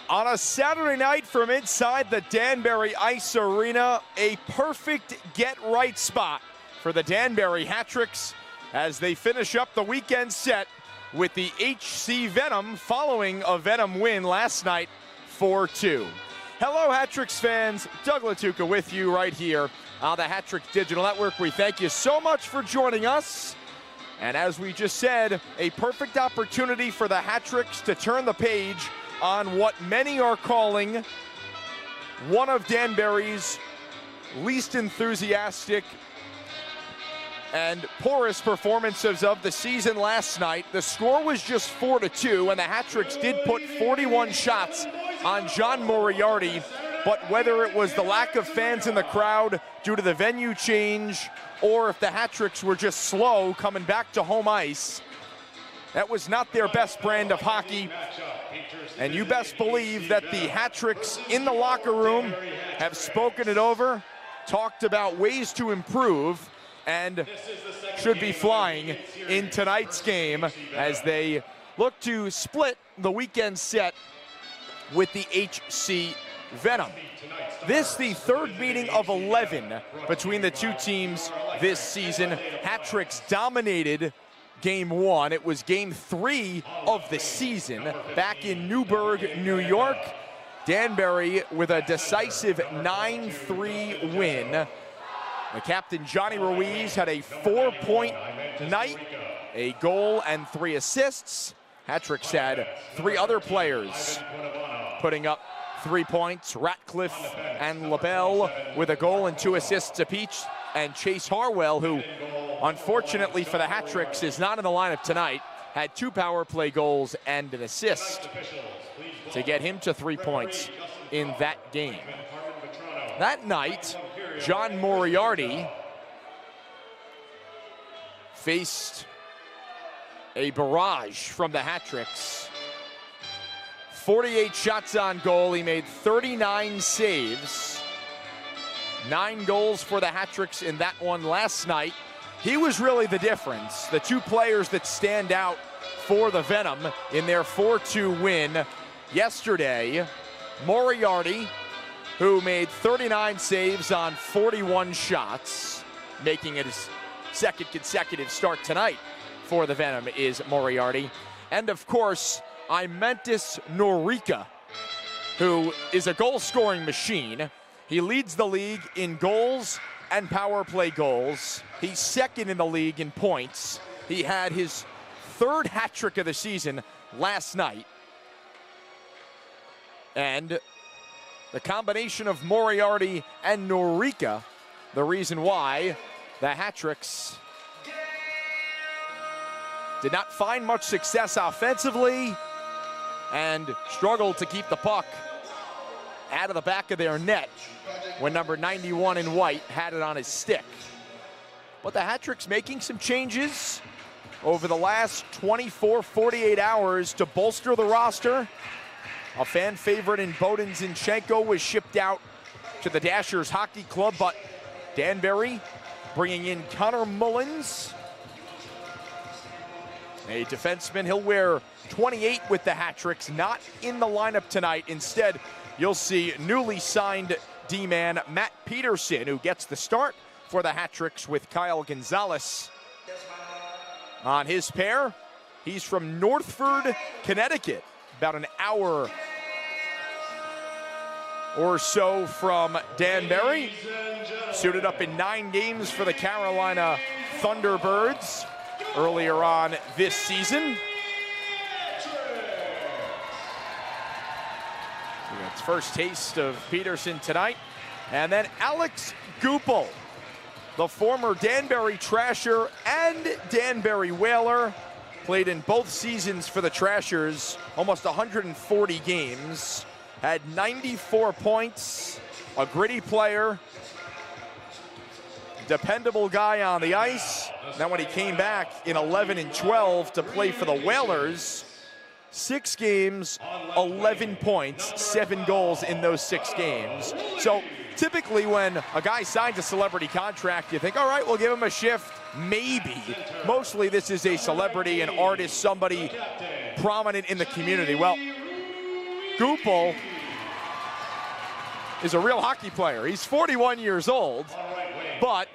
On a Saturday night from inside the Danbury Ice Arena, a perfect get-right spot for the Danbury Hattricks as they finish up the weekend set with the HC Venom following a Venom win last night 4-2. Hello Hattricks fans, Doug Latuca with you right here on the Hattricks Digital Network. We thank you so much for joining us. And as we just said, a perfect opportunity for the Hattricks to turn the page on what many are calling one of Danbury's least enthusiastic and poorest performances of the season last night. The score was just 4-2, and the Hattricks did put 41 shots on John Moriarty, but whether it was the lack of fans in the crowd due to the venue change, or if the Hattricks were just slow coming back to home ice, that was not their best brand of hockey. And you best believe that the Hattricks in the locker room have spoken it over, talked about ways to improve, and should be flying in tonight's game as they look to split the weekend set with the HC Venom. This the third meeting of 11 between the two teams this season. Hattricks dominated Game 1. It was Game 3 of the season back in Newburgh, New York. Danbury with a decisive 9-3 win. The captain, Johnny Ruiz, had a 4-point night, a goal and 3 assists. Hattricks had 3 other players putting up 3 points. Ratcliffe and LaBelle with a goal and 2 assists apiece. And Chase Harwell, who unfortunately for the Hattricks is not in the lineup tonight, had 2 power play goals and an assist to get him to 3 points in that game. That night, John Moriarty faced a barrage from the Hattricks. 48 shots on goal, he made 39 saves. 9 goals for the Hattricks in that one last night. He was really the difference. The 2 players that stand out for the Venom in their 4-2 win yesterday. Moriarty, who made 39 saves on 41 shots, making it his second consecutive start tonight for the Venom is Moriarty. And of course, Imentis Norica, who is a goal-scoring machine. He leads the league in goals and power play goals. He's second in the league in points. He had his 3rd hat trick of the season last night. And the combination of Moriarty and Norica, the reason why the Hattricks did not find much success offensively and struggled to keep the puck out of the back of their net when number 91 in white had it on his stick. But the Hattricks making some changes over the last 24-48 hours to bolster the roster. A fan favorite in Bowden Zinchenko was shipped out to the Dashers Hockey Club, but Danbury bringing in Connor Mullins, a defenseman. He'll wear 28 with the Hattricks, not in the lineup tonight. Instead, you'll see newly signed D-man Matt Peterson, who gets the start for the Hattricks with Kyle Gonzalez on his pair. He's from Northford, Connecticut, about an hour or so from Danbury. Suited up in 9 games for the Carolina Thunderbirds earlier on this season. It's first taste of Peterson tonight. And then Alex Goupel, the former Danbury Trasher and Danbury Whaler, played in both seasons for the Trashers, almost 140 games, had 94 points, a gritty player, dependable guy on the ice. Then when he came back in 11 and 12 to play for the Whalers, 6 games, 11 points, 7 goals in those 6 games. So typically when a guy signs a celebrity contract, you think, all right, we'll give him a shift, maybe. Mostly this is a celebrity, an artist, somebody prominent in the community. Well, Goupel is a real hockey player. He's 41 years old, but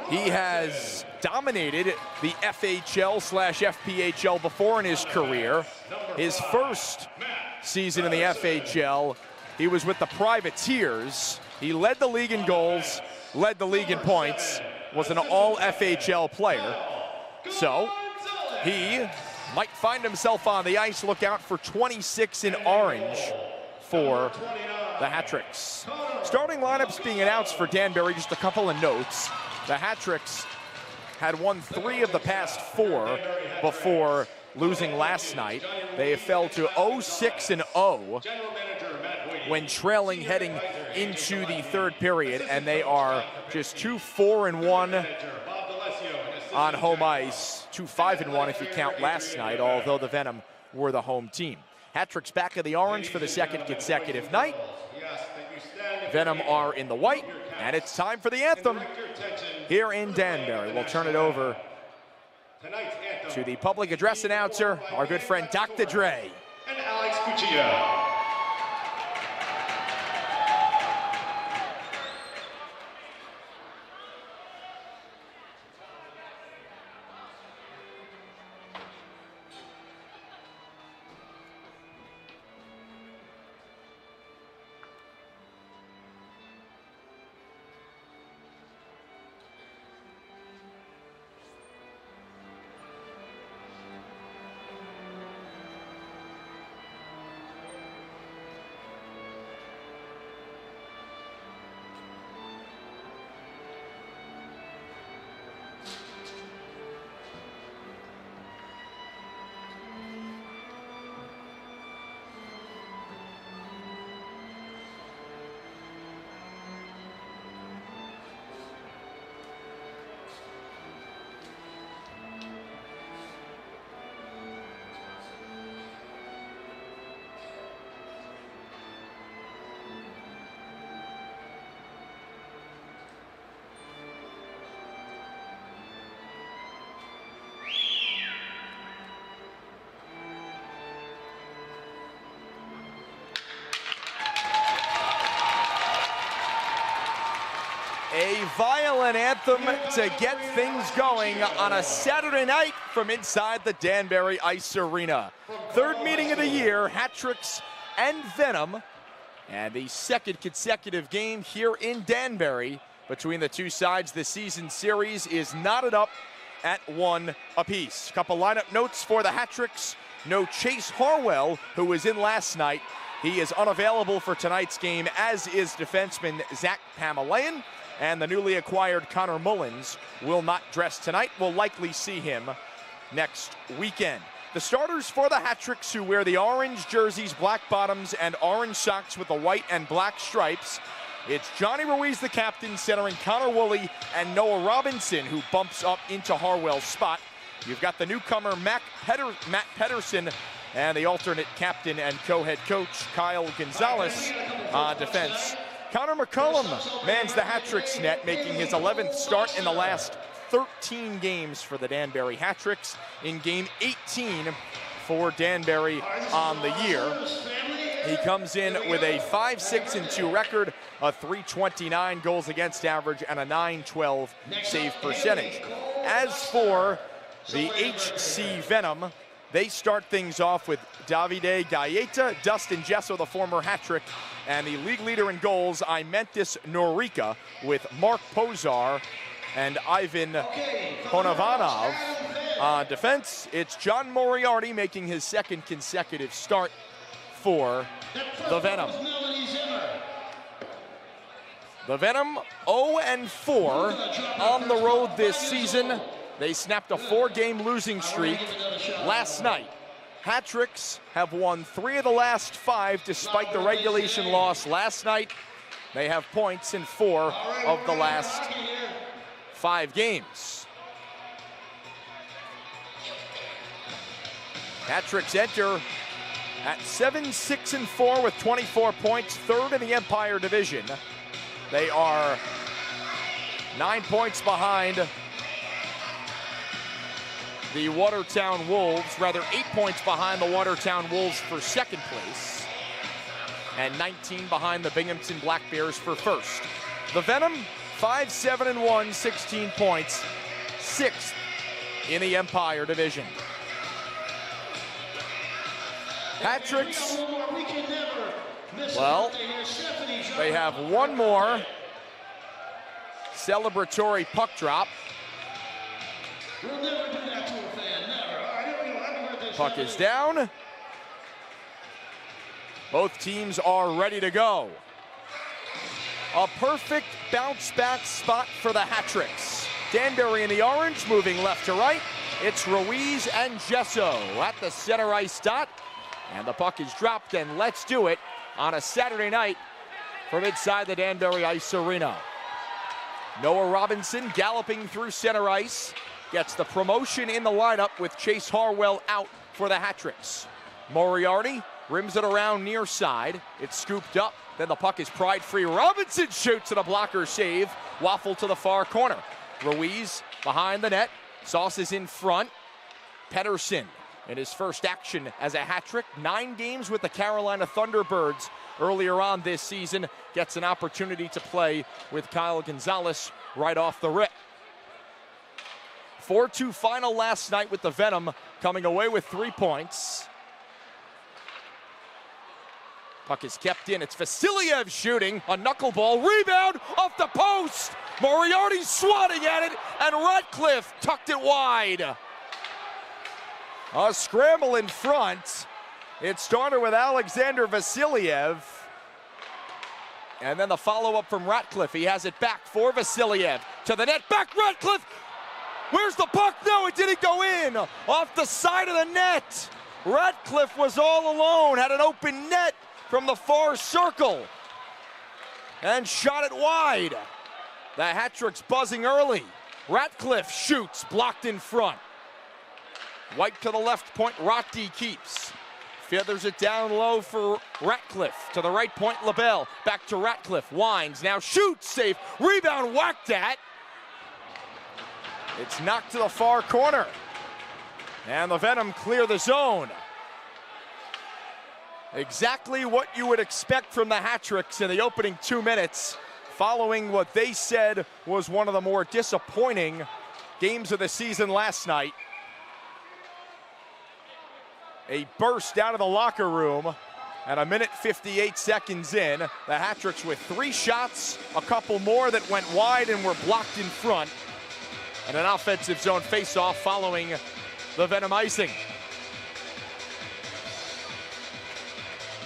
he has dominated the FHL/FPHL before in his career. His first season in the FHL, he was with the Privateers. He led the league in goals, led the league in points, was an all-FHL player. So he might find himself on the ice. Look out for 26 in orange for the Hattricks. Starting lineups being announced for Danbury, just a couple of notes. The Hattricks had won 3 of the past 4 before losing last night. They fell to 0-6-0 when trailing heading into the third period, and they are just 2-4-1 on home ice, 2-5-1 if you count last night, although the Venom were the home team. Hattricks back in the orange for the second consecutive night. Venom are in the white, and it's time for the anthem here in Danbury. We'll turn it over to the public address announcer, our good friend Dr. Dre. And Alex Cuccia. A violent anthem to get things going on a Saturday night from inside the Danbury Ice Arena. Third meeting of the year, Hattricks and Venom, and the second consecutive game here in Danbury between the two sides. The season series is knotted up at 1 apiece. Couple lineup notes for the Hattricks. No Chase Harwell, who was in last night. He is unavailable for tonight's game, as is defenseman Zach Pamelayan. And the newly acquired Connor Mullins will not dress tonight. We'll likely see him next weekend. The starters for the Hattricks, who wear the orange jerseys, black bottoms, and orange socks with the white and black stripes. It's Johnny Ruiz, the captain, centering Connor Woolley and Noah Robinson, who bumps up into Harwell's spot. You've got the newcomer Matt Pedersen and the alternate captain and co-head coach Kyle Gonzalez on defense. Connor McCullum mans the Hattricks net, making his 11th start in the last 13 games for the Danbury Hattricks, in game 18 for Danbury on the year. He comes in with a 5-6-2 record, a .329 goals against average, and a .912 save percentage. As for the HC Venom, they start things off with Davide Gaeta, Dustin Gesso, the former Hattrick, and the league leader in goals, Imentis Norica, with Mark Pozar and Ivan Ponavanov. On defense, it's John Moriarty making his second consecutive start for the Venom. The Venom 0-4 on the road this season. They snapped a 4-game losing streak last night. Hattricks have won 3 of the last 5 despite the regulation loss last night. They have points in 4 of the last 5 games. Hattricks enter at 7-6-4 with 24 points, third in the Empire Division. They are 9 points behind the Watertown Wolves, rather 8 points behind the Watertown Wolves for second place, and 19 behind the Binghamton Black Bears for first. The Venom, 5-7-1, 16 points, 6th in the Empire Division. Hattricks, well, they have one more celebratory puck drop. Puck is down. Both teams are ready to go. A perfect bounce back spot for the Hattricks. Danbury in the orange, moving left to right. It's Ruiz and Gesso at the center ice dot. And the puck is dropped, and let's do it on a Saturday night from inside the Danbury Ice Arena. Noah Robinson galloping through center ice. Gets the promotion in the lineup with Chase Harwell out for the Hattricks. Moriarty rims it around near side. It's scooped up. Then the puck is pried free. Robinson shoots and a blocker save. Waffle to the far corner. Ruiz behind the net. Sauce is in front. Pedersen in his first action as a hat-trick. 9 games with the Carolina Thunderbirds earlier on this season. Gets an opportunity to play with Kyle Gonzalez right off the rip. 4-2 final last night with the Venom coming away with 3 points. Puck is kept in. It's Vasiliev shooting. A knuckleball. Rebound off the post. Moriarty swatting at it, and Ratcliffe tucked it wide. A scramble in front. It started with Alexander Vasiliev. And then the follow-up from Ratcliffe. He has it back for Vasiliev. To the net. Back Ratcliffe. Where's the puck? No, it didn't go in. Off the side of the net. Ratcliffe was all alone. Had an open net from the far circle. And shot it wide. The Hattricks buzzing early. Ratcliffe shoots. Blocked in front. White to the left point. Rotti keeps. Feathers it down low for Ratcliffe. To the right point, LaBelle. Back to Ratcliffe. Winds. Now shoots. Safe. Rebound whacked at. It's knocked to the far corner. And the Venom clear the zone. Exactly what you would expect from the Hattricks in the opening 2 minutes, following what they said was one of the more disappointing games of the season last night. A burst out of the locker room, and 1:58 seconds in, the Hattricks with 3 shots, a couple more that went wide and were blocked in front, and an offensive zone faceoff following the Venom icing.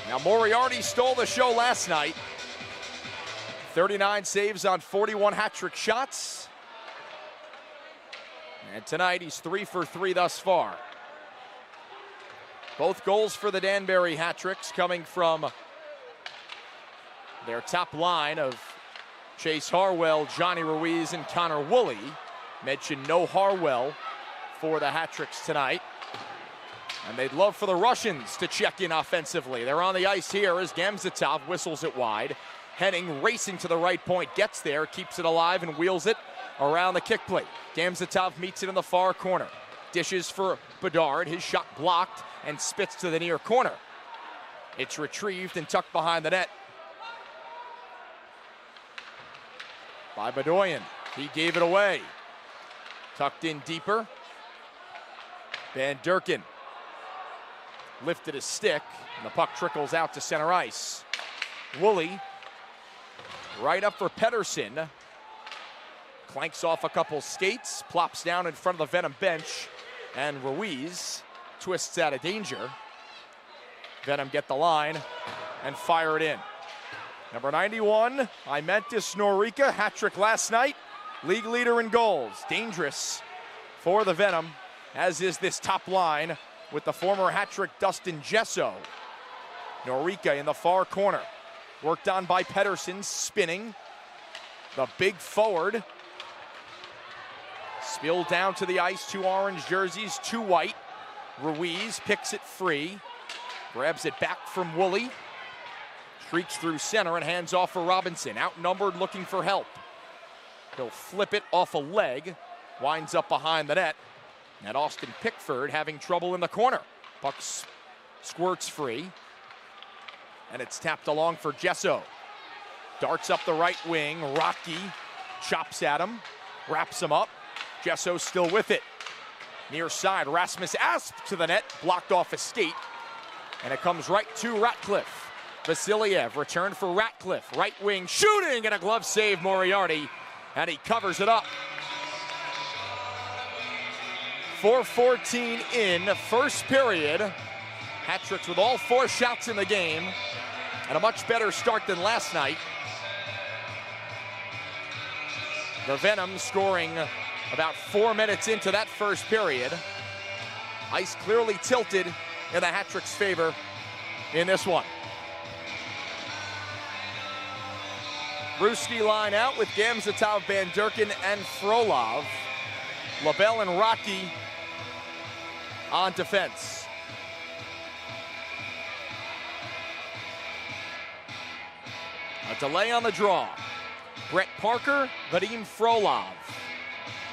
Now Moriarty stole the show last night. 39 saves on 41 hat-trick shots. And tonight he's 3 for 3 thus far. Both goals for the Danbury Hattricks coming from their top line of Chase Harwell, Johnny Ruiz, and Connor Woolley. Mentioned no Harwell for the Hattricks tonight. And they'd love for the Russians to check in offensively. They're on the ice here as Gamzatov whistles it wide. Henning racing to the right point, gets there, keeps it alive and wheels it around the kick plate. Gamzatov meets it in the far corner. Dishes for Bedard, his shot blocked and spits to the near corner. It's retrieved and tucked behind the net by Bedoyan. He gave it away. Tucked in deeper. Van Durken lifted his stick, and the puck trickles out to center ice. Woolley right up for Pedersen. Clanks off a couple skates, plops down in front of the Venom bench, and Ruiz twists out of danger. Venom get the line and fire it in. Number 91, Imentis Norica, hat-trick last night. League leader in goals. Dangerous for the Venom, as is this top line with the former hat-trick Dustin Gesso. Norica in the far corner. Worked on by Pedersen, spinning. The big forward. Spilled down to the ice, 2 orange jerseys, 2 white. Ruiz picks it free. Grabs it back from Woolley. Streaks through center and hands off for Robinson. Outnumbered, looking for help. He'll flip it off a leg. Winds up behind the net. And Austin Pickford having trouble in the corner. Puck squirts free. And it's tapped along for Gesso. Darts up the right wing. Rocky chops at him. Wraps him up. Gesso still with it. Near side, Rasmus Asp to the net. Blocked off a skate. And it comes right to Ratcliffe. Vasiliev returned for Ratcliffe. Right wing shooting and a glove save, Moriarty. And he covers it up. 4:14 in, first period. Hattricks with all 4 shots in the game. And a much better start than last night. The Venom scoring about 4 minutes into that first period. Ice clearly tilted in the Hattricks' favor in this one. Brewski line out with Gamzatov, Van Durken, and Frolov. LaBelle and Rocky on defense. A delay on the draw. Brett Parker, Vadim Frolov.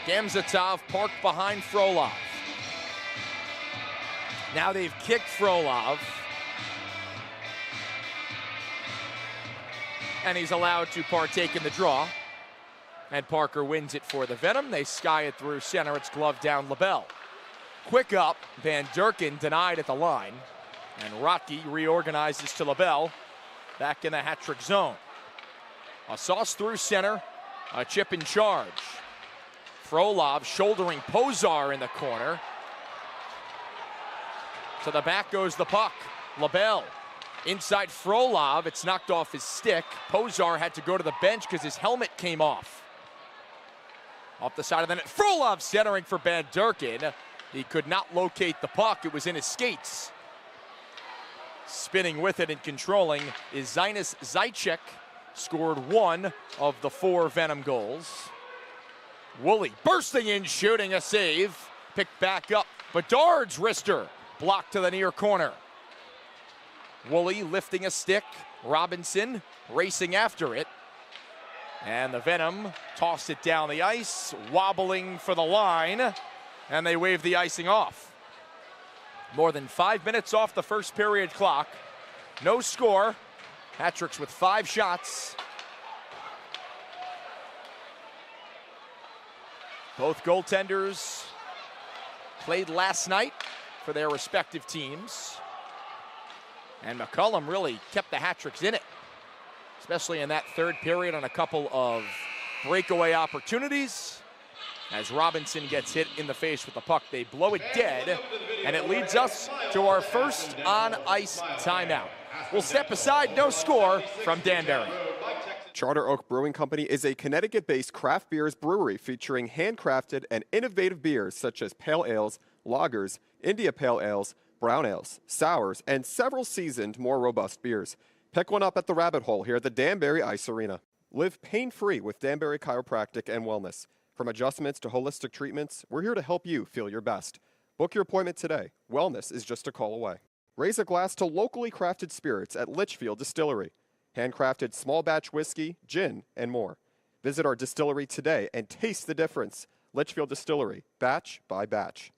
Gamzatov parked behind Frolov. Now they've kicked Frolov. And he's allowed to partake in the draw. And Parker wins it for the Venom. They sky it through center. It's glove down LaBelle. Quick up, Van Durken denied at the line. And Rocky reorganizes to LaBelle. Back in the hat-trick zone. A sauce through center. A chip in charge. Frolov shouldering Pozar in the corner. To the back goes the puck. LaBelle. Inside Frolov, it's knocked off his stick. Pozar had to go to the bench because his helmet came off. Off the side of the net, Frolov centering for Van Durken. He could not locate the puck, it was in his skates. Spinning with it and controlling is Zinus Zaitchik. Scored 1 of the 4 Venom goals. Woolley bursting in, shooting a save. Picked back up, Bedard's wrister blocked to the near corner. Woolley lifting a stick. Robinson racing after it. And the Venom tossed it down the ice, wobbling for the line, and they wave the icing off. More than 5 minutes off the first period clock. No score. Hattricks with 5 shots. Both goaltenders played last night for their respective teams. And McCullum really kept the Hattricks in it, especially in that third period on a couple of breakaway opportunities. As Robinson gets hit in the face with the puck, they blow it dead, and it leads us to our first on-ice timeout. We'll step aside, no score from Danbury. Charter Oak Brewing Company is a Connecticut-based craft beers brewery featuring handcrafted and innovative beers such as pale ales, lagers, India pale ales, brown ales, sours, and several seasoned, more robust beers. Pick one up at the Rabbit Hole here at the Danbury Ice Arena. Live pain-free with Danbury Chiropractic and Wellness. From adjustments to holistic treatments, we're here to help you feel your best. Book your appointment today. Wellness is just a call away. Raise a glass to locally crafted spirits at Litchfield Distillery. Handcrafted small batch whiskey, gin, and more. Visit our distillery today and taste the difference. Litchfield Distillery, batch by batch.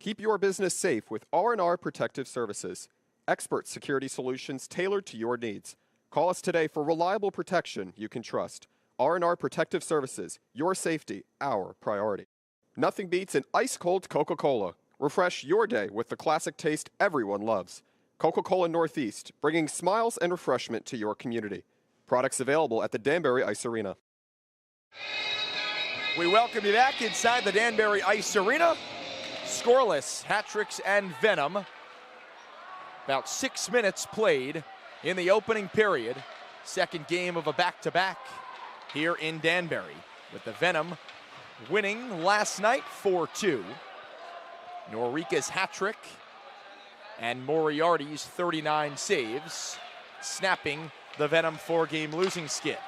Keep your business safe with R&R Protective Services. Expert security solutions tailored to your needs. Call us today for reliable protection you can trust. R&R Protective Services, your safety, our priority. Nothing beats an ice-cold Coca-Cola. Refresh your day with the classic taste everyone loves. Coca-Cola Northeast, bringing smiles and refreshment to your community. Products available at the Danbury Ice Arena. We welcome you back inside the Danbury Ice Arena. Scoreless, Hattricks and Venom. About 6 minutes played in the opening period. Second game of a back-to-back here in Danbury, with the Venom winning last night 4-2. Norica's hat-trick and Moriarty's 39 saves, snapping the Venom 4-game losing skid.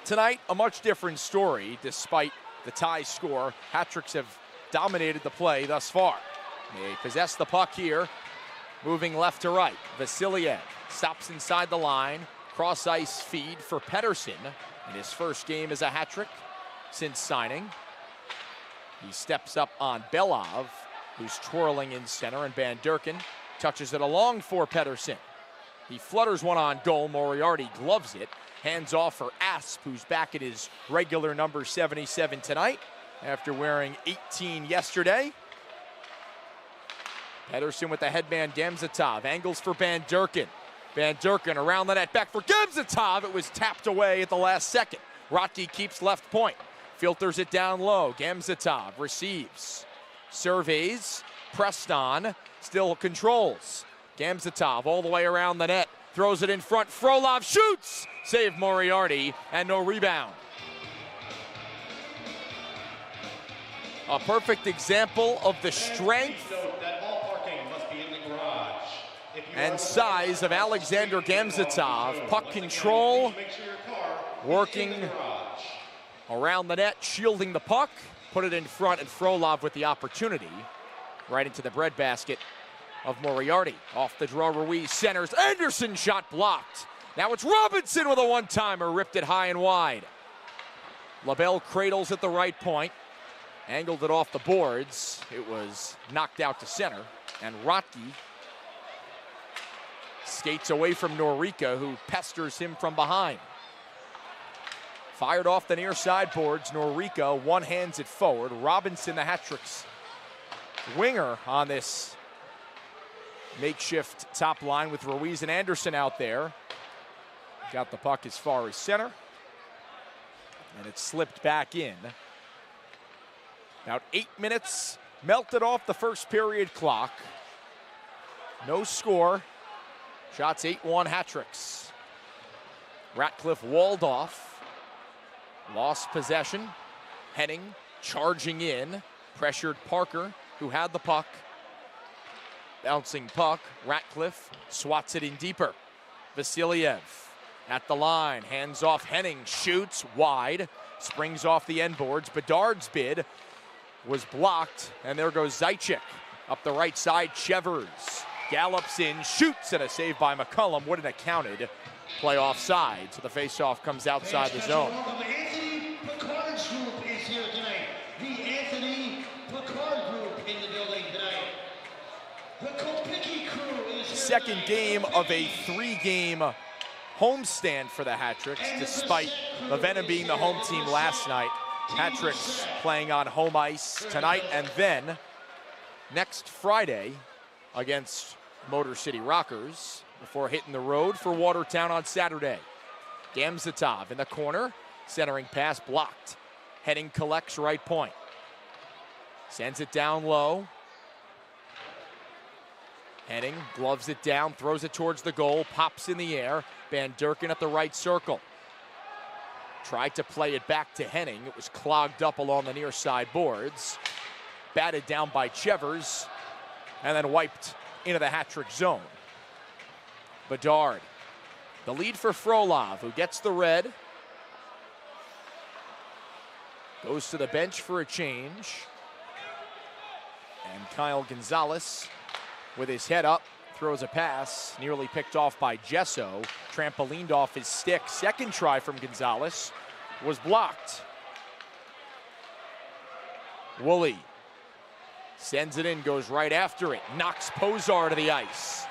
Tonight, a much different story. Despite the tie score, Hattricks have dominated the play thus far. They possess the puck here, moving left to right. Vasiliev stops inside the line. Cross-ice feed for Pettersson in his first game as a hat-trick since signing. He steps up on Belov, who's twirling in center, and Van Durken touches it along for Pettersson. He flutters one on goal. Moriarty gloves it. Hands off for Asp, who's back at his regular number 77 tonight after wearing 18 yesterday. Pettersson with the headman, Gamzatov. Angles for Van Durken. Van Durken around the net, back for Gamzatov. It was tapped away at the last second. Rotke keeps left point. Filters it down low. Gamzatov receives. Surveys. Pressed on. Still controls. Gamzatov all the way around the net. Throws it in front. Frolov shoots! Save Moriarty, and no rebound. A perfect example of the strength and size of Alexander Gamzatov. Puck control, working around the net, shielding the puck, put it in front, and Frolov with the opportunity right into the breadbasket of Moriarty. Off the draw, Ruiz centers. Anderson shot blocked. Now it's Robinson with a one-timer, ripped it high and wide. LaBelle cradles at the right point, angled it off the boards. It was knocked out to center, and Rotke skates away from Norika, who pesters him from behind. Fired off the near side boards. Norika one-hands it forward. Robinson, the Hattricks winger on this makeshift top line with Ruiz and Anderson out there. Got the puck as far as center, and it slipped back in. About 8 minutes melted off the first period clock. No score. Shots 8-1 Hattricks. Ratcliffe walled off. Lost possession. Henning charging in. Pressured Parker, who had the puck. Bouncing puck. Ratcliffe swats it in deeper. Vasiliev at the line. Hands off Henning. Shoots wide. Springs off the end boards. Bedard's bid was blocked. And there goes Zaitchik. Up the right side, Chevers gallops in, shoots, and a save by McCullum. Wouldn't have counted. Play offside, so the faceoff comes outside the zone. The Anthony Picard group is here tonight. The Anthony Picard group in the building tonight. The Kopicki crew is here Second tonight. game of a 3-game homestand for the Hattricks, despite the Venom being the home team last night. Hattricks playing on home ice tonight, and then next Friday against Motor City Rockers before hitting the road for Watertown on Saturday. Gamzatov in the corner, centering pass blocked. Henning collects right point. Sends it down low. Henning gloves it down, throws it towards the goal, pops in the air. Van Durken at the right circle. Tried to play it back to Henning. It was clogged up along the near side boards. Batted down by Chevers, and then wiped into the Hattrick zone. Bedard, the lead for Frolov, who gets the red. Goes to the bench for a change. And Kyle Gonzalez, with his head up, throws a pass, nearly picked off by Gesso. Trampolined off his stick. Second try from Gonzalez was blocked. Woolley sends it in, goes right after it, knocks Posar to the ice.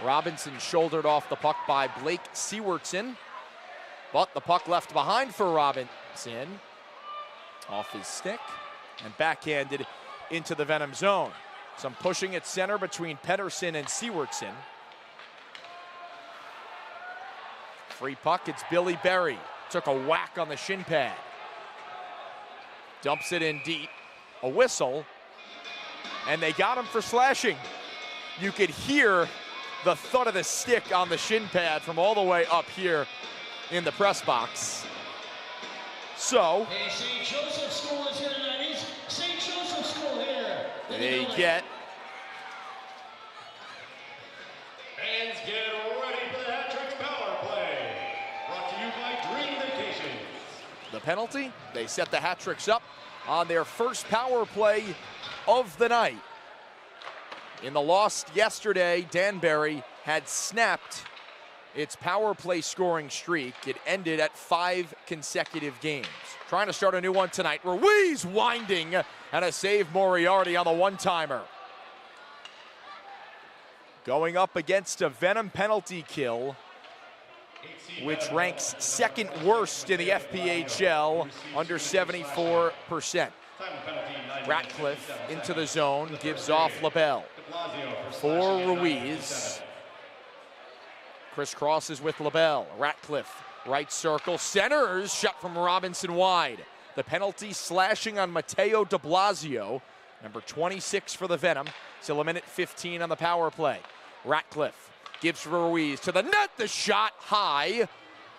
Robinson shouldered off the puck by Blake Sewardson, but the puck left behind for Robinson. Off his stick and backhanded into the Venom zone. Some pushing at center between Pettersson and Sewardson. Free puck, it's Billy Berry. Took a whack on the shin pad. Dumps it in deep. A whistle. And they got him for slashing. You could hear the thud of the stick on the shin pad from all the way up here in the press box. So, Hey, St. Joseph School is here tonight. Is St. Joseph School here? they get Fans get ready for the Hattricks power play. Brought to you by Dream Vacations. the penalty. They set the Hattricks up on their first power play of the night. In the loss yesterday, Danbury had snapped its power play scoring streak. It ended at 5 consecutive games. Trying to start a new one tonight. Ruiz winding, and a save Moriarty on the one-timer. Going up against a Venom penalty kill, which ranks second worst in the FPHL, under 74%. Ratcliffe into the zone, gives off LaBelle. For Ruiz. Crisscrosses with LaBelle. Ratcliffe, right circle, centers, shot from Robinson wide. The penalty slashing on Mateo de Blasio, number 26 for the Venom. Still a minute 15 on the power play. Ratcliffe gives for Ruiz to the net, the shot high,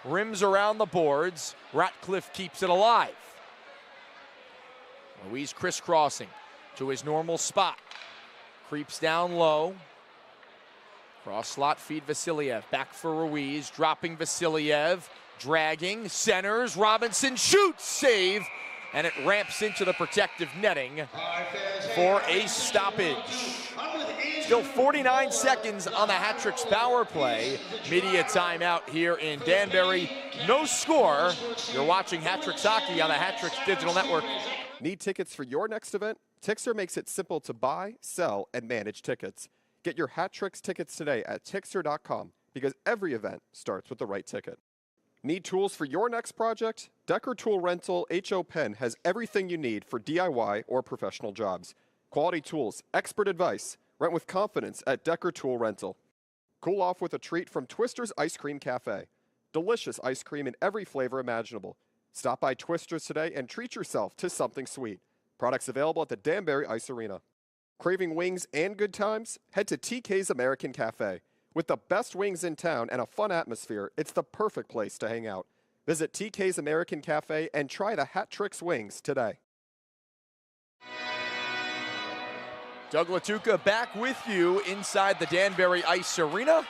rims around the boards. Ratcliffe keeps it alive. Ruiz crisscrossing to his normal spot. Creeps down low. Cross slot feed Vasiliev. Back for Ruiz. Dropping Vasiliev. Dragging. Centers. Robinson shoots. Save. And it ramps into the protective netting for a stoppage. Still 49 seconds on the Hattricks power play. Media timeout here in Danbury. No score. You're watching Hattricks hockey on the Hattricks Digital Network. Need tickets for your next event? Tixer makes it simple to buy, sell, and manage tickets. Get your Hattricks tickets today at Tixer.com, because every event starts with the right ticket. Need tools for your next project? Decker Tool Rental HO Pen has everything you need for DIY or professional jobs. Quality tools, expert advice. Rent with confidence at Decker Tool Rental. Cool off with a treat from Twister's Ice Cream Cafe. Delicious ice cream in every flavor imaginable. Stop by Twister's today and treat yourself to something sweet. Products available at the Danbury Ice Arena. Craving wings and good times? Head to TK's American Cafe. With the best wings in town and a fun atmosphere, it's the perfect place to hang out. Visit TK's American Cafe and try the Hattricks wings today. Doug Latuca back with you inside the Danbury Ice Arena.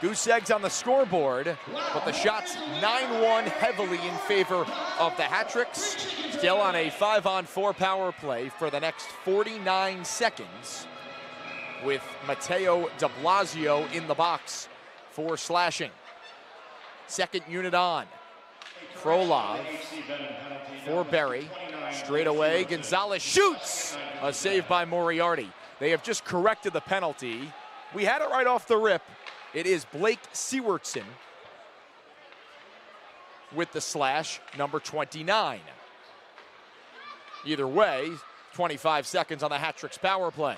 Goose eggs on the scoreboard, but the shots 9-1 heavily in favor of the Hattricks. Still on a 5-on-4 power play for the next 49 seconds, with Mateo de Blasio in the box for slashing. Second unit on. Frolov for Berry. Straight away, Gonzalez shoots! A save by Moriarty. They have just corrected the penalty. We had it right off the rip. It is Blake Sewardson with the slash, number 29. Either way, 25 seconds on the Hattricks power play.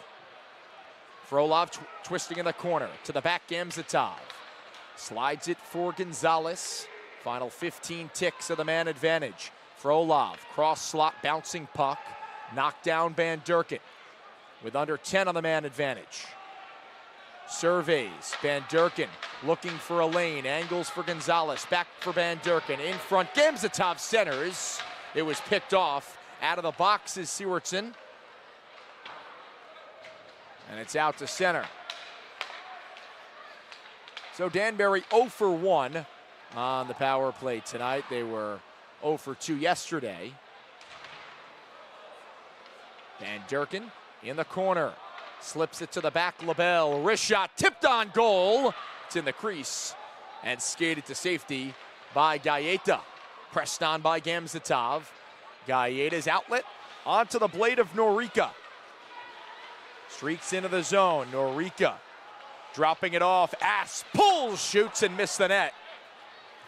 Frolov twisting in the corner to the back, Gamzatov. Slides it for Gonzalez. Final 15 ticks of the man advantage. Frolov, cross slot, bouncing puck. Knocked down Van Durken with under 10 on the man advantage. Surveys, Van Durken looking for a lane, angles for Gonzalez, back for Van Durken, in front, Gamzatov centers. It was picked off. Out of the box is Sewardson. And it's out to center. So Danbury 0 for 1 on the power play tonight. They were 0 for 2 yesterday. Van Durken in the corner. Slips it to the back, LaBelle. Wrist shot, tipped on goal. It's in the crease and skated to safety by Gaeta. Pressed on by Gamzatov. Gaeta's outlet onto the blade of Norica. Streaks into the zone. Norica dropping it off. Ass pulls, shoots, and missed the net.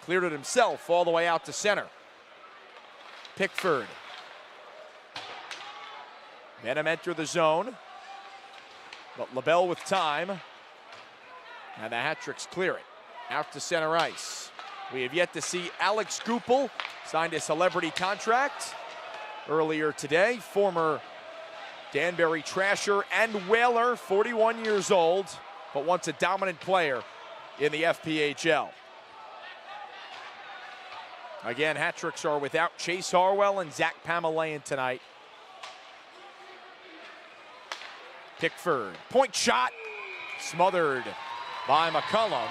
Cleared it himself all the way out to center. Pickford. Venom enter the zone. But LaBelle with time. And the Hattricks clear it. Out to center ice. We have yet to see Alex Goupil signed a celebrity contract earlier today. Former Danbury Trasher and Whaler, 41 years old, but once a dominant player in the FPHL. Again, Hattricks are without Chase Harwell and Zach Pamelayan tonight. Pickford, point shot, smothered by McCullum.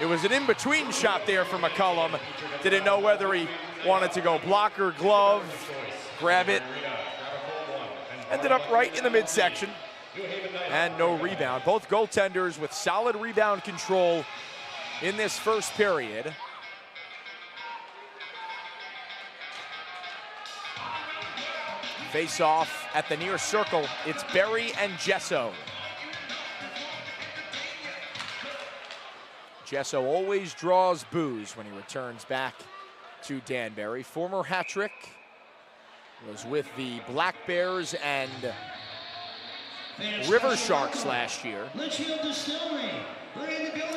It was an in-between shot there for McCullum. Didn't know whether he wanted to go block or glove, grab it. Ended up right in the midsection. and no rebound. Both goaltenders with solid rebound control in this first period. Face off at the near circle. It's Berry and Gesso. Gesso always draws boos when he returns back to Danbury. Former Hattrick, was with the Black Bears and River Sharks last year,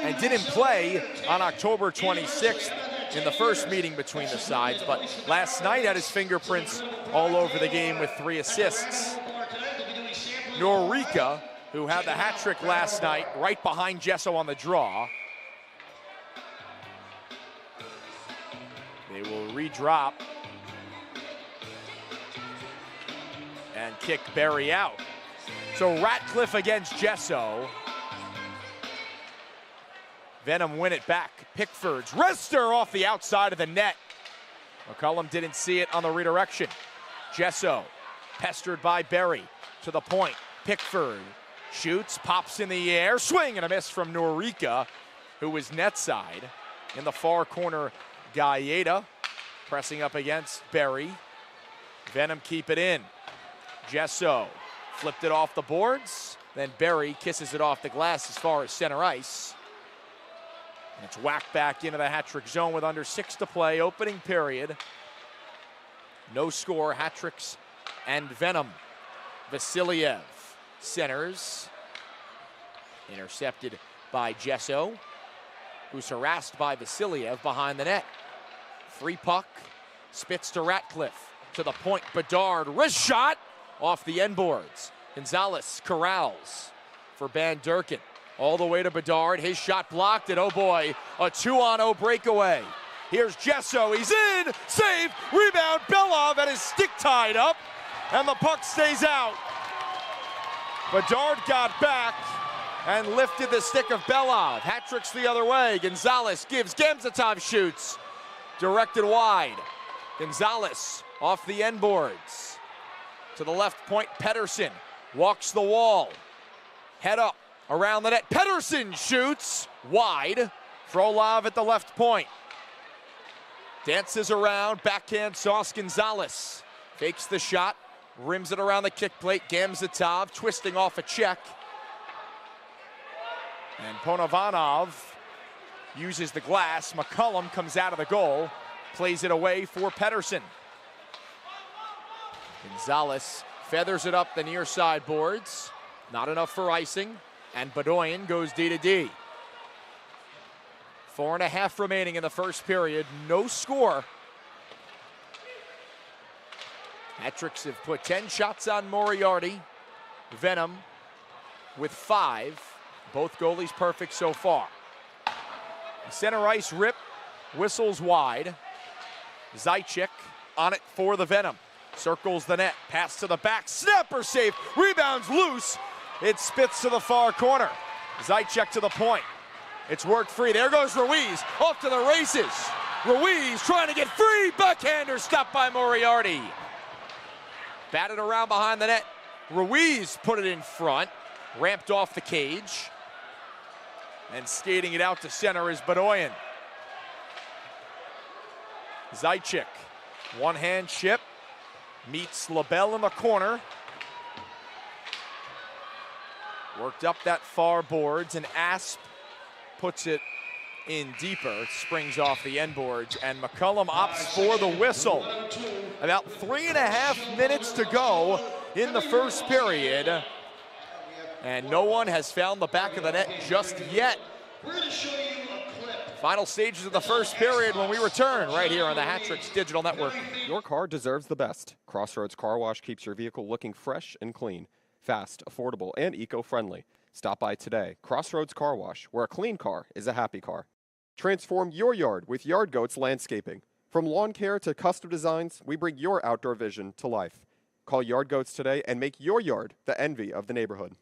and didn't play on October 26th in the first meeting between the sides, but last night had his fingerprints all over the game with 3 assists. Norica, who had the hat trick last night, right behind Gesso on the draw. They will redrop and kick Berry out. So Ratcliffe against Gesso. Venom win it back. Pickford's wrister off the outside of the net. McCullum didn't see it on the redirection. Gesso pestered by Berry to the point. Pickford shoots, pops in the air, swing and a miss from Norica, who was net side. In the far corner, Gaeta pressing up against Berry. Venom keep it in. Gesso flipped it off the boards. Then Berry kisses it off the glass as far as center ice. And it's whacked back into the Hattrick zone with under 6 to play. Opening period. No score. Hattricks and Venom. Vasiliev centers. Intercepted by Gesso, who's harassed by Vasiliev behind the net. Free puck. Spits to Ratcliffe. To the point. Bedard. Wrist shot off the end boards. Gonzalez corrals for Van Durken. All the way to Bedard. His shot blocked, and oh boy, a 2-on-0 breakaway. Here's Gesso. He's in. Save. Rebound. Belov had his stick tied up, and the puck stays out. Bedard got back and lifted the stick of Belov. Hattricks the other way. Gonzalez gives. Gamzatov shoots. Directed wide. Gonzalez off the end boards. To the left point, Pettersson walks the wall. Head up around the net. Pettersson shoots wide. Frolov at the left point. Dances around, backhand sauce. Gonzalez fakes the shot, rims it around the kick plate. Gamzatov twisting off a check. And Ponovanov uses the glass. McCullum comes out of the goal, plays it away for Pettersson. Gonzalez feathers it up the near side boards. Not enough for icing. And Bedoyan goes D to D. 4.5 remaining in the first period. No score. Hattricks have put 10 shots on Moriarty. Venom with 5. Both goalies perfect so far. Center ice rip. Whistles wide. Zaitchik on it for the Venom. Circles the net. Pass to the back. Snapper save. Rebounds loose. It spits to the far corner. Zaitchik to the point. It's worked free. There goes Ruiz. Off to the races. Ruiz trying to get free. Backhander stopped by Moriarty. Batted around behind the net. Ruiz put it in front. Ramped off the cage. And skating it out to center is Bedoyan. Zaitchik. One-hand chip. Meets LaBelle in the corner. Worked up that far boards, and Asp puts it in deeper. Springs off the end boards, and McCullum opts for the whistle. About 3.5 minutes to go in the first period. And no one has found the back of the net just yet. Final stages of the first period when we return right here on the Hattricks Digital Network. Your car deserves the best. Crossroads Car Wash keeps your vehicle looking fresh and clean. Fast, affordable, and eco-friendly. Stop by today. Crossroads Car Wash, where a clean car is a happy car. Transform your yard with Yard Goats Landscaping. From lawn care to custom designs, we bring your outdoor vision to life. Call Yard Goats today and make your yard the envy of the neighborhood.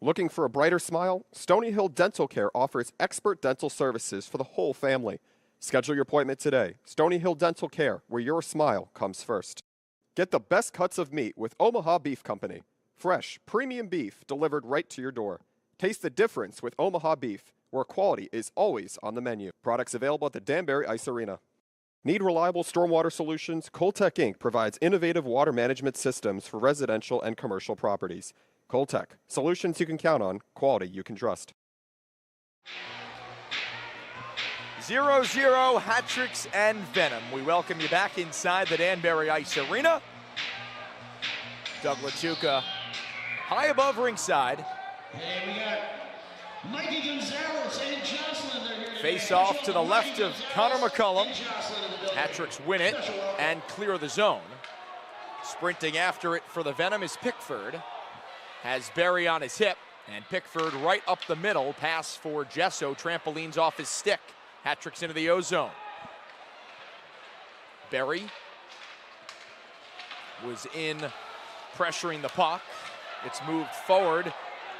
Looking for a brighter smile? Stony Hill Dental Care offers expert dental services for the whole family. Schedule your appointment today. Stony Hill Dental Care, where your smile comes first. Get the best cuts of meat with Omaha Beef Company. Fresh, premium beef delivered right to your door. Taste the difference with Omaha beef, where quality is always on the menu. Products available at the Danbury Ice Arena. Need reliable stormwater solutions? Coltech Inc. provides innovative water management systems for residential and commercial properties. Coltech, solutions you can count on, quality you can trust. 0-0, Hattricks and Venom. We welcome you back inside the Danbury Ice Arena. Doug LaTuca high above ringside. And we got Mikey Gonzalez and Jocelyn. They're here Face today. off to the left of Connor McCullum. And Jocelyn in the building. Hattricks win it and clear the zone. Sprinting after it for the Venom is Pickford. Has Berry on his hip, and Pickford right up the middle. Pass for Gesso, trampolines off his stick. Hattricks into the O-zone. Berry was in pressuring the puck. It's moved forward,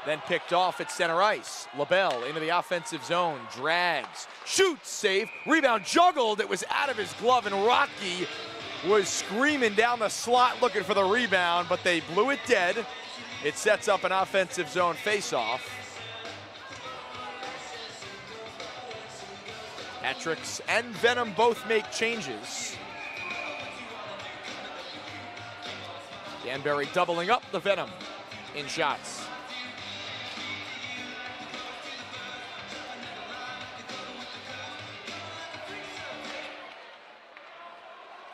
then picked off at center ice. LaBelle into the offensive zone, drags, shoots, save, rebound, juggled. It was out of his glove, and Rocky was screaming down the slot looking for the rebound, but they blew it dead. It sets up an offensive zone faceoff. Hattricks and Venom both make changes. Danbury doubling up the Venom in shots.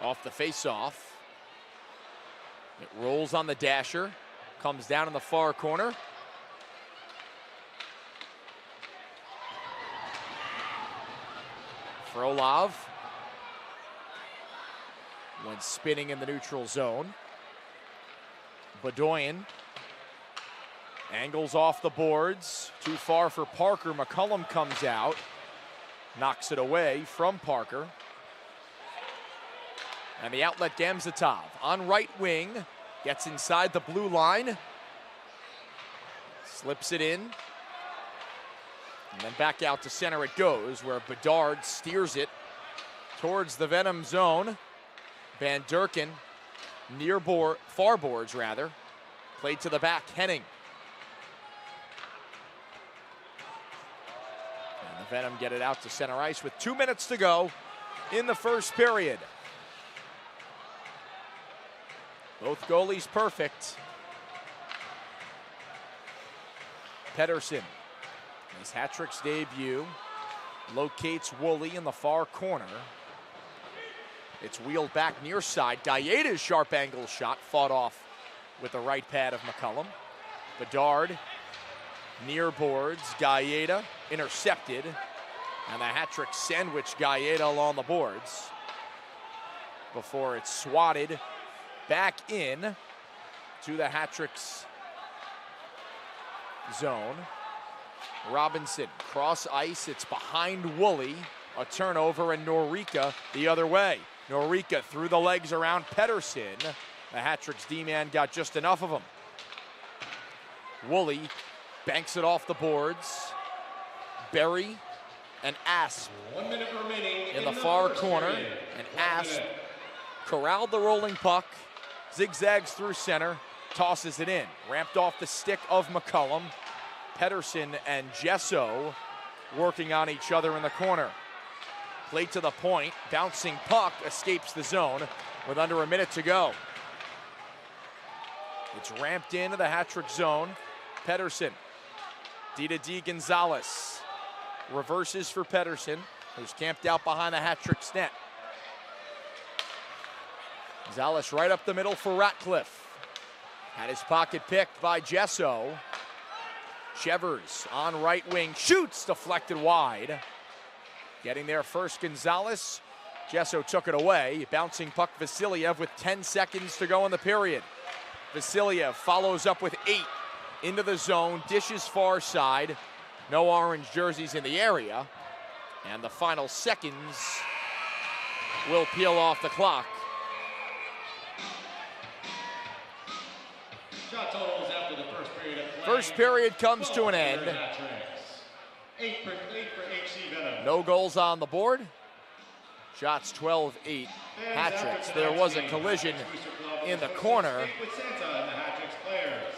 Off the faceoff. It rolls on the dasher. Comes down in the far corner. Frolov. When spinning in the neutral zone. Bedoyan angles off the boards. Too far for Parker. McCullum comes out. Knocks it away from Parker. And the outlet Gamzatov on right wing. Gets inside the blue line. Slips it in. And then back out to center it goes, where Bedard steers it towards the Venom zone. Van Durken near far boards rather. Played to the back, Henning. And the Venom get it out to center ice with 2 minutes to go in the first period. Both goalies perfect. Pedersen, his Hattricks debut, locates Woolley in the far corner. It's wheeled back near side. Gaeda's sharp angle shot fought off with the right pad of McCullum. Bedard near boards. Gaeda intercepted. And the Hattricks sandwich Gaeda along the boards before it's swatted back in to the Hattricks zone. Robinson cross ice. It's behind Woolley. A turnover, and Norica the other way. Norica through the legs around Pedersen. The Hattricks D-man got just enough of him. Woolley banks it off the boards. Berry and Asp 1 minute remaining in the far corner. And Asp corralled the rolling puck. Zigzags through center. Tosses it in. Ramped off the stick of McCullum. Pedersen and Gesso working on each other in the corner. Played to the point, bouncing puck escapes the zone with under a minute to go. It's ramped into the Hattrick zone. Pedersen, D Gonzalez. Reverses for Pedersen, who's camped out behind the Hattrick's net. Gonzalez right up the middle for Ratcliffe. Had his pocket picked by Gesso. Chevers on right wing, shoots, deflected wide. Getting there first, Gonzalez. Gesso took it away. Bouncing puck, Vasiliev with 10 seconds to go in the period. Vasiliev follows up with 8 into the zone, dishes far side. No orange jerseys in the area. And the final seconds will peel off the clock. Shot totals after the first period of play. First period comes to an end. 8 for HC Venom. No goals on the board. Shots 12-8 Hattricks. There was a collision in the corner. With Santa and the Hattricks players.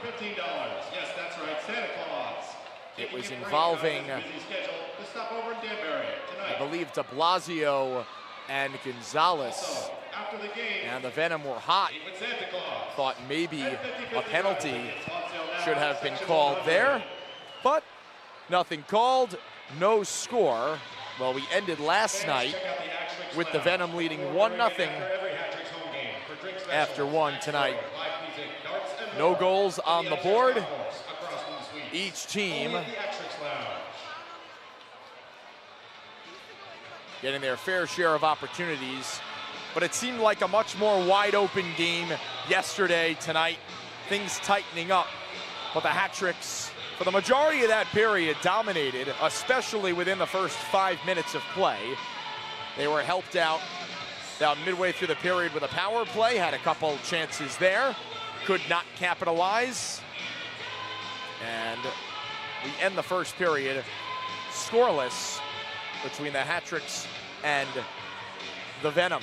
For $15. Yes, that's right, Santa Claus. It was involving, busy schedule to stop over in Danbury tonight. I believe, de Blasio and Gonzalez. Also, after the game, And the Venom were hot. with Santa Claus. Thought maybe a penalty It's on sale now should in have been section called 100. there, but nothing called, no score. Well, we ended last night Check out the Hattricks with the Lounge. Venom leading 1-0 After every Hattricks home game for drink specials, after one tonight. live music, darts, and No more. goals on the Extra board. combos across from the suites. Each team Only at the Hattricks Lounge. getting their fair share of opportunities, but it seemed like a much more wide open game yesterday, tonight, things tightening up. But the Hattricks, for the majority of that period, dominated, especially within the first 5 minutes of play. They were helped out about midway through the period with a power play, had a couple chances there, could not capitalize. And we end the first period scoreless between the Hattricks and the Venom.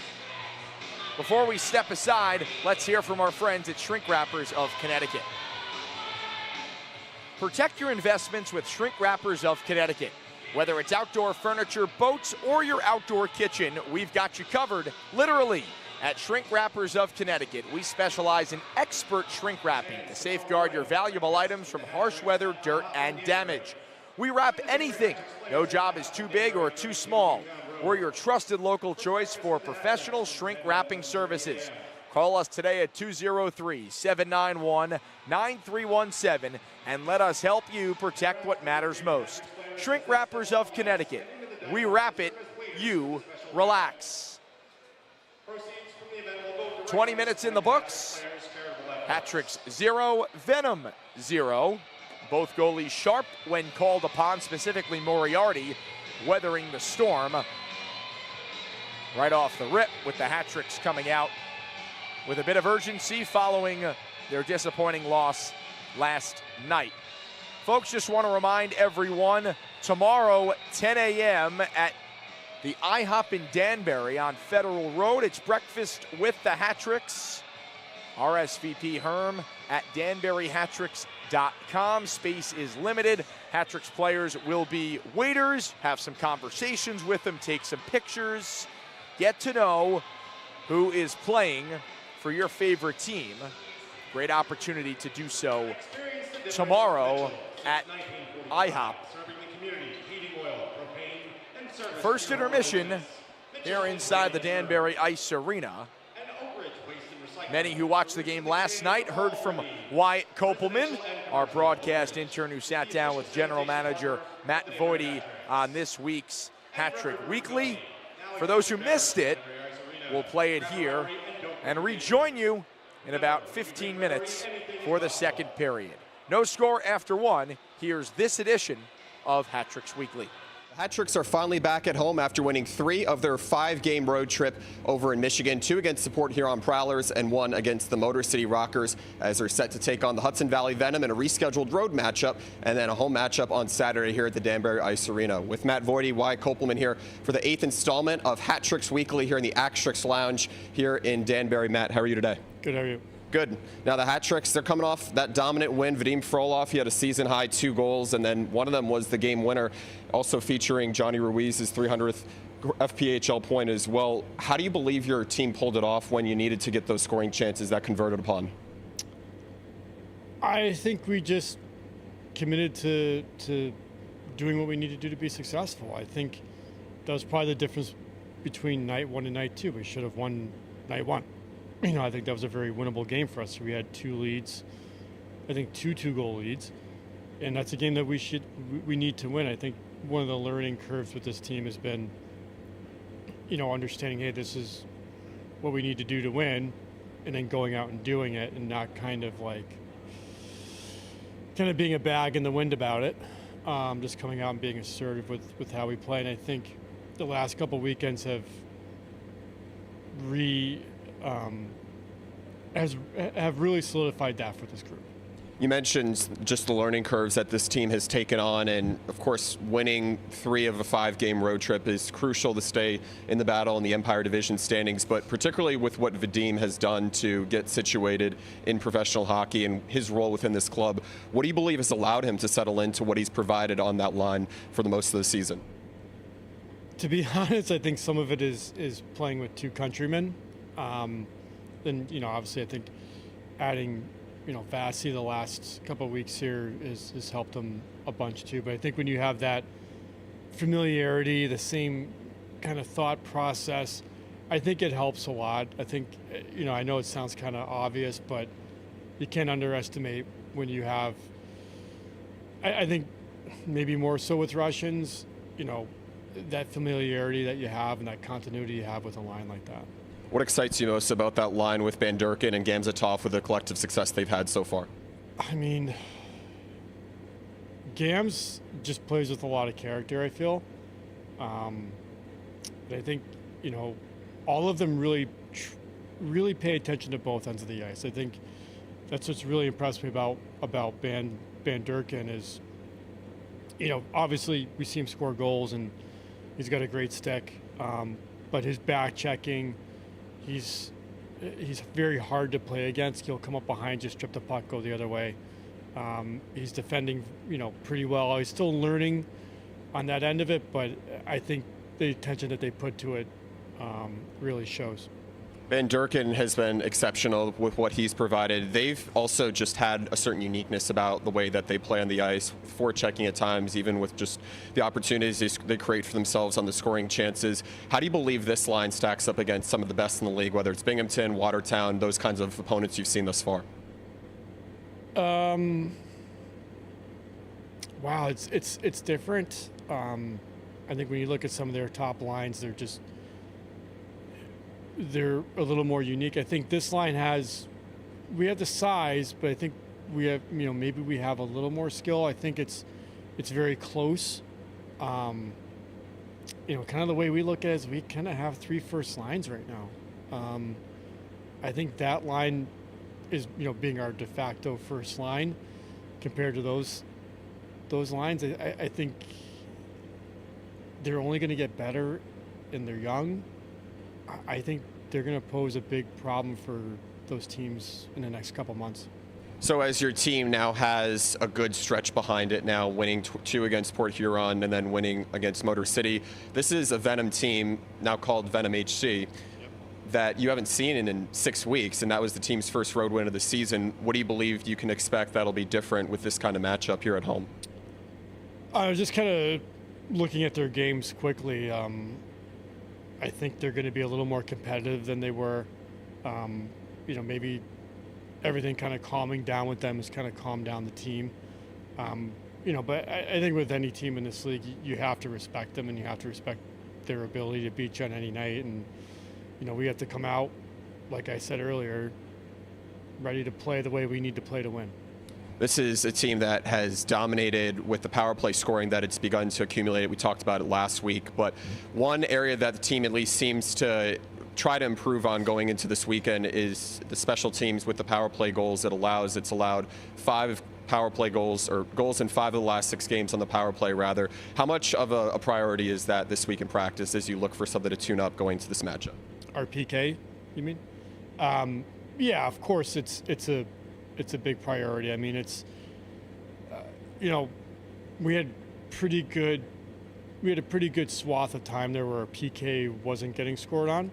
Before we step aside, let's hear from our friends at Shrink Wrappers of Connecticut. Protect your investments with Shrink Wrappers of Connecticut. Whether it's outdoor furniture, boats, or your outdoor kitchen, we've got you covered, literally. At Shrink Wrappers of Connecticut, we specialize in expert shrink wrapping to safeguard your valuable items from harsh weather, dirt, and damage. We wrap anything. No job is too big or too small. We're your trusted local choice for professional shrink wrapping services. Call us today at 203-791-9317 and let us help you protect what matters most. Shrink Wrappers of Connecticut. We wrap it, you relax. 20 minutes in the books. Hattricks 0, Venom 0. Both goalies sharp when called upon, specifically Moriarty, weathering the storm. Right off the rip with the Hattricks coming out with a bit of urgency following their disappointing loss last night. Folks, just want to remind everyone, tomorrow, 10 a.m. at the IHOP in Danbury on Federal Road. It's breakfast with the Hattricks. RSVP Herm at danburyhattricks.com. Space is limited. Hattricks players will be waiters. Have some conversations with them, take some pictures, get to know who is playing for your favorite team. Great opportunity to do so tomorrow at IHOP. First intermission here inside the Danbury Ice Arena. Many who watched the game last night heard from Wyatt Kopelman, our broadcast intern who sat down with general manager Matt Voidy on this week's Hattrick Weekly. For those who missed it, we'll play it here and rejoin you in about 15 minutes for the second period. No score after one. Here's this edition of Hattricks Weekly. The Hattricks are finally back at home after winning 3 of their 5-game road trip over in Michigan, 2 against Support Huron Prowlers and 1 against the Motor City Rockers, as they're set to take on the Hudson Valley Venom in a rescheduled road matchup and then a home matchup on Saturday here at the Danbury Ice Arena. With Matt Voidy, Wyatt Kopelman here for the 8th installment of Hattricks Weekly here in the Hattricks Lounge here in Danbury. Matt, how are you today? Good, how are you? Good. Now the Hattricks, they're coming off that dominant win. Vadim Frolov, he had a season-high 2 goals, and then one of them was the game winner, also featuring Johnny Ruiz's 300th FPHL point as well. How do you believe your team pulled it off when you needed to get those scoring chances that converted upon? I think we just committed to doing what we need to do to be successful. I think that was probably the difference between night 1 and night 2. We should have won night 1. You know, I think that was a very winnable game for us. We had 2 leads, I think 2 2-goal leads, and that's a game that we need to win. I think one of the learning curves with this team has been, you know, understanding, hey, this is what we need to do to win, and then going out and doing it, and not kind of being a bag in the wind about it. Just coming out and being assertive with how we play. And I think the last couple weekends have really solidified that for this group. You mentioned just the learning curves that this team has taken on, and of course, winning 3 of a 5-game road trip is crucial to stay in the battle in the Empire Division standings, but particularly with what Vadim has done to get situated in professional hockey and his role within this club, what do you believe has allowed him to settle into what he's provided on that line for the most of the season? To be honest, I think some of it is playing with 2 countrymen. And, obviously I think adding Vasi the last couple of weeks here has helped him a bunch too. But I think when you have that familiarity, the same kind of thought process, I think it helps a lot. I think, I know it sounds kind of obvious, but you can't underestimate when you have, I think maybe more so with Russians, that familiarity that you have and that continuity you have with a line like that. What excites you most about that line with Van Durken and Gamzatov with the collective success they've had so far? I mean, Gams just plays with a lot of character, I feel. But I think, all of them really pay attention to both ends of the ice. I think that's what's really impressed me about Van Durken is, obviously we see him score goals and he's got a great stick, but his back checking, he's very hard to play against. He'll come up behind, just strip the puck, go the other way. He's defending, pretty well. He's still learning on that end of it, but I think the attention that they put to it really shows. Van Durken has been exceptional with what he's provided. They've also just had a certain uniqueness about the way that they play on the ice, forechecking at times, even with just the opportunities they create for themselves on the scoring chances. How do you believe this line stacks up against some of the best in the league, whether it's Binghamton, Watertown, those kinds of opponents you've seen thus far? Wow, it's different. I think when you look at some of their top lines, they're a little more unique. I think this line we have the size, but I think we have, maybe we have a little more skill. I think it's very close. Kind of the way we look at it is we kind of have 3 first lines right now. I think that line is, being our de facto first line compared to those lines. I think they're only going to get better, and they're young. I think they're going to pose a big problem for those teams in the next couple months. So as your team now has a good stretch behind it now, winning 2 against Port Huron and then winning against Motor City, this is a Venom team now called Venom HC that you haven't seen in 6 weeks, and that was the team's first road win of the season. What do you believe you can expect that'll be different with this kind of matchup here at home? I was just kind of looking at their games quickly. I think they're going to be a little more competitive than they were. Maybe everything kind of calming down with them has kind of calmed down the team. But I think with any team in this league, you have to respect them and you have to respect their ability to beat you on any night. And, we have to come out, like I said earlier, ready to play the way we need to play to win. This is a team that has dominated with the power play scoring that it's begun to accumulate. We talked about it last week, but one area that the team at least seems to try to improve on going into this weekend is the special teams with the power play goals. It's allowed 5 power play goals, or goals in 5 of the last 6 games on the power play, rather. How much of a priority is that this week in practice as you look for something to tune up going into this matchup? Our PK, you mean? Yeah, of course, it's a big priority. I mean, it's, we had a pretty good swath of time there where our PK wasn't getting scored on.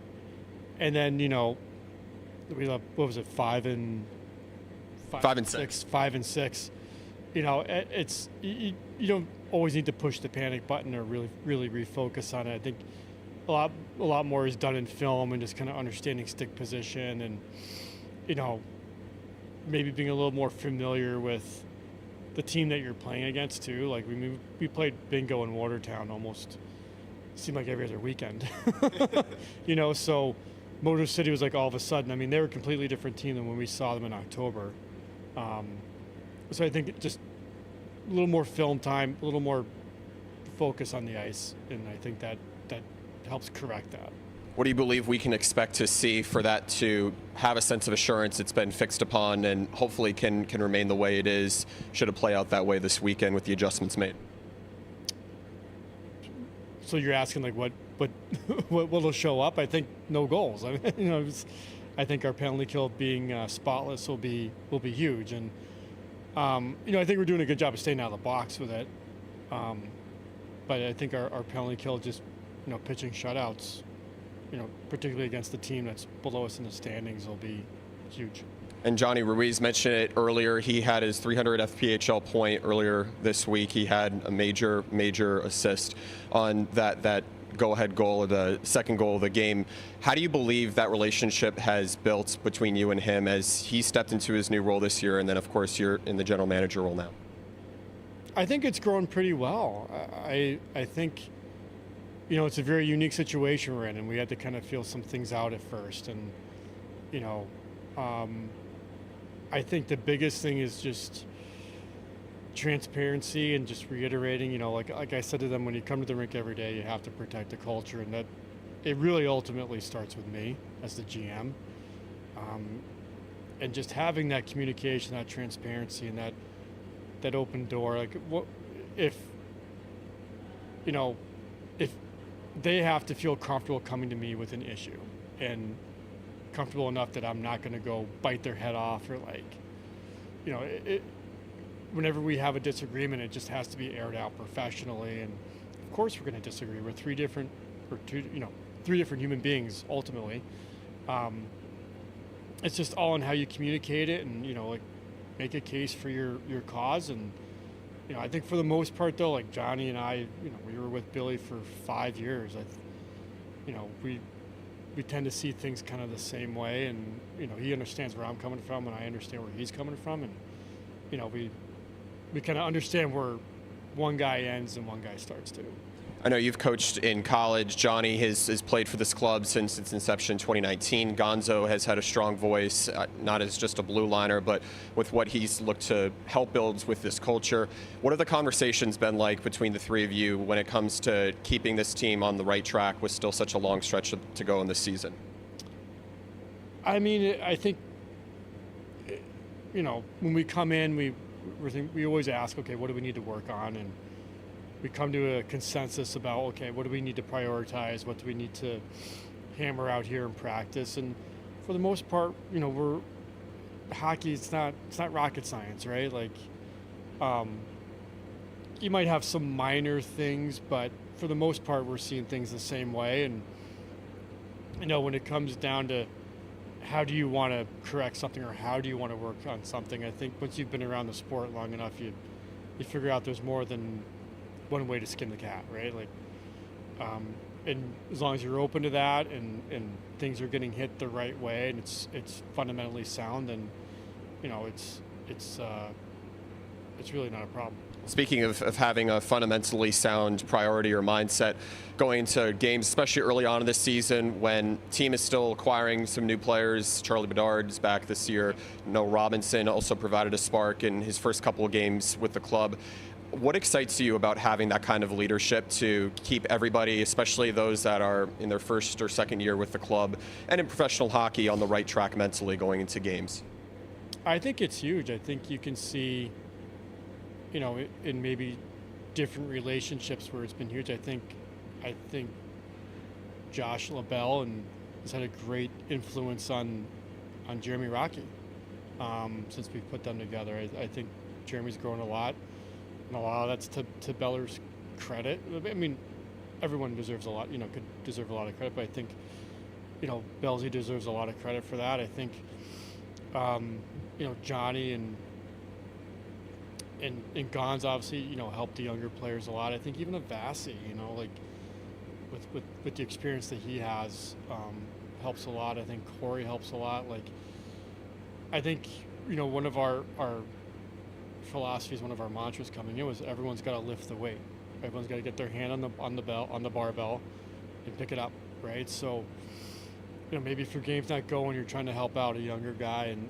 And then, we left, what was it, 5 and 6. 5 and 6. It's, you don't always need to push the panic button or really refocus on it. I think a lot more is done in film and just kind of understanding stick position and, maybe being a little more familiar with the team that you're playing against too. Like we played bingo in Watertown almost seemed like every other weekend. So Motor City was like all of a sudden, I mean, they were a completely different team than when we saw them in October. So I think just a little more film time, a little more focus on the ice, and I think that helps correct that. What do you believe we can expect to see for that to have a sense of assurance it's been fixed upon and hopefully can remain the way it is should it play out that way this weekend with the adjustments made? So you're asking like what will show up? I think no goals. I mean, I think our penalty kill being spotless will be huge, and I think we're doing a good job of staying out of the box with it. But I think our penalty kill, just pitching shutouts, particularly against the team that's below us in the standings, will be huge. And Johnny Ruiz mentioned it earlier. He had his 300 FPHL point earlier this week. He had a major assist on that go-ahead goal, or the second goal of the game. How do you believe that relationship has built between you and him as he stepped into his new role this year, and then, of course, you're in the general manager role now? I think it's grown pretty well. I think, it's a very unique situation we're in, and we had to kind of feel some things out at first. And, I think the biggest thing is just transparency and just reiterating, like I said to them, when you come to the rink every day, you have to protect the culture, and that it really ultimately starts with me as the GM. And just having that communication, that transparency, and that open door. Like, what if they have to feel comfortable coming to me with an issue, and comfortable enough that I'm not going to go bite their head off, or whenever we have a disagreement, it just has to be aired out professionally. And of course, we're going to disagree. We're three different human beings ultimately. It's just all in how you communicate it, and make a case for your cause. And I think for the most part, though, like Johnny and I, we were with Billy for 5 years. We tend to see things kind of the same way, and he understands where I'm coming from, and I understand where he's coming from, and we kind of understand where one guy ends and one guy starts too. I know you've coached in college. Johnny has played for this club since its inception in 2019. Gonzo has had a strong voice, not as just a blue liner, but with what he's looked to help build with this culture. What have the conversations been like between the three of you when it comes to keeping this team on the right track with still such a long stretch to go in this season? I mean, I think, when we come in, we always ask, okay, what do we need to work on? And we come to a consensus about, okay, what do we need to prioritize? What do we need to hammer out here in practice? And for the most part, hockey, it's not rocket science, right? Like, you might have some minor things, but for the most part, we're seeing things the same way. And, when it comes down to how do you want to correct something, or how do you want to work on something, I think once you've been around the sport long enough, you figure out there's more than one way to skin the cat, right? Like, and as long as you're open to that, and things are getting hit the right way, and it's fundamentally sound, then it's really not a problem. Speaking of having a fundamentally sound priority or mindset going into games, especially early on in this season when team is still acquiring some new players, Charlie Bedard's back this year. Robinson also provided a spark in his first couple of games with the club. What excites you about having that kind of leadership to keep everybody, especially those that are in their first or second year with the club and in professional hockey, on the right track mentally going into games? I think it's huge. I think you can see, in maybe different relationships where it's been huge. I think Josh LaBelle has had a great influence on Jeremy Rocky since we put them together. I think Jeremy's grown a lot. And a lot of that's to Beller's credit. I mean, everyone deserves a lot, could deserve a lot of credit, but I think, Belsey deserves a lot of credit for that. I think, Johnny and Gons obviously, helped the younger players a lot. I think even a Vasi, like with the experience that he has, helps a lot. I think Corey helps a lot. Like, I think, one of our philosophies, one of our mantras coming in was everyone's got to lift the weight. Everyone's got to get their hand on the barbell and pick it up, right? So, maybe if your game's not going, you're trying to help out a younger guy and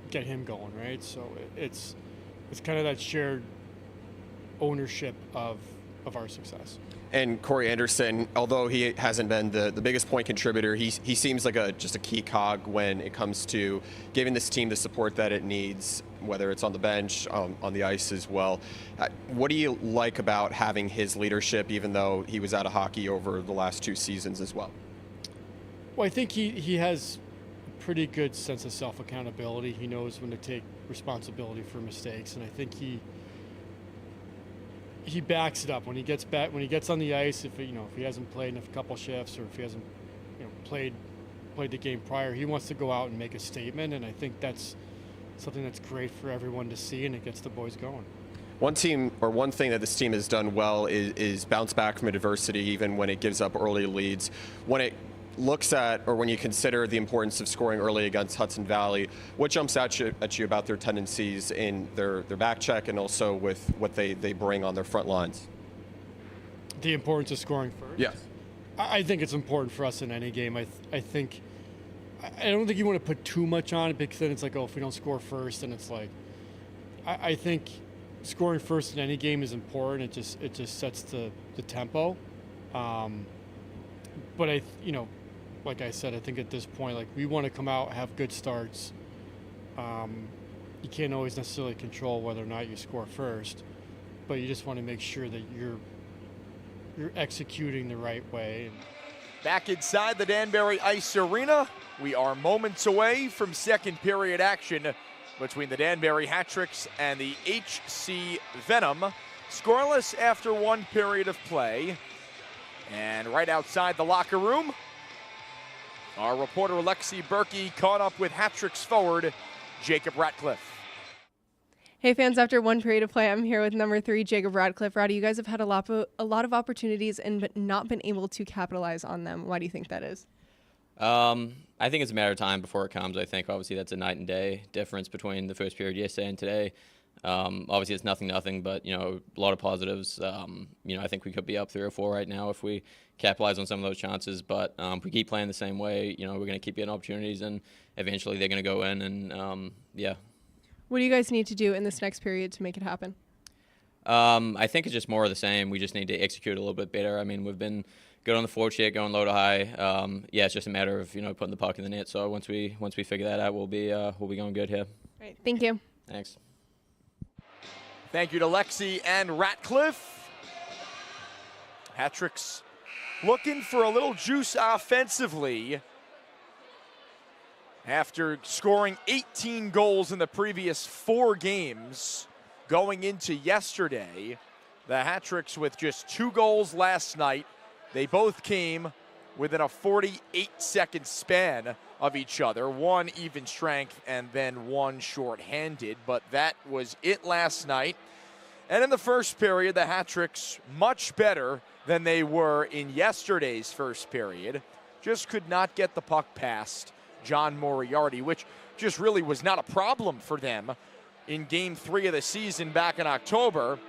get him going, right? So it's kind of that shared ownership of of our success. And Corey Anderson, although he hasn't been the biggest point contributor, he seems like just a key cog when it comes to giving this team the support that it needs, whether it's on the bench, on the ice as well. What do you like about having his leadership, even though he was out of hockey over the last 2 seasons as well? Well, I think he has a pretty good sense of self-accountability. He knows when to take responsibility for mistakes, and I think he backs it up when he gets on the ice. If he hasn't played in a couple shifts, or if he hasn't played the game prior, he wants to go out and make a statement, and I think that's something that's great for everyone to see, and it gets the boys going. One thing that this team has done well is bounce back from adversity, even when it gives up early leads. When it looks at, or when you consider the importance of scoring early against Hudson Valley, what jumps at you about their tendencies in their back check and also with what they bring on their front lines? The importance of scoring first? Yes. I think it's important for us in any game. I don't think you want to put too much on it, because then it's like, if we don't score first, then it's like, I think scoring first in any game is important. It just sets the tempo. But like I said, I think at this point, like, we want to come out, have good starts. You can't always necessarily control whether or not you score first, but you just want to make sure that you're executing the right way. Back inside the Danbury Ice Arena, we are moments away from second period action between the Danbury Hattricks and the HC Venom. Scoreless after 1 period of play. And right outside the locker room, our reporter Lexi Berkey caught up with Hattricks forward Jacob Ratcliffe. Hey fans, after 1 period of play, I'm here with number 3, Jacob Ratcliffe. Roddy, you guys have had a lot of opportunities but not been able to capitalize on them. Why do you think that is? I think it's a matter of time before it comes. I think obviously that's a night and day difference between the first period yesterday and today. Obviously it's nothing, but a lot of positives. I think we could be up 3 or 4 right now if we capitalize on some of those chances. But if we keep playing the same way, we're going to keep getting opportunities, and eventually they're going to go in. And What do you guys need to do in this next period to make it happen? I think it's just more of the same. We just need to execute a little bit better. I mean, we've been good on the forecheck, going low to high. It's just a matter of putting the puck in the net. So once we figure that out, we'll be going good here. All right, thank you. Thanks. Thank you to Lexi and Ratcliffe. Hattricks looking for a little juice offensively. After scoring 18 goals in the previous 4 games going into yesterday, the Hattricks with just 2 goals last night. They both came within a 48-second span of each other, 1 even strength and then 1 shorthanded, but that was it last night. And in the first period, the Hattricks much better than they were in yesterday's first period. Just could not get the puck past John Moriarty, which just really was not a problem for them in Game 3 of the season back in October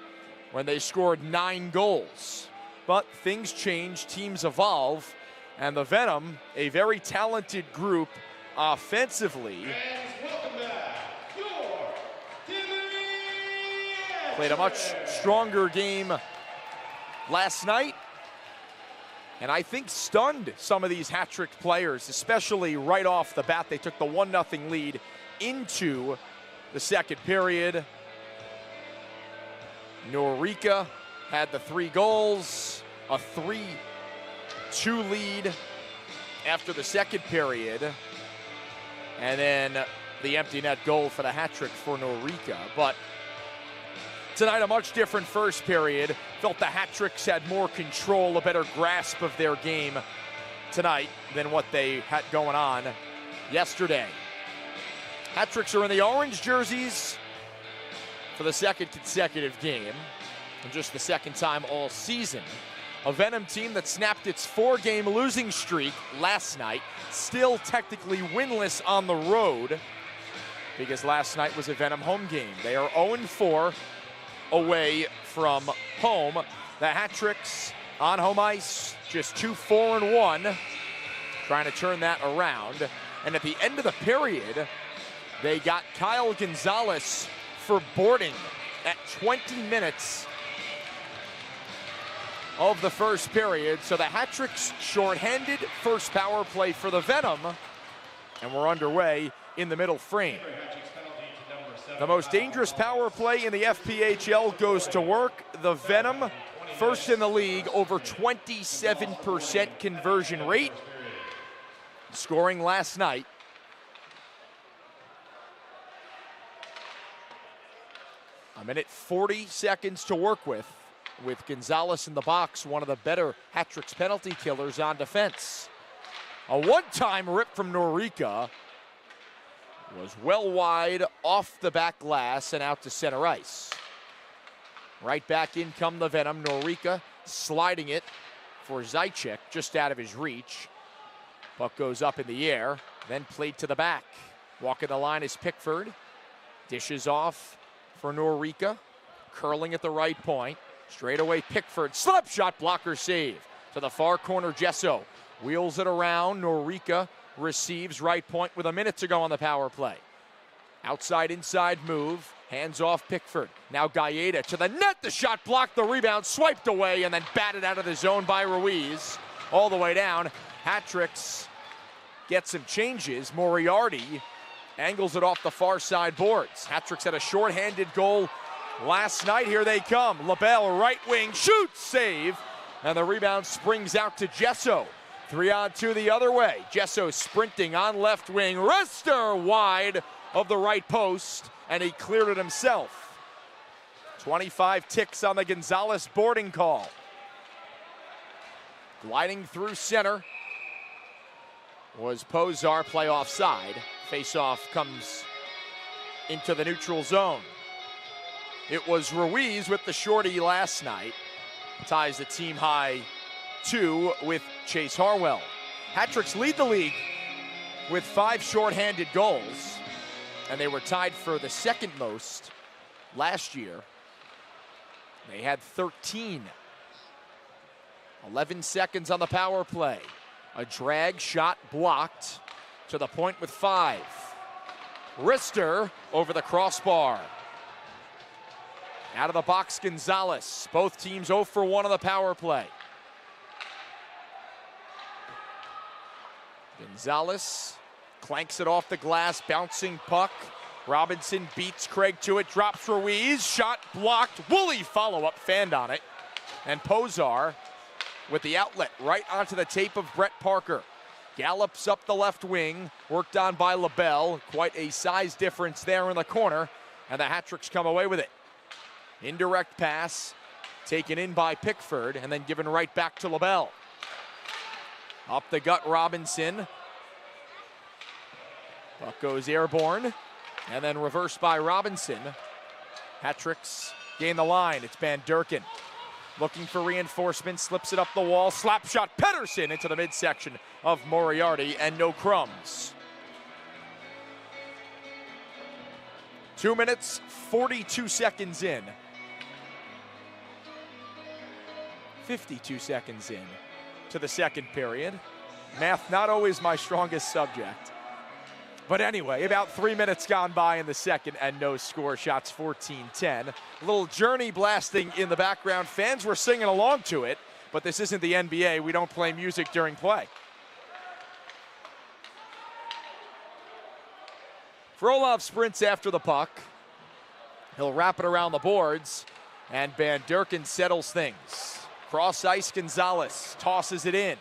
when they scored 9 goals. But things change, teams evolve, and the Venom, a very talented group offensively, played a much stronger game last night, and I think stunned some of these Hattrick players, especially right off the bat. They took the 1-0 lead into the second period. Norica had the 3 goals, a 3-2 lead after the second period, and then the empty net goal for the Hattrick for Norica. But tonight, a much different first period. Felt the Hattricks had more control, a better grasp of their game tonight than what they had going on yesterday. Hattricks are in the orange jerseys for the second consecutive game, and just the second time all season. A Venom team that snapped its 4-game losing streak last night, still technically winless on the road because last night was a Venom home game. They are 0-4 away from home. The Hattricks on home ice, just 2-4-1, trying to turn that around. And at the end of the period, they got Kyle Gonzalez for boarding at 20 minutes of the first period. So the Hattricks shorthanded, first power play for the Venom, and we're underway in the middle frame. The most dangerous power play in the FPHL goes to work. The Venom, first in the league, over 27% conversion rate, scoring last night. A minute 40 seconds to work with Gonzalez in the box, one of the better Hattricks penalty killers on defense. A one-time rip from Norica was well wide off the back glass and out to center ice. Right back in come the Venom. Norica sliding it for Zajac, just out of his reach. Puck goes up in the air, then played to the back. Walking the line is Pickford. Dishes off for Norica. Curling at the right point. Straight away Pickford. Slap shot, blocker save. To the far corner, Gesso wheels it around. Norica receives right point with a minute to go on the power play. Outside inside move. Hands off Pickford. Now Gaeta to the net. The shot blocked, the rebound swiped away and then batted out of the zone by Ruiz. All the way down. Hattricks get some changes. Moriarty angles it off the far side boards. Hattricks had a shorthanded goal last night. Here they come. LaBelle, right wing, shoots, save. And the rebound springs out to Gesso. 3-on-2 the other way. Gesso sprinting on left wing. Rester wide of the right post, and he cleared it himself. 25 ticks on the Gonzalez boarding call. Gliding through center was Pozar, play offside. Face-off comes into the neutral zone. It was Ruiz with the shorty last night. Ties the team high 2 with Chase Harwell. Hattricks lead the league with 5 shorthanded goals, and they were tied for the second most last year. They had 13. 11 seconds on the power play. A drag shot blocked to the point with 5. Rister over the crossbar. Out of the box, Gonzalez. Both teams 0 for 1 on the power play. Gonzalez clanks it off the glass, bouncing puck. Robinson beats Craig to it, drops Ruiz, shot blocked. Woolley follow-up, fanned on it. And Pozar with the outlet right onto the tape of Brett Parker. Gallops up the left wing, worked on by LaBelle. Quite a size difference there in the corner, and the Hattricks come away with it. Indirect pass, taken in by Pickford, and then given right back to LaBelle. Up the gut, Robinson. Puck goes airborne, and then reversed by Robinson. Hattricks gain the line. It's Van Durkin looking for reinforcements, slips it up the wall. Slap shot, Pedersen into the midsection of Moriarty, and no crumbs. 2 minutes, 42 seconds in. 52 seconds in to the second period. Math not always my strongest subject. But anyway, about 3 minutes gone by in the second and no score. Shots 14-10. A little Journey blasting in the background. Fans were singing along to it, but this isn't the NBA. We don't play music during play. Frolov sprints after the puck. He'll wrap it around the boards, and Van Durkin settles things. Cross ice, Gonzalez tosses it in.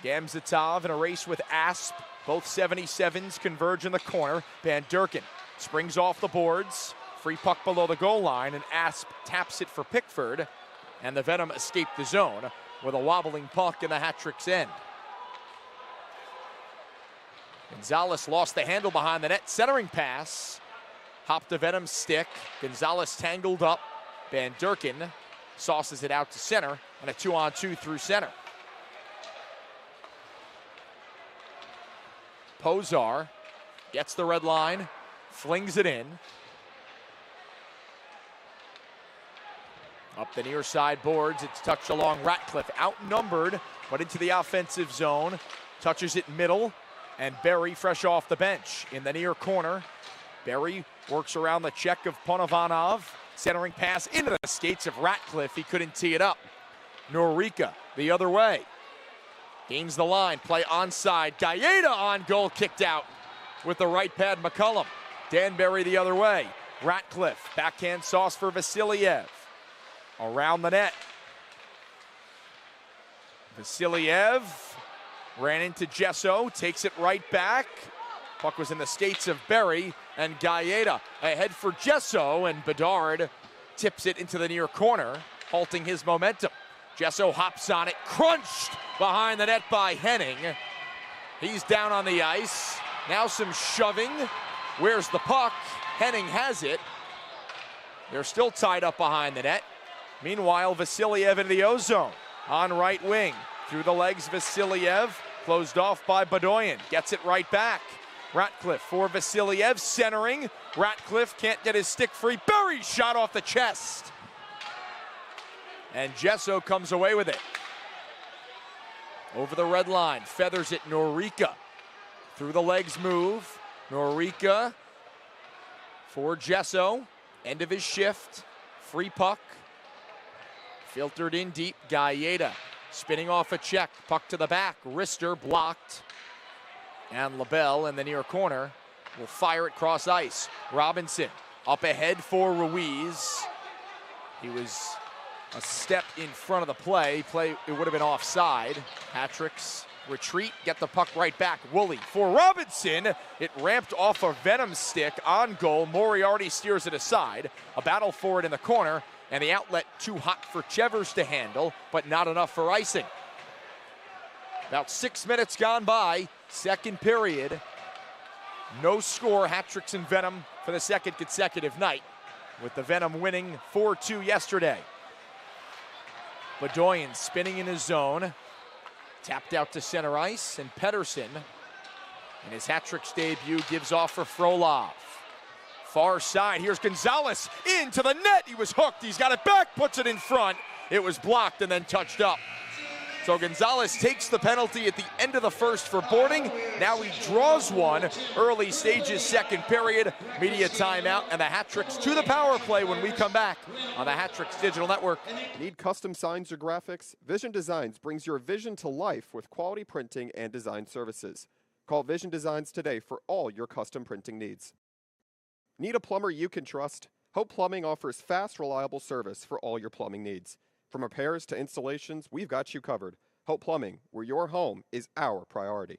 Gamzatov in a race with Asp. Both 77s converge in the corner. Van Durkin springs off the boards. Free puck below the goal line, and Asp taps it for Pickford. And the Venom escape the zone with a wobbling puck in the Hattricks end. Gonzalez lost the handle behind the net. Centering pass. Hopped to Venom's stick. Gonzalez tangled up. Van Durkin sauces it out to center, and a 2-on-2 through center. Pozar gets the red line, flings it in. Up the near side boards, it's touched along Ratcliffe, outnumbered, but into the offensive zone. Touches it middle, and Berry fresh off the bench. In the near corner, Berry works around the check of Ponovanov. Centering pass into the skates of Ratcliffe. He couldn't tee it up. Norika the other way. Gains the line, play onside. Gaeta on goal, kicked out with the right pad, McCullum. Danbury the other way. Ratcliffe, backhand sauce for Vasiliev. Around the net. Vasiliev ran into Jesso, takes it right back. Puck was in the skates of Berry, and Gaeta ahead for Jesso, and Bedard tips it into the near corner, halting his momentum. Jesso hops on it, crunched behind the net by Henning. He's down on the ice. Now some shoving. Where's the puck? Henning has it. They're still tied up behind the net. Meanwhile, Vasiliev in the O-zone. On right wing. Through the legs, Vasiliev. Closed off by Bedoyan. Gets it right back. Ratcliffe for Vasiliev, centering. Ratcliffe can't get his stick free. Berry shot off the chest. And Jesso comes away with it. Over the red line, feathers it, Norika. Through the legs move. Norika for Jesso. End of his shift. Free puck. Filtered in deep, Gaeta. Spinning off a check, puck to the back. Rister blocked. And LaBelle in the near corner will fire it cross ice. Robinson up ahead for Ruiz. He was a step in front of the play. It would have been offside. Hattricks retreat, get the puck right back. Woolley for Robinson. It ramped off a Venom stick on goal. Moriarty steers it aside. A battle for it in the corner, and the outlet too hot for Chevers to handle, but not enough for icing. About 6 minutes gone by, second period. No score, Hattricks and Venom for the second consecutive night, with the Venom winning 4-2 yesterday. Bedoyan spinning in his zone. Tapped out to center ice, and Pettersson, in his Hattricks debut, gives off for Frolov. Far side, here's Gonzalez into the net. He was hooked, he's got it back, puts it in front. It was blocked and then touched up. So Gonzalez takes the penalty at the end of the first for boarding. Now he draws one. Early stages, second period. Media timeout, and the Hattricks to the power play when we come back on the Hattricks Digital Network. Need custom signs or graphics? Vision Designs brings your vision to life with quality printing and design services. Call Vision Designs today for all your custom printing needs. Need a plumber you can trust? Hope Plumbing offers fast, reliable service for all your plumbing needs. From repairs to installations, we've got you covered. Hope Plumbing, where your home is our priority.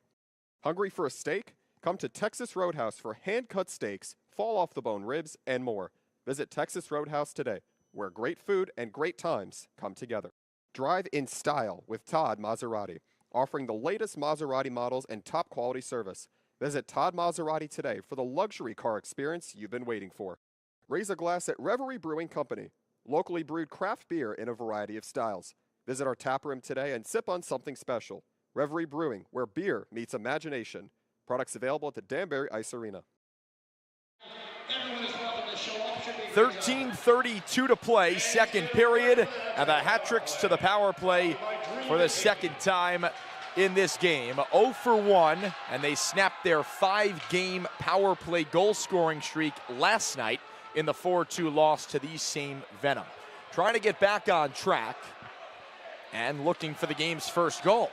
Hungry for a steak? Come to Texas Roadhouse for hand-cut steaks, fall-off-the-bone ribs, and more. Visit Texas Roadhouse today, where great food and great times come together. Drive in style with Todd Maserati, offering the latest Maserati models and top-quality service. Visit Todd Maserati today for the luxury car experience you've been waiting for. Raise a glass at Reverie Brewing Company. Locally brewed craft beer in a variety of styles. Visit our tap room today and sip on something special. Reverie Brewing, where beer meets imagination. Products available at the Danbury Ice Arena. 13:32 to play, second period, and the Hattricks to the power play for the second time in this game. 0 for 1, and they snapped their 5-game power play goal scoring streak last night in the 4-2 loss to these same Venom. Trying to get back on track and looking for the game's first goal.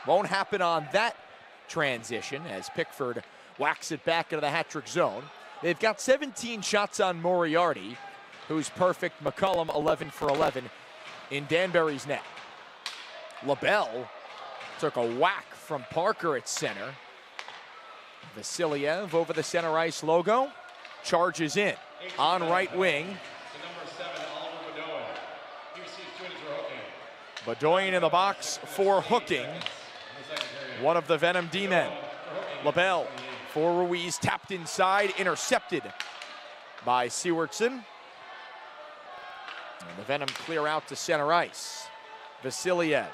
Won't happen on that transition as Pickford whacks it back into the Hattrick zone. They've got 17 shots on Moriarty, who's perfect. McCullum 11 for 11 in Danbury's net. LaBelle took a whack from Parker at center. Vasiliev over the center ice logo, charges in on right wing. Bedoyan in the box for hooking. One of the Venom D-men. LaBelle for Ruiz, tapped inside, intercepted by Sewardson. And the Venom clear out to center ice. Vasiliev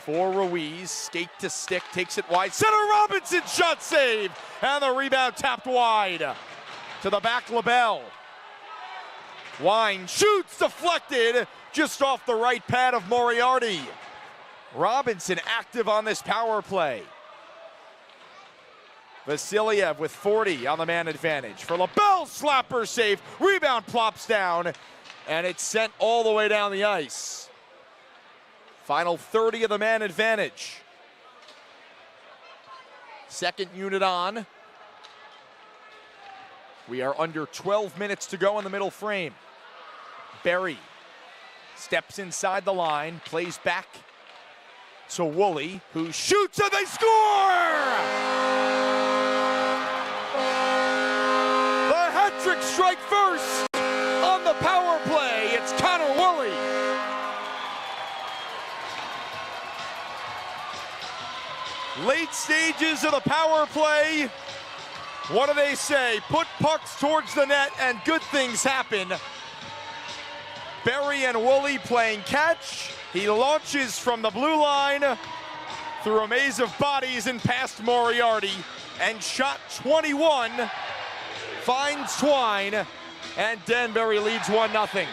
for Ruiz, skate to stick, takes it wide. Center Robinson, shot save, and the rebound tapped wide. To the back, LaBelle. Wine shoots, deflected, just off the right pad of Moriarty. Robinson active on this power play. Vasiliev with 40 on the man advantage. For LaBelle, slapper save, rebound plops down, and it's sent all the way down the ice. Final 30 of the man advantage. Second unit on. We are under 12 minutes to go in the middle frame. Berry steps inside the line, plays back to Woolley, who shoots and they score! The Hattricks strike first on the power play. It's Connor Woolley. Late stages of the power play. What do they say? Put pucks towards the net and good things happen. Berry and Woolley playing catch. He launches from the blue line through a maze of bodies and past Moriarty. And shot 21 finds Twine, and Danbury leads 1-0.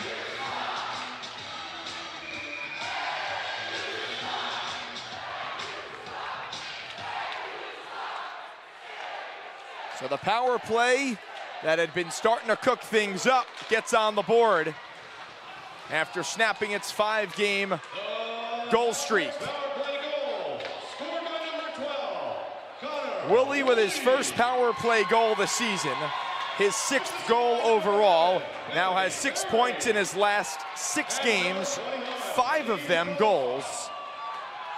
So the power play that had been starting to cook things up gets on the board after snapping its 5-game goal streak. Woolley with his first power play goal this season, his 6th goal overall, now has 6 points in his last 6 games, 5 of them goals,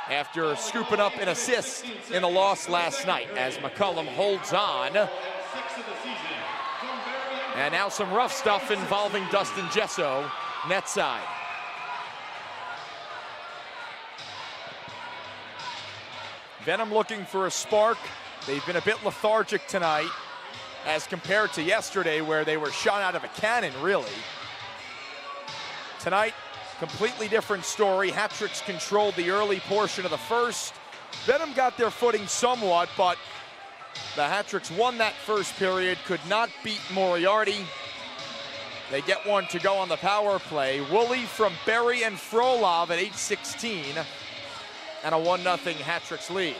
after scooping up an assist in the loss last night as McCullum holds on. And now some rough stuff involving Dustin Gesso, net side. Venom looking for a spark. They've been a bit lethargic tonight as compared to yesterday where they were shot out of a cannon, really. Tonight, completely different story. Hattricks controlled the early portion of the first. Venom got their footing somewhat, but the Hattricks won that first period, could not beat Moriarty. They get one to go on the power play. Woolley from Berry and Frolov at 8:16, and a 1-0 Hattricks lead.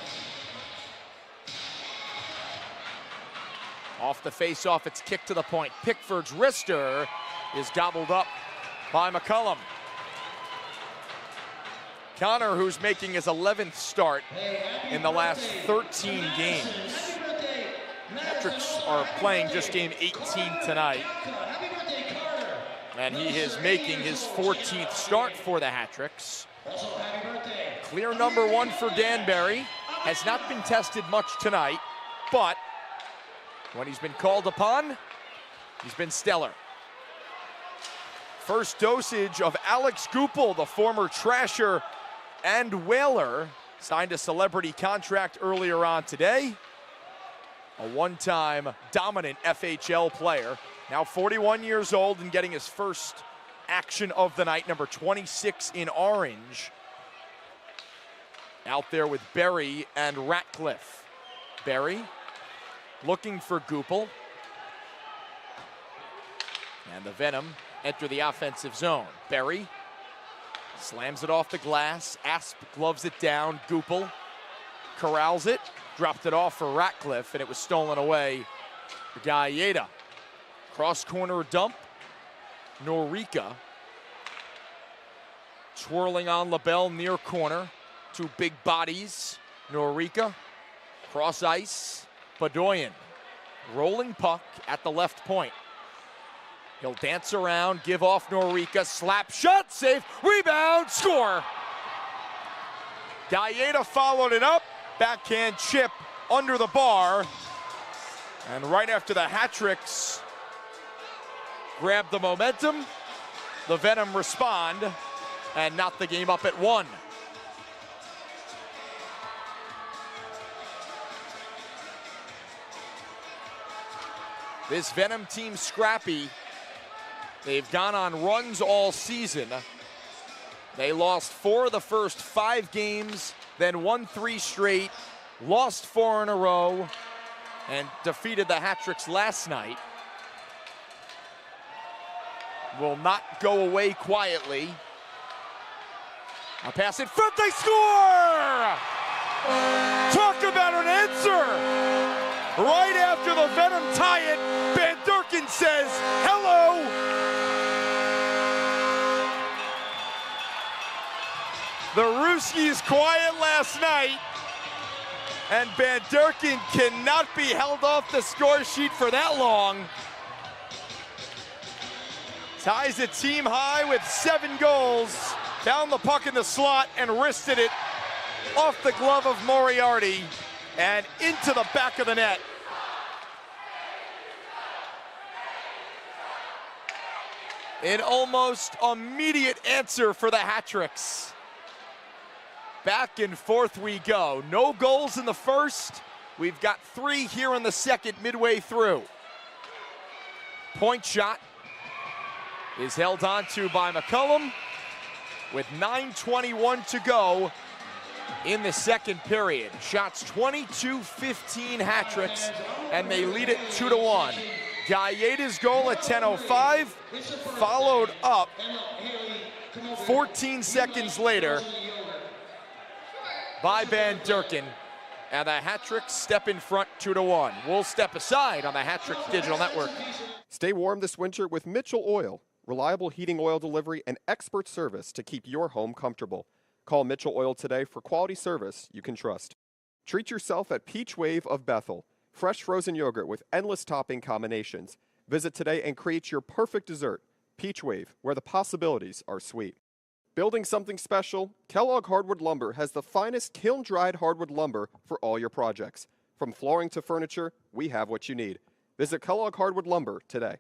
Off the face-off, it's kicked to the point. Pickford's wrister is gobbled up by McCullum. Connor, who's making his 11th start in the last 13 games. Hattricks are playing just game 18 tonight. And he is making his 14th start for the Hattricks. Clear number 1 for Danbury. Has not been tested much tonight, but when he's been called upon, he's been stellar. First dosage of Alex Goupel, the former Trasher and Whaler, signed a celebrity contract earlier on today. A one-time dominant FHL player, now 41 years old and getting his first action of the night, number 26 in orange. Out there with Berry and Ratcliffe. Berry looking for Goupel. And the Venom enter the offensive zone. Berry slams it off the glass. Asp gloves it down. Goupel corrals it. Dropped it off for Ratcliffe, and it was stolen away for Gallieta. Cross-corner dump. Norica twirling on LaBelle near corner. 2 big bodies. Norica, cross ice. Bedoyan, rolling puck at the left point. He'll dance around, give off Norica, slap shot, save, rebound, score. Gallieta followed it up, backhand chip under the bar. And right after the Hattricks grab the momentum, the Venom respond and knot the game up at 1. This Venom team scrappy. They've gone on runs all season. They lost 4 of the first 5 games, then won 3 straight, lost 4 in a row, and defeated the Hattricks last night. Will not go away quietly. A pass in front, they score! Talk about an answer! Right after the Venom tie it, Van Durken says, hello! The Ruskies quiet last night, and Van Durken cannot be held off the score sheet for that long. Ties a team high with 7 goals. Found the puck in the slot and wristed it off the glove of Moriarty and into the back of the net. An almost immediate answer for the Hattricks. Back and forth we go. No goals in the first. We've got 3 here in the second, midway through. Point shot is held onto by McCullum with 9:21 to go in the second period. Shots 22-15 Hattricks, and they lead it 2-1. Galleda's goal at 10:05, followed up 14 seconds later by Van Durken, and the Hattricks step in front 2-1. We'll step aside on the Hattricks Digital Network. Stay warm this winter with Mitchell Oil. Reliable heating oil delivery and expert service to keep your home comfortable. Call Mitchell Oil today for quality service you can trust. Treat yourself at Peach Wave of Bethel. Fresh frozen yogurt with endless topping combinations. Visit today and create your perfect dessert. Peach Wave, where the possibilities are sweet. Building something special, Kellogg Hardwood Lumber has the finest kiln-dried hardwood lumber for all your projects. From flooring to furniture, we have what you need. Visit Kellogg Hardwood Lumber today.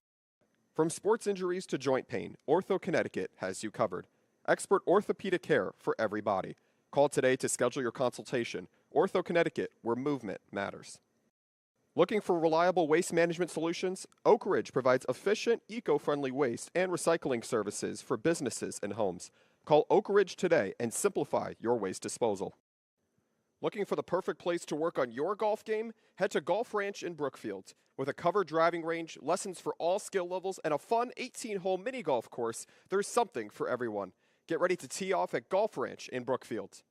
From sports injuries to joint pain, Ortho Connecticut has you covered. Expert orthopedic care for every body. Call today to schedule your consultation. Ortho Connecticut, where movement matters. Looking for reliable waste management solutions? Oak Ridge provides efficient, eco-friendly waste and recycling services for businesses and homes. Call Oak Ridge today and simplify your waste disposal. Looking for the perfect place to work on your golf game? Head to Golf Ranch in Brookfield. With a covered driving range, lessons for all skill levels, and a fun 18-hole mini golf course, there's something for everyone. Get ready to tee off at Golf Ranch in Brookfield.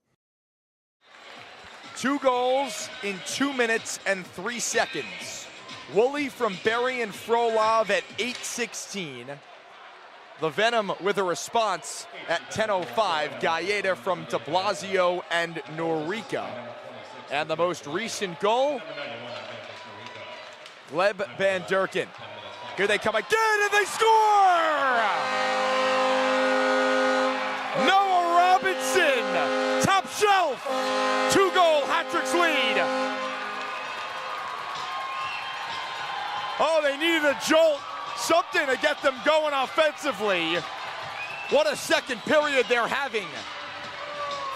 2 goals in 2 minutes and 3 seconds. Woolley from Berry and Frolov at 8:16. The Venom with a response at 10:05. Galleda from de Blasio and Norica. And the most recent goal, Gleb Van Durken. Here they come again, and they score! Noah Robinson, top shelf, 2-goal Hattricks lead. Oh, they needed a jolt, something to get them going offensively. What a second period they're having.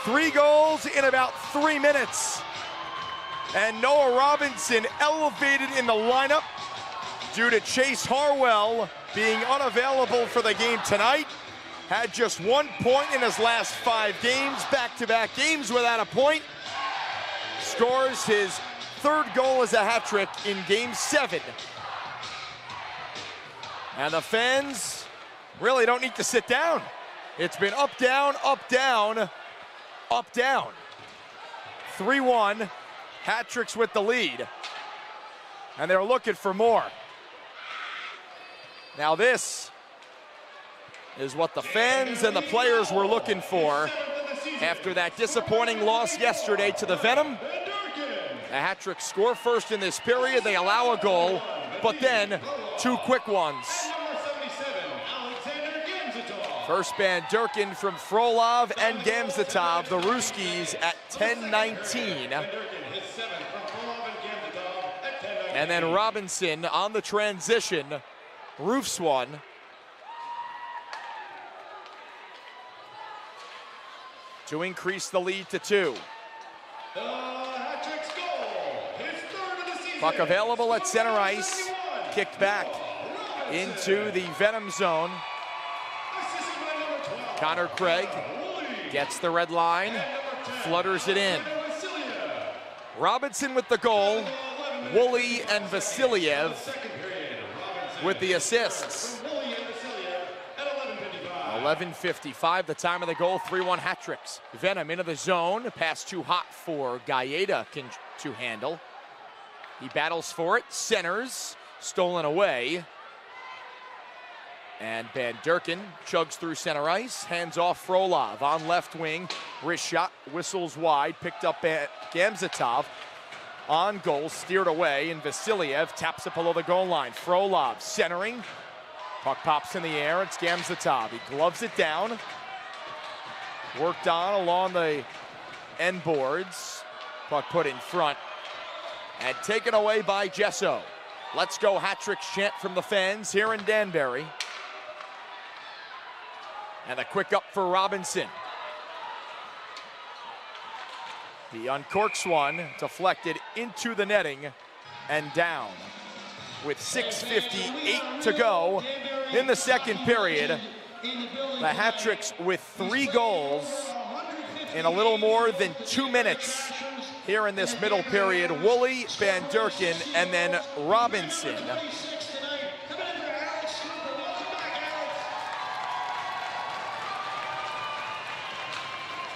3 goals in about 3 minutes. And Noah Robinson elevated in the lineup due to Chase Harwell being unavailable for the game tonight. Had just 1 point in his last 5 games, back-to-back games without a point. Scores his 3rd goal as a hat-trick in Game 7. And the fans really don't need to sit down. It's been up, down, up, down, up, down. 3-1, Hattricks with the lead. And they're looking for more. Now this is what the fans and the players were looking for after that disappointing loss yesterday to the Venom. The Hattricks score first in this period. They allow a goal, but then 2 quick ones. First Van Durken from Frolov and Gamzatov, the Ruskies at 10:19. And then Robinson on the transition, roofs one. To increase the lead to 2. Puck available at center ice, kicked back into the Venom zone. Connor Craig gets the red line, flutters it in. Robinson with the goal, Woolley and Vasiliev with the assists. 11:55, the time of the goal, 3-1 Hattricks. Venom into the zone, pass too hot for Galleda to handle. He battles for it, centers, stolen away. And Van Durkin chugs through center ice, hands off Frolov on left wing. Wrist shot, whistles wide, picked up Gamzatov. On goal, steered away, and Vasiliev taps it below the goal line. Frolov centering. Puck pops in the air, it's Gamzatov. He gloves it down. Worked on along the end boards. Puck put in front. And taken away by Gesso. Let's go Hattricks chant from the fans here in Danbury. And a quick up for Robinson. He uncorks one, deflected into the netting and down. With 6:58 to go in the second period, the Hattricks with 3 goals in a little more than 2 minutes here in this middle period. Woolley, Van Durkin, and then Robinson.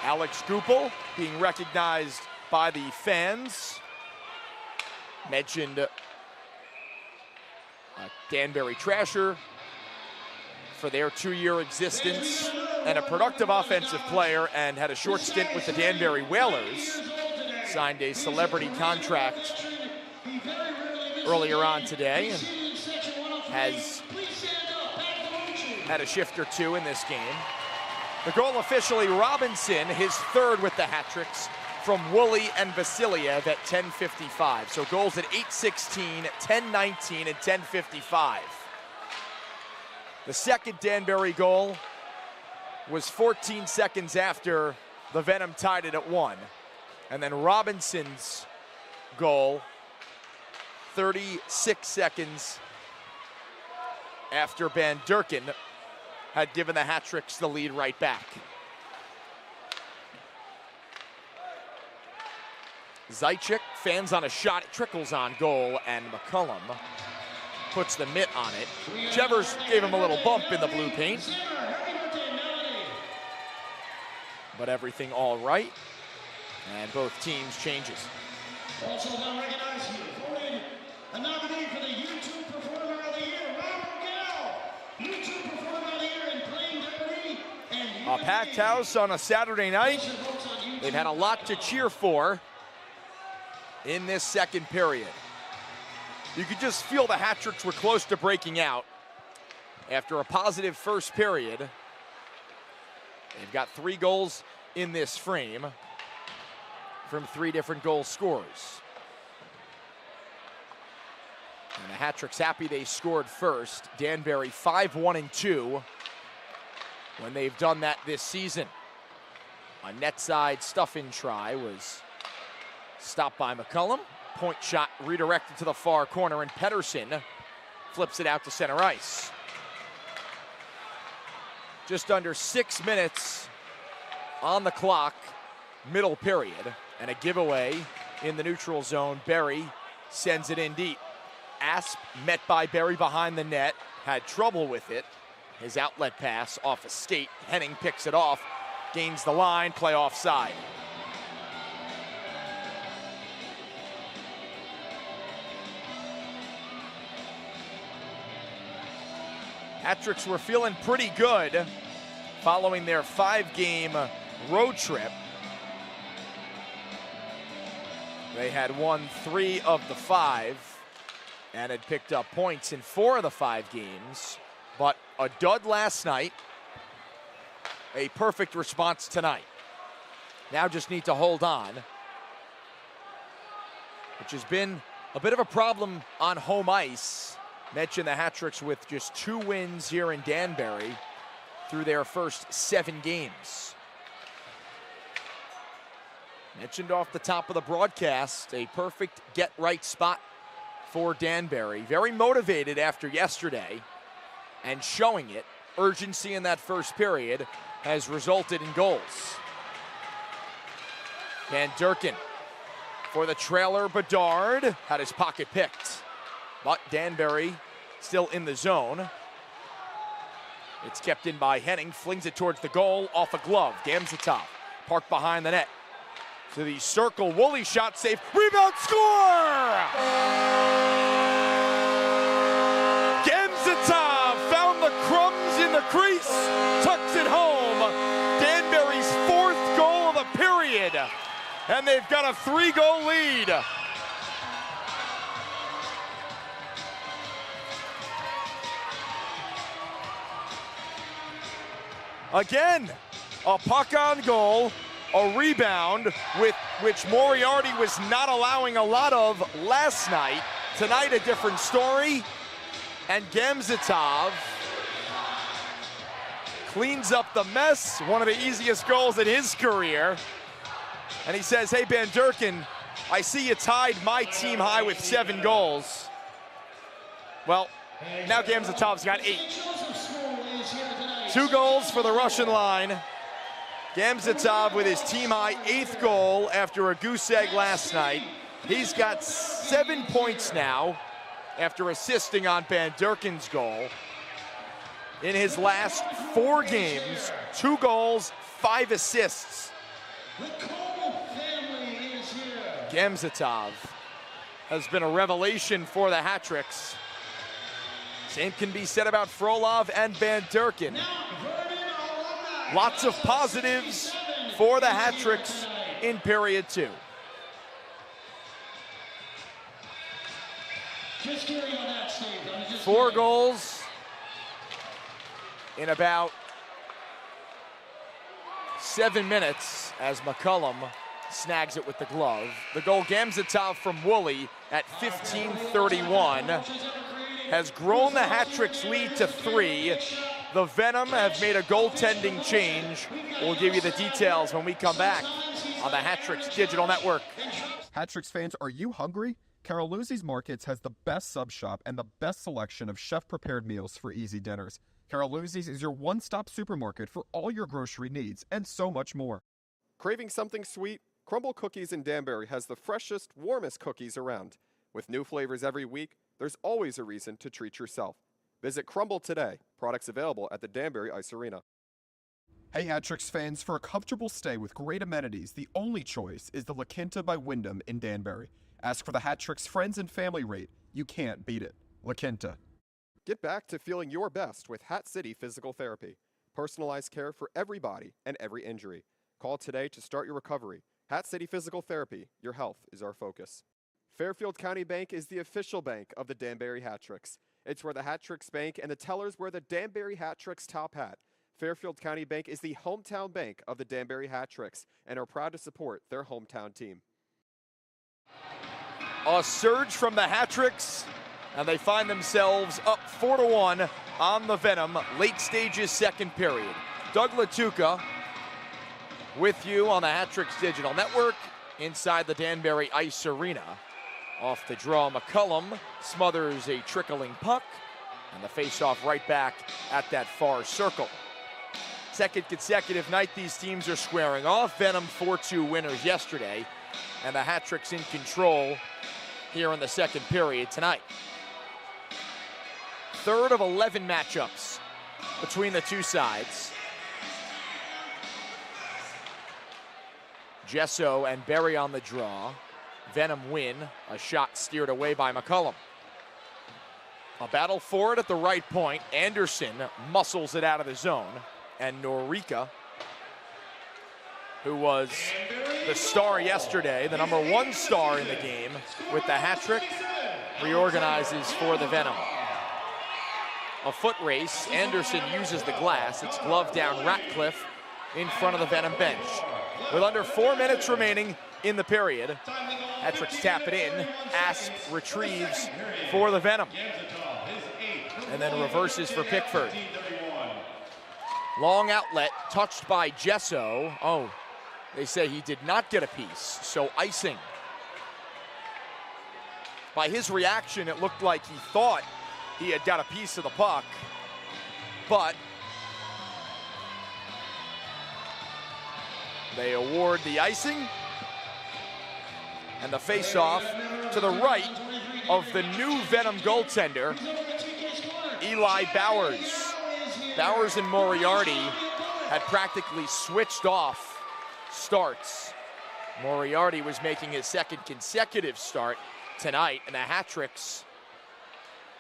Alex Goupel being recognized by the fans. Mentioned Danbury Trasher for their 2-year existence, and a productive offensive player, and had a short stint with the Danbury Whalers. Signed a celebrity contract earlier on today, and has had a shift or 2 in this game. The goal officially Robinson, his 3rd with the Hattricks, from Woolley and Vasiliev at 10:55. So goals at 8:16, 10:19, and 10:55. The second Danbury goal was 14 seconds after the Venom tied it at 1. And then Robinson's goal, 36 seconds after Van Durkin had given the Hattricks the lead right back. Zaitchik fans on a shot, it trickles on goal, and McCullum puts the mitt on it. Chevers gave him a little bump in the blue paint. But everything all right, and both teams changes. Also now recognized here, a nominee for the YouTube Performer of the Year, Robert Gale. YouTube Performer of the Year in playing Danbury. A packed house on a Saturday night. They've had a lot to cheer for in this second period. You could just feel the Hattricks were close to breaking out after a positive first period. They've got 3 goals in this frame from 3 different goal scorers. And the Hattricks happy they scored first. Danbury 5-1-2 when they've done that this season. A net side stuff-in try was stopped by McCullum. Point shot redirected to the far corner, and Pedersen flips it out to center ice. Just under 6 minutes on the clock, middle period, and a giveaway in the neutral zone. Berry sends it in deep. Asp met by Berry behind the net, had trouble with it. His outlet pass off a skate. Henning picks it off, gains the line, play offside. Hattricks were feeling pretty good following their 5-game road trip. They had won 3 of the 5 and had picked up points in 4 of the 5 games, but a dud last night, a perfect response tonight. Now just need to hold on, which has been a bit of a problem on home ice. Mentioned the Hattricks with just 2 wins here in Danbury through their first 7 games. Mentioned off the top of the broadcast, a perfect get-right spot for Danbury. Very motivated after yesterday and showing it. Urgency in that first period has resulted in goals. Van Durkin for the trailer. Bedard had his pocket picked, but Danbury still in the zone. It's kept in by Henning, flings it towards the goal, off a glove. Gamzatov parked behind the net. To the circle, Woolley shot safe, rebound, score! Gamzatov found the crumbs crease, tucks it home. Danbury's 4th goal of the period, and they've got a 3-goal lead. Again, a puck on goal, a rebound, with which Moriarty was not allowing a lot of last night. Tonight, a different story. And Gamzatov cleans up the mess, one of the easiest goals in his career. And he says, hey, Van Durken, I see you tied my team high with 7 goals. Well, now Gamzatov's got 8. 2 goals for the Russian line. Gamzatov with his team-high 8th goal after a goose egg last night. He's got 7 points now after assisting on Van Durken's goal. In his last 4 games, 2 goals, 5 assists. Gamzatov has been a revelation for the Hattricks. Same can be said about Frolov and Van Durken. Lots of positives for the Hattricks in period 2. Four goals in about 7 minutes as McCullum snags it with the glove. The goal, Gamzatov from Woolley at 15:31, has grown the Hattricks lead to 3. The Venom have made a goaltending change. We'll give you the details when we come back on the Hattricks Digital Network. Hattricks fans, are you hungry? Caroluzzi's Markets has the best sub shop and the best selection of chef-prepared meals for easy dinners. Caroluzzi's is your one-stop supermarket for all your grocery needs and so much more. Craving something sweet? Crumble Cookies in Danbury has the freshest, warmest cookies around. With new flavors every week, there's always a reason to treat yourself. Visit Crumble today. Products available at the Danbury Ice Arena. Hey Hattricks fans, for a comfortable stay with great amenities, the only choice is the La Quinta by Wyndham in Danbury. Ask for the Hattricks friends and family rate. You can't beat it. La Quinta. Get back to feeling your best with Hat City Physical Therapy. Personalized care for every body and every injury. Call today to start your recovery. Hat City Physical Therapy. Your health is our focus. Fairfield County Bank is the official bank of the Danbury Hattricks. It's where the Hattricks bank and the tellers wear the Danbury Hattricks top hat. Fairfield County Bank is the hometown bank of the Danbury Hattricks and are proud to support their hometown team. A surge from the Hattricks, and they find themselves up 4-1 on the Venom, late stages, second period. Doug Latuca with you on the Hattricks Digital Network inside the Danbury Ice Arena. Off the draw, McCullum smothers a trickling puck, and the face-off right back at that far circle. Second consecutive night these teams are squaring off. Venom 4-2 winners yesterday, and the Hattricks in control here in the second period tonight. Third of 11 matchups between the two sides. Gesso and Berry on the draw. Venom win, a shot steered away by McCullum. A battle for it at the right point. Anderson muscles it out of the zone. And Norica, who was the star yesterday, the #1 star in the game with the hat trick, reorganizes for the Venom. A foot race. Anderson uses the glass. It's glove down Ratcliffe in front of the Venom bench. With under 4 minutes remaining in the period, Hattricks tap it in. Asp retrieves for the Venom. And then reverses for Pickford. Long outlet, touched by Gesso. Oh, they say he did not get a piece, so icing. By his reaction, it looked like he thought he had got a piece of the puck, but they award the icing, and the face-off to the right of the new Venom goaltender, Eli Bowers. Bowers and Moriarty had practically switched off starts. Moriarty was making his second consecutive start tonight, and the Hattricks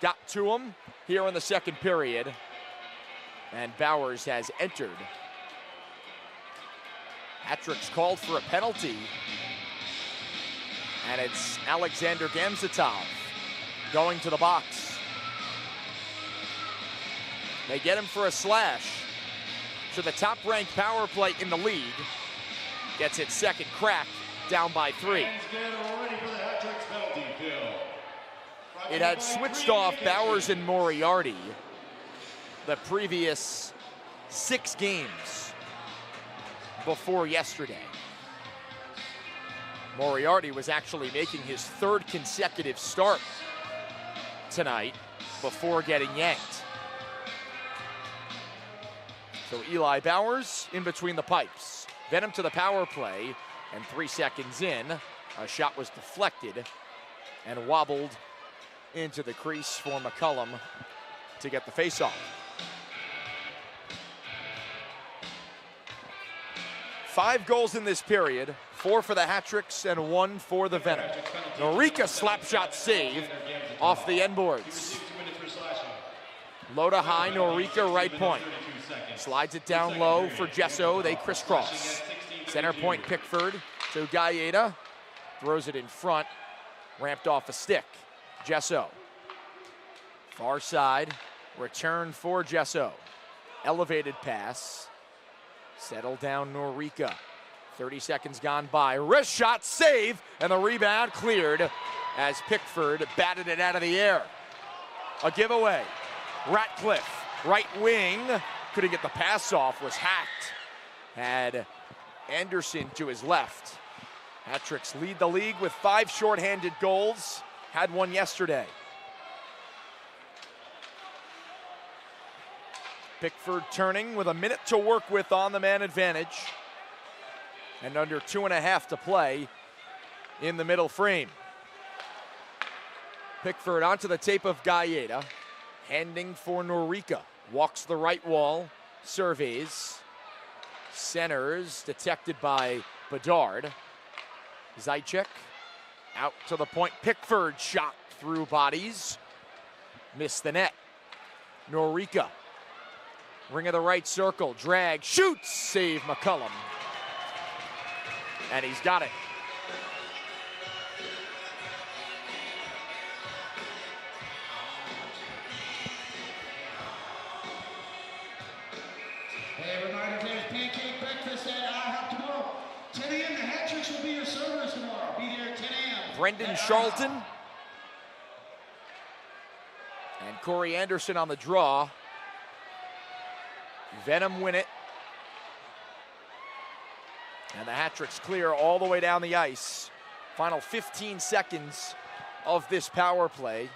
got to him here in the second period. And Bowers has entered. Hattricks called for a penalty. And it's Alexander Gamzatov going to the box. They get him for a slash. So the top-ranked power play in the league gets its second crack, down by 3. It had switched off Bowers and Moriarty the previous 6 games before yesterday. Moriarty was actually making his 3rd consecutive start tonight before getting yanked. So Eli Bowers in between the pipes. Venom to the power play, and 3 seconds in, a shot was deflected and wobbled into the crease for McCullum to get the faceoff. 5 goals in this period, 4 for the Hattricks and 1 for the Venom. Norica slapshot save off the end boards. Low to high, Norica right point. Slides it down low for Gesso, they crisscross. Center point Pickford to Gaeta, throws it in front, ramped off a stick. Gesso, far side, return for Gesso. Elevated pass, settle down Norica. 30 seconds gone by, wrist shot, save, and the rebound cleared as Pickford batted it out of the air. A giveaway, Ratcliffe, right wing, couldn't get the pass off, was hacked. Had Anderson to his left. Hattricks lead the league with 5 shorthanded goals. Had one yesterday. Pickford turning with a minute to work with on the man advantage. And under 2.5 to play in the middle frame. Pickford onto the tape of Gaeta. Handing for Norica. Walks the right wall. Surveys. Centers. Detected by Bedard. Zajac. Out to the point. Pickford shot through bodies. Missed the net. Norica. Ring of the right circle. Drag. Shoots. Save McCullum. And he's got it. Hey, reminder, there's pancake breakfast at IHOP tomorrow. 10 a.m. The Hattricks will be your servers tomorrow. Be there at 10 a.m. Brendan Charlton. And Corey Anderson on the draw. Venom win it. And the Hattricks clear all the way down the ice. Final 15 seconds of this power play.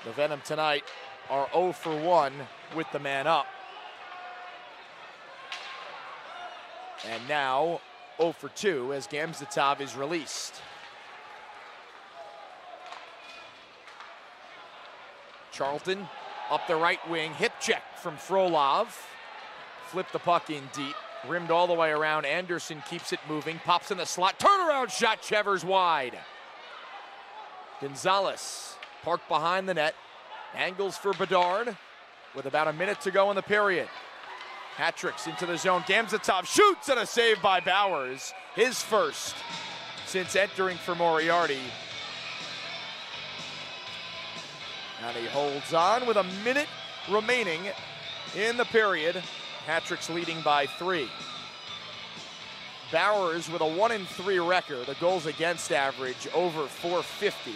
The Venom tonight are 0 for 1 with the man up. And now 0 for 2 as Gamzatov is released. Charlton up the right wing, hip check from Frolov. Flipped the puck in deep, rimmed all the way around. Anderson keeps it moving, pops in the slot, turnaround shot, Chevers wide. Gonzalez parked behind the net, angles for Bedard with about a minute to go in the period. Hattricks into the zone, Gamzatov shoots and a save by Bowers, his first since entering for Moriarty. And he holds on with a minute remaining in the period. Hattricks leading by 3. Bowers with a 1-3 record, a goals against average over .450,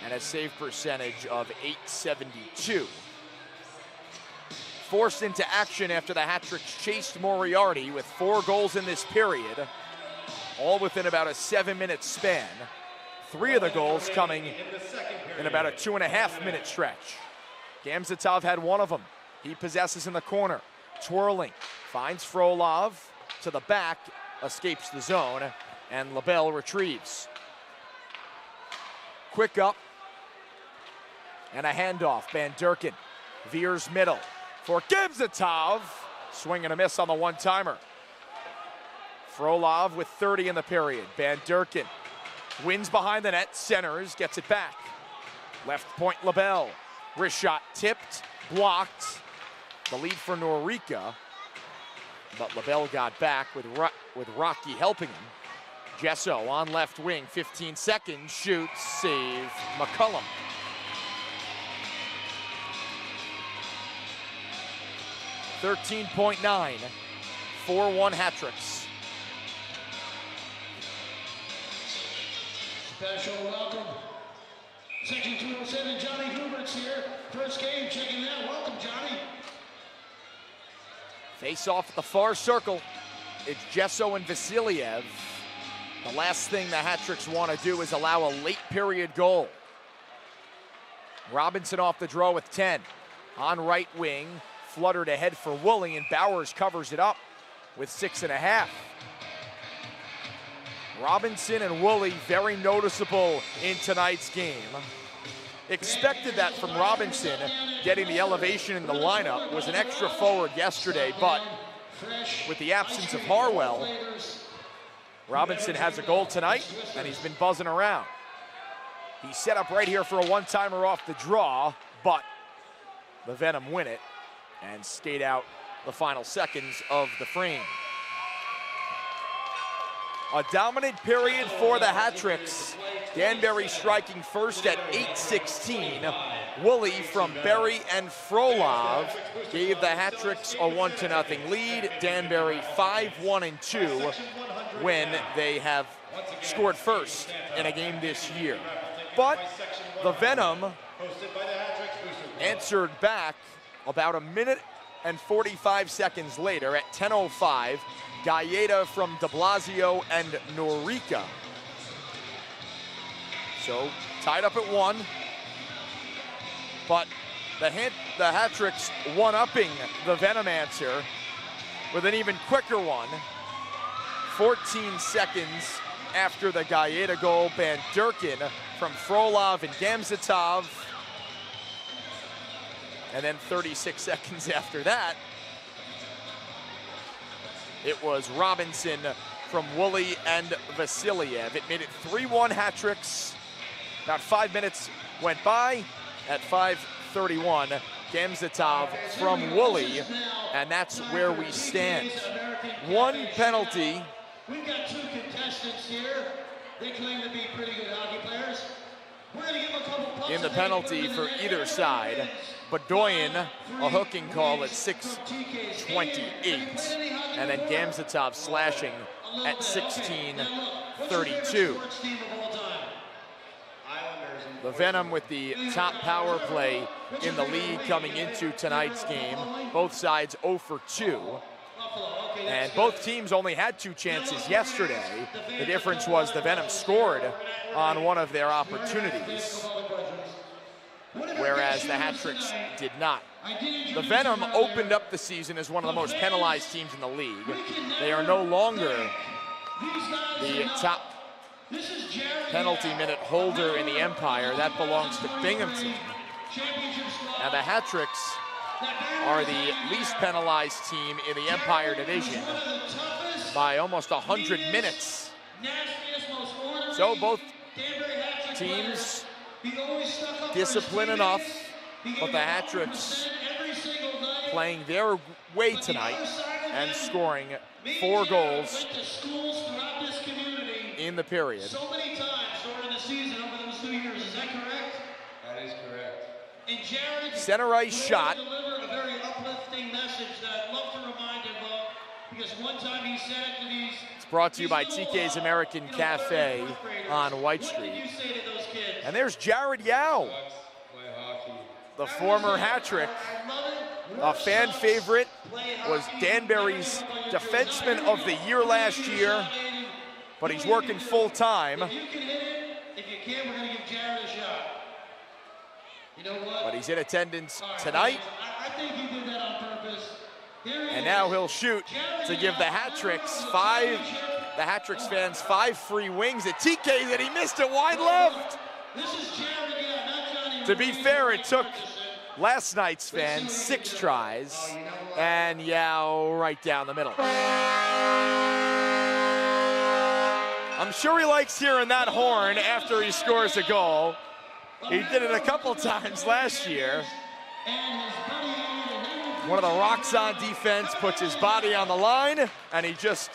and a save percentage of .872. Forced into action after the Hattricks chased Moriarty with 4 goals in this period, all within about a 7-minute span. 3 of the goals coming in about a 2.5-minute stretch. Gamzatov had 1 of them. He possesses in the corner. Twirling, finds Frolov to the back, escapes the zone, and LaBelle retrieves. Quick up, and a handoff. Van Durken veers middle for Gamzatov. Swing and a miss on the one-timer. Frolov with 30 in the period. Van Durken wins behind the net, centers, gets it back. Left point LaBelle. Wrist shot tipped, blocked. The lead for Norica. But LaBelle got back with Rocky helping him. Gesso on left wing, 15 seconds, shoots, save, McCullum. .9, 4-1 Hattricks. Special welcome. Section 207, Johnny Hubert's here. First game, checking that. Welcome, Johnny. Face off at the far circle. It's Gesso and Vasiliev. The last thing the Hattricks want to do is allow a late period goal. Robinson off the draw with 10. On right wing, fluttered ahead for Woolley, and Bowers covers it up with 6.5. Robinson and Woolley very noticeable in tonight's game. Expected that from Robinson, getting the elevation in the lineup, was an extra forward yesterday, but with the absence of Harwell, Robinson has a goal tonight, and he's been buzzing around. He's set up right here for a one-timer off the draw, but the Venom win it and skate out the final seconds of the frame. A dominant period for the Hattricks. Danbury striking first at 8:16. Woolley from Berry and Frolov gave the Hattricks a 1-0 lead. Danbury 5-1-2 when they have scored first in a game this year. But the Venom answered back about a minute and 45 seconds later at 10:05. Gaeta from de Blasio and Norica. So tied up at 1. But the Hattricks one-upping the Venom answer with an even quicker one. 14 seconds after the Gaeta goal, Bandurkin from Frolov and Gamzatov. And then 36 seconds after that, it was Robinson from Woolley and Vasiliev. It made it 3-1 Hattricks. About 5 minutes went by. At 5:31, Gamzatov from Woolley, and that's where we stand. One penalty. We've got 2 contestants here. They claim to be pretty good hockey players. We're going to give them a couple pumps In the penalty for either side. Bedoyan, a hooking call at 6:28, and then Gamzatov slashing at 16:32. The Venom with the top power play in the league coming into tonight's game. Both sides 0 for 2. And both teams only had 2 chances yesterday. The difference was the Venom scored on one of their opportunities, whereas the Hattricks did not. The Venom opened up the season as one of the most penalized teams in the league. They are no longer the top penalty minute holder in the Empire. That belongs to Binghamton. Now the Hattricks are the least penalized team in the Empire division by almost 100 minutes. So both teams disciplined enough, but the Hattricks playing their way tonight and scoring 4 goals in the period. So many times during the season over those 2 years, is that correct? That is correct. And Jared Center ice shot. delivered a very uplifting message that I'd love to remind him of, because one time he said to these. It's brought to you by TK's American Cafe on White What Street. did you say to those kids? And there's Jared Yao, Play hockey. the former Hattrick. A fan favorite, was Danbury's Defenseman of the Year last year, but he's working full time. If you can hit it, if you can, we're going to give Jared a shot. You know what? But he's in attendance tonight, I think he did that on purpose. Here he and is. now he'll shoot to give the Hattricks fans 5 free wings at TK's, and he missed it wide left. This is Jared again, not Johnny. To be fair, it took last night's fans 6 tries, and Yao right down the middle. I'm sure he likes hearing that horn after he scores a goal. He did it a couple times last year. One of the rocks on defense puts his body on the line, and he just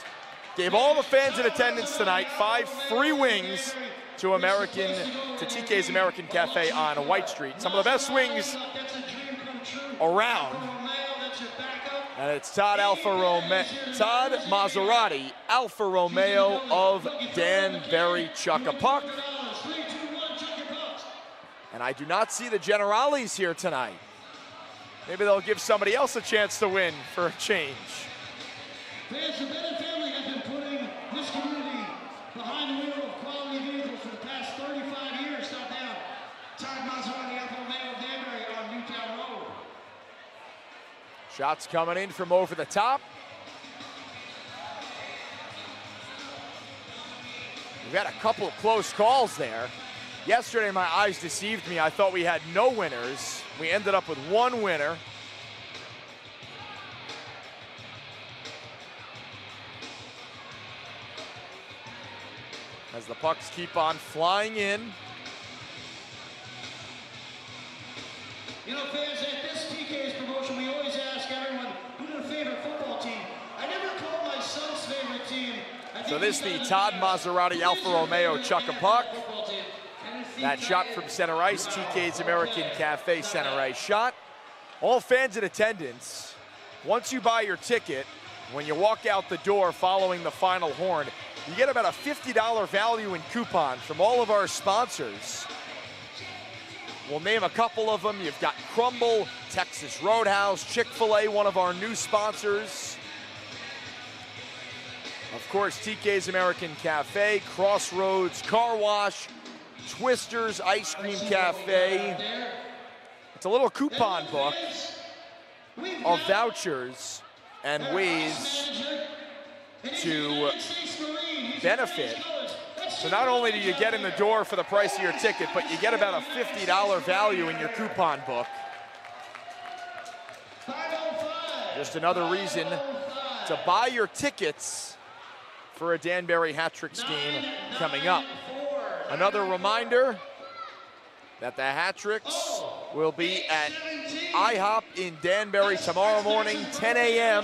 gave all the fans in attendance tonight 5 free wings to TK's American Cafe on White Street. Some of the best wings around. And it's Todd Maserati, Alfa Romeo of Danbury Chuck-a-Puck. And I do not see the Generales here tonight. Maybe they'll give somebody else a chance to win for a change. Fans, the Venom family has been putting this community behind the wheel of quality vehicles for the past 35 years. Stop down. Todd Maserati, Alfa Romeo of Danbury on Newtown Road. Shots coming in from over the top. We've had a couple of close calls there. Yesterday, my eyes deceived me. I thought we had no winners. We ended up with one winner. As the pucks keep on flying in. You know, fans, at this TK's promotion, we always ask everyone, who's their favorite football team? I never called my son's favorite team. So this is the Todd Maserati Alfa Romeo Chuck-a-Puck. That shot from center ice, TK's American Cafe center ice shot. All fans in attendance, once you buy your ticket, when you walk out the door following the final horn, you get about a $50 value in coupons from all of our sponsors. We'll name a couple of them. You've got Crumble, Texas Roadhouse, Chick-fil-A, one of our new sponsors. Of course, TK's American Cafe, Crossroads Car Wash, Twister's Ice Cream Cafe. It's a little coupon book of vouchers and ways to benefit. So not only do you get in the door for the price of your ticket, but you get about a $50 value in your coupon book. Just another reason to buy your tickets for a Danbury Hattricks game coming up. Another reminder that the Hattricks will be at IHOP in Danbury tomorrow morning, 10 a.m.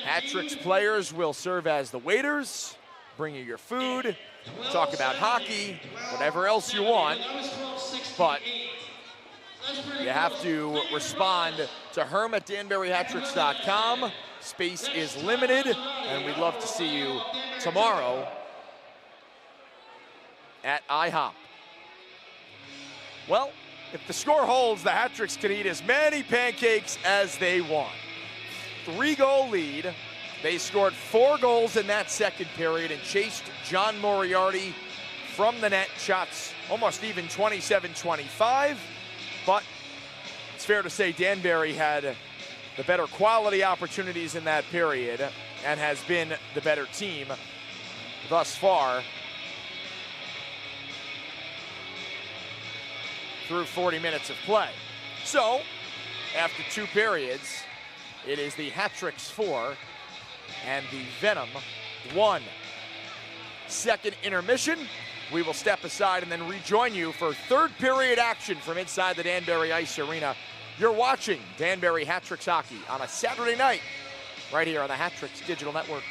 Hattricks players will serve as the waiters, bring you your food, talk about hockey, whatever else you want, but you have to respond to Herm at DanburyHattricks.com. Space is limited, and we'd love to see you tomorrow at IHOP. Well, if the score holds, the Hattricks can eat as many pancakes as they want. 3-goal lead. They scored 4 goals in that second period and chased John Moriarty from the net. Shots almost even 27-25, but it's fair to say Danbury had the better quality opportunities in that period and has been the better team thus far through 40 minutes of play. So, after 2 periods, it is the Hattricks 4 and the Venom 1. Second intermission. We will step aside and then rejoin you for third period action from inside the Danbury Ice Arena. You're watching Danbury Hattricks hockey on a Saturday night right here on the Hattricks Digital Network.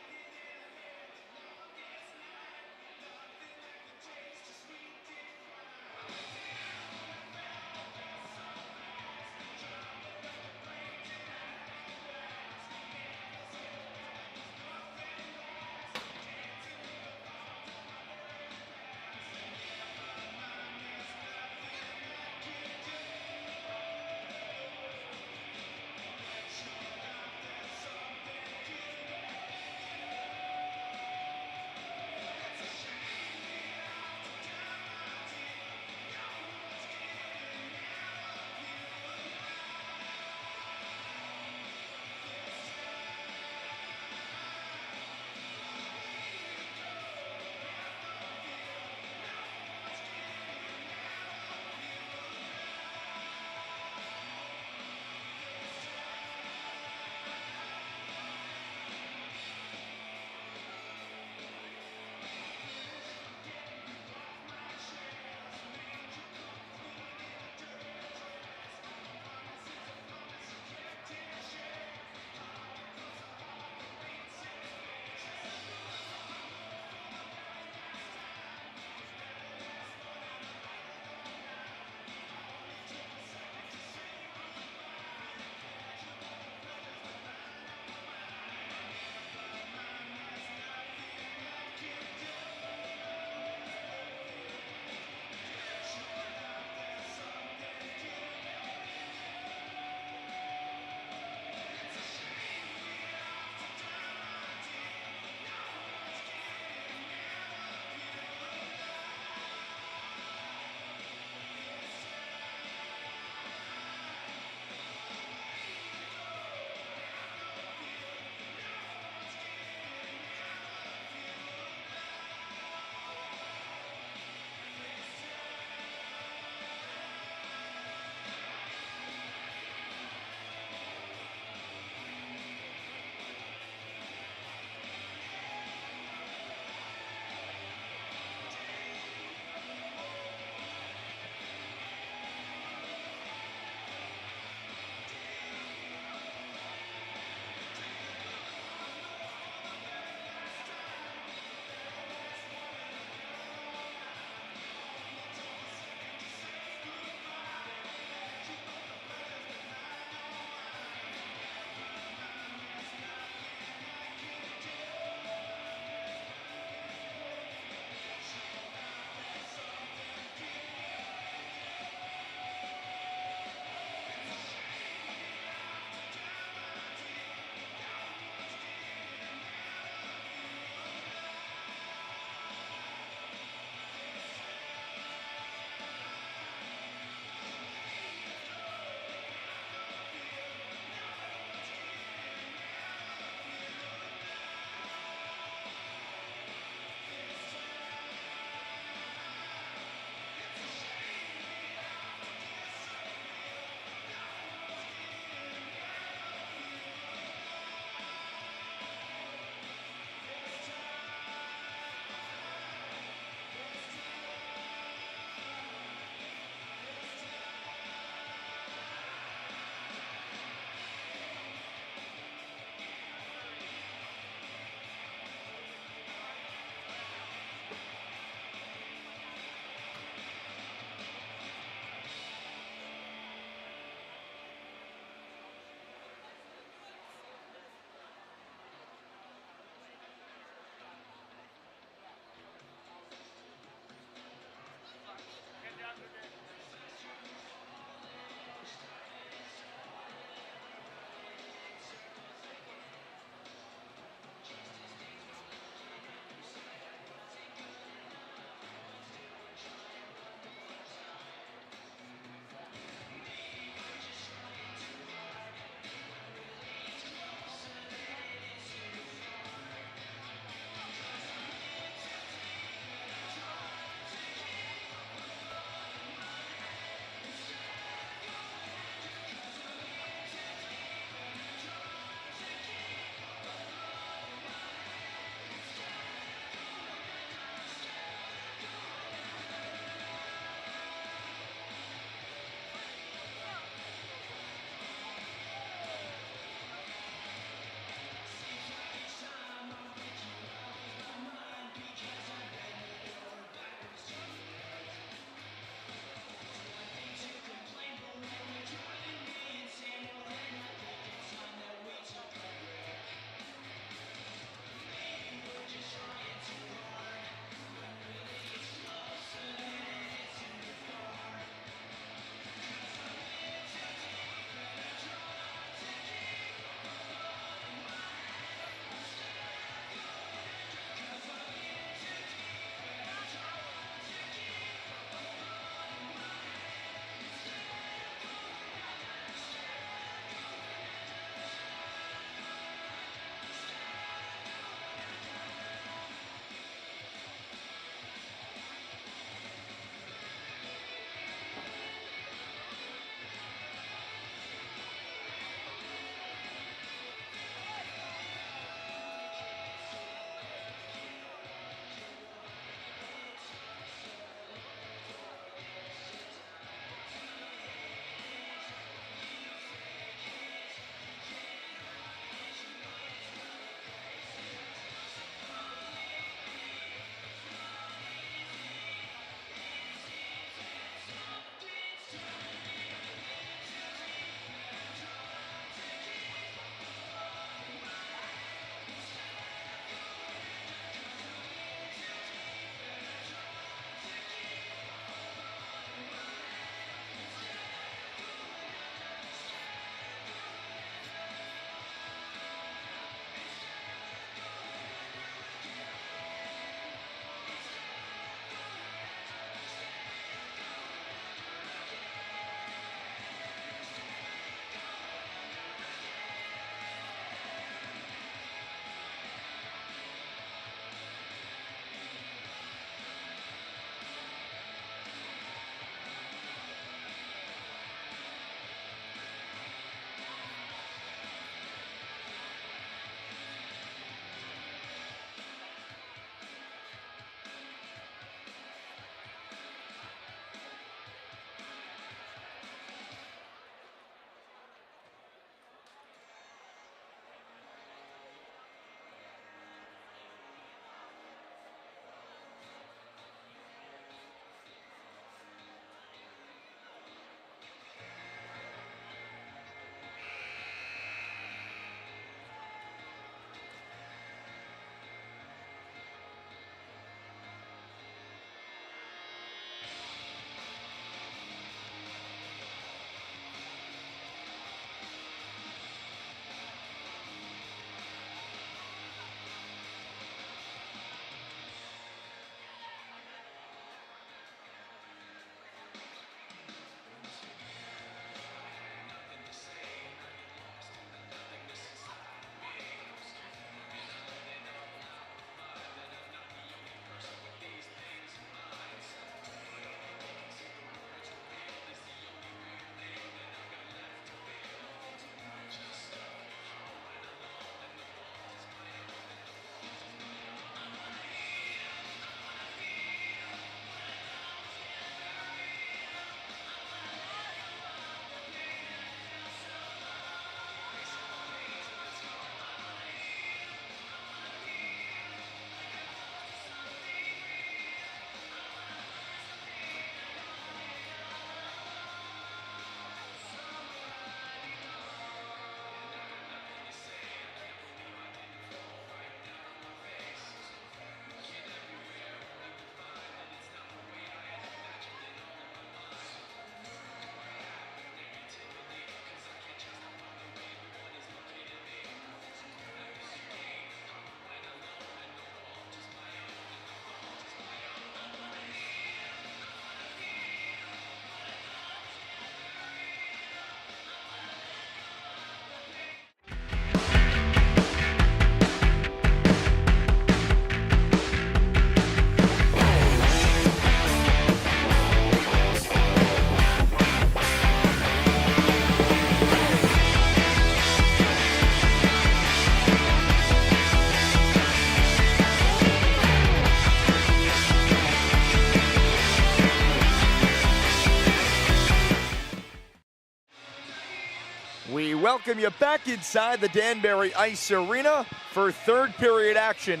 We welcome you back inside the Danbury Ice Arena for third period action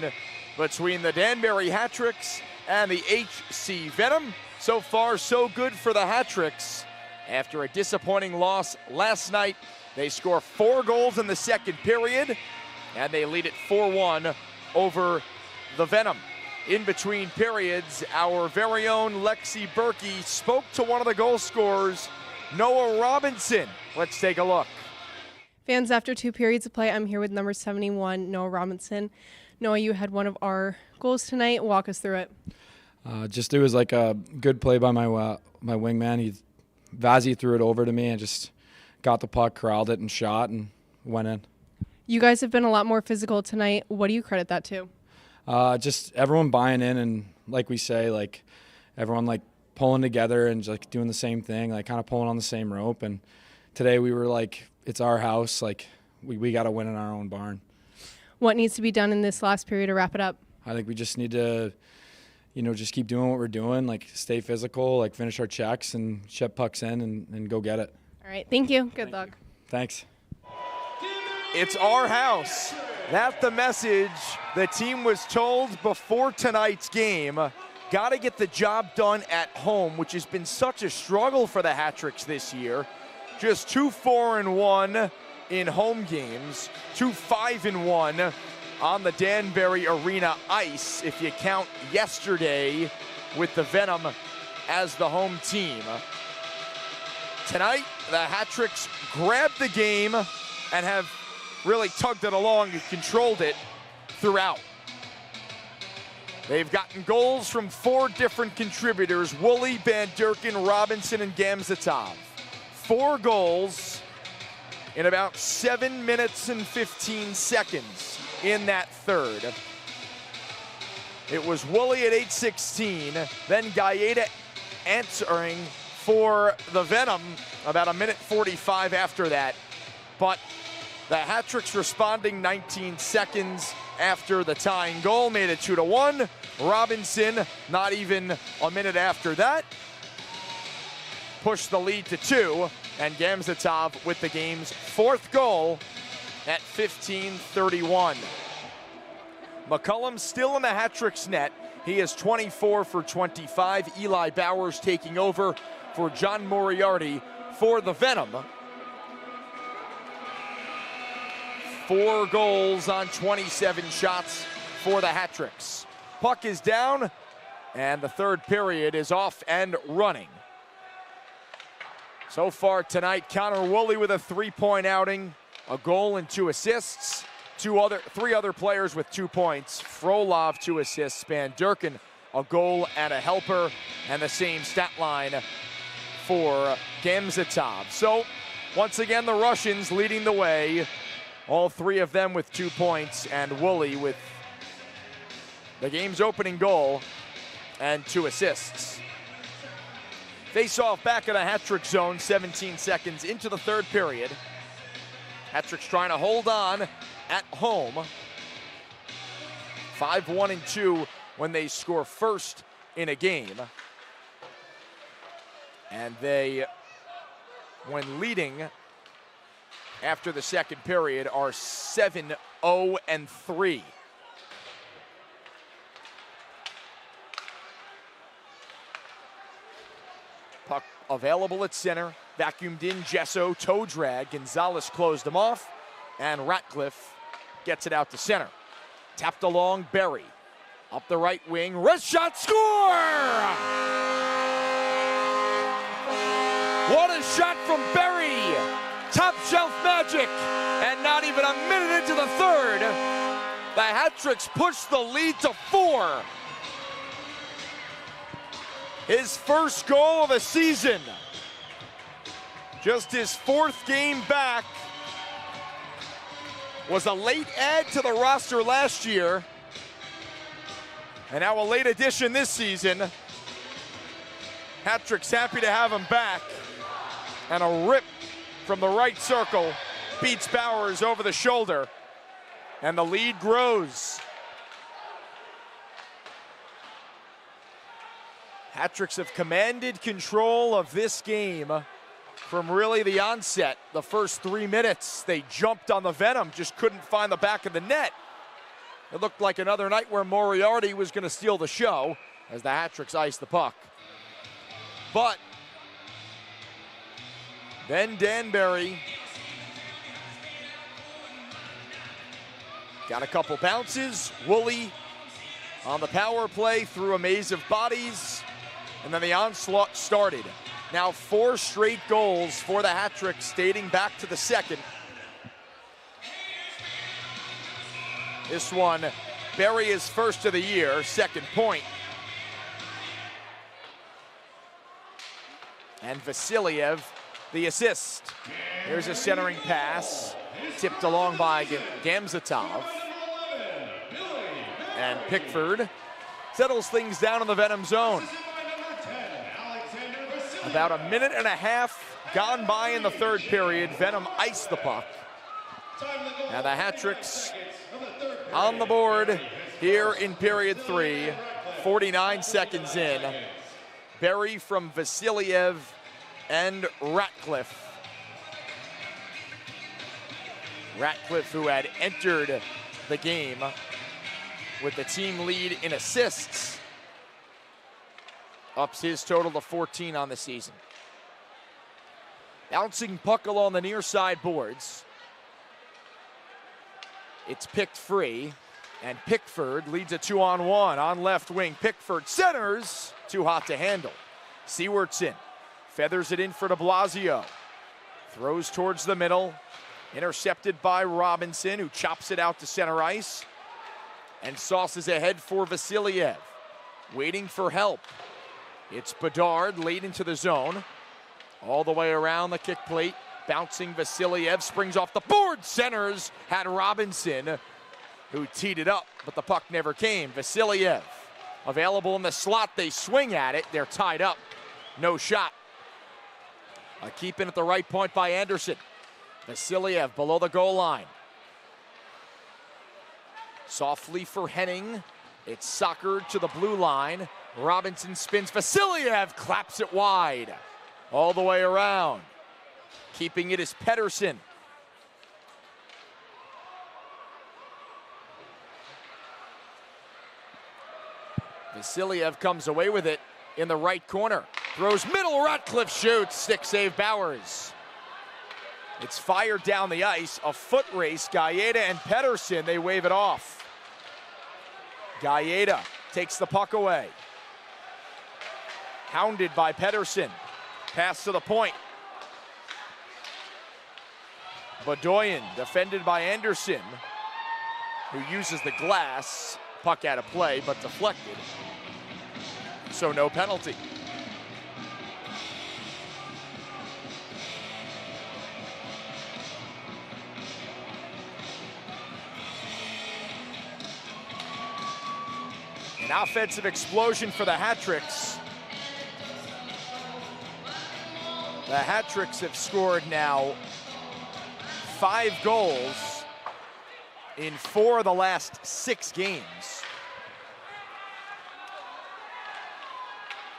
between the Danbury Hattricks and the HC Venom. So far, so good for the Hattricks. After a disappointing loss last night, they score 4 goals in the second period, and they lead it 4-1 over the Venom. In between periods, our very own Lexi Berkey spoke to one of the goal scorers, Noah Robinson. Let's take a look. Fans, after 2 periods of play, I'm here with number 71, Noah Robinson. Noah, you had one of our goals tonight. Walk us through it. It was like a good play by my wingman. Vazzy threw it over to me and just got the puck, corralled it, and shot and went in. You guys have been a lot more physical tonight. What do you credit that to? Just everyone buying in, and like we say, like everyone like pulling together and like doing the same thing, like kind of pulling on the same rope. And today we were like, it's our house, like we got to win in our own barn. What needs to be done in this last period to wrap it up? I think we just need to, just keep doing what we're doing, like stay physical, like finish our checks and ship pucks in and go get it. All right, thank you. Good luck. Thanks. It's our house. That's the message the team was told before tonight's game. Got to get the job done at home, which has been such a struggle for the Hattricks this year. Just 2-4-1 in home games, 2-5-1 on the Danbury Arena ice, if you count yesterday with the Venom as the home team. Tonight, the Hattricks grabbed the game and have really tugged it along and controlled it throughout. They've gotten goals from 4 different contributors: Woolley, Van Durken, Robinson, and Gamzatov. 4 goals in about 7 minutes and 15 seconds in that third. It was Woolley at 8:16, then Gaeta answering for the Venom about 1:45 after that. But the Hattricks responding 19 seconds after the tying goal made it 2-1. Robinson, not even a minute after that, pushed the lead to 2, and Gamzatov with the game's 4th goal at 15:31. McCullum still in the Hattricks net. He is 24 for 25. Eli Bowers taking over for John Moriarty for the Venom. 4 goals on 27 shots for the Hattricks. Puck is down, and the third period is off and running. So far tonight, Connor Woolley with a 3-point outing, a goal and 2 assists. 3 other players with 2 points. Frolov 2 assists, Van Durken a goal and a helper, and the same stat line for Gamzatov. So once again, the Russians leading the way. All 3 of them with 2 points, and Woolley with the game's opening goal and 2 assists. Face-off back in the Hattrick zone, 17 seconds into the third period. Hattricks trying to hold on at home. 5-1-2 when they score first in a game. And they, when leading after the second period, are 7-0-3. Puck available at center, vacuumed in, Gesso, toe drag, Gonzalez closed him off, and Ratcliffe gets it out to center. Tapped along, Berry. Up the right wing, wrist shot, score! What a shot from Berry! Top shelf magic, and not even a minute into the third, the Hattricks push the lead to 4. His first goal of the season. Just his 4th game back. Was a late add to the roster last year, and now a late addition this season. Hattricks happy to have him back, and a rip from the right circle beats Bowers over the shoulder, and the lead grows. Hattricks have commanded control of this game from really the onset. The first 3 minutes, they jumped on the Venom, just couldn't find the back of the net. It looked like another night where Moriarty was going to steal the show as the Hattricks iced the puck. But then Danbury got a couple bounces. Woolley on the power play through a maze of bodies, and then the onslaught started. Now 4 straight goals for the Hattricks dating back to the second. This one, Barry is first of the year, second point. And Vasiliev, the assist. Here's a centering pass, tipped along by Gamzatov. And Pickford settles things down in the Venom zone. About a minute and a half gone by in the third period. Venom iced the puck. Now the Hattricks on the board here in period 3, 49 seconds in. Berry from Vasiliev and Ratcliffe. Ratcliffe, who had entered the game with the team lead in assists, ups his total to 14 on the season. Bouncing puck along the near side boards. It's picked free, and Pickford leads a 2-on-1 on left wing. Pickford centers, too hot to handle. Seawartson feathers it in for de Blasio. Throws towards the middle, intercepted by Robinson, who chops it out to center ice. And sauces ahead for Vasiliev, waiting for help. It's Bedard late into the zone, all the way around the kick plate. Bouncing Vasiliev, springs off the board, centers, had Robinson, who teed it up, but the puck never came. Vasiliev, available in the slot, they swing at it, they're tied up, no shot. A keep in at the right point by Anderson. Vasiliev below the goal line. Softly for Henning, it's soccered to the blue line. Robinson spins, Vasiliev claps it wide, all the way around. Keeping it is Pettersson. Vasiliev comes away with it in the right corner. Throws middle, Ratcliffe shoots, stick save Bowers. It's fired down the ice, a foot race. Gaeta and Pettersson, they wave it off. Gaeta takes the puck away. Hounded by Pettersson. Pass to the point. Bedoyan defended by Anderson, who uses the glass. Puck out of play, but deflected. So no penalty. An offensive explosion for the Hattricks. The Hattricks have scored now 5 goals in 4 of the last 6 games.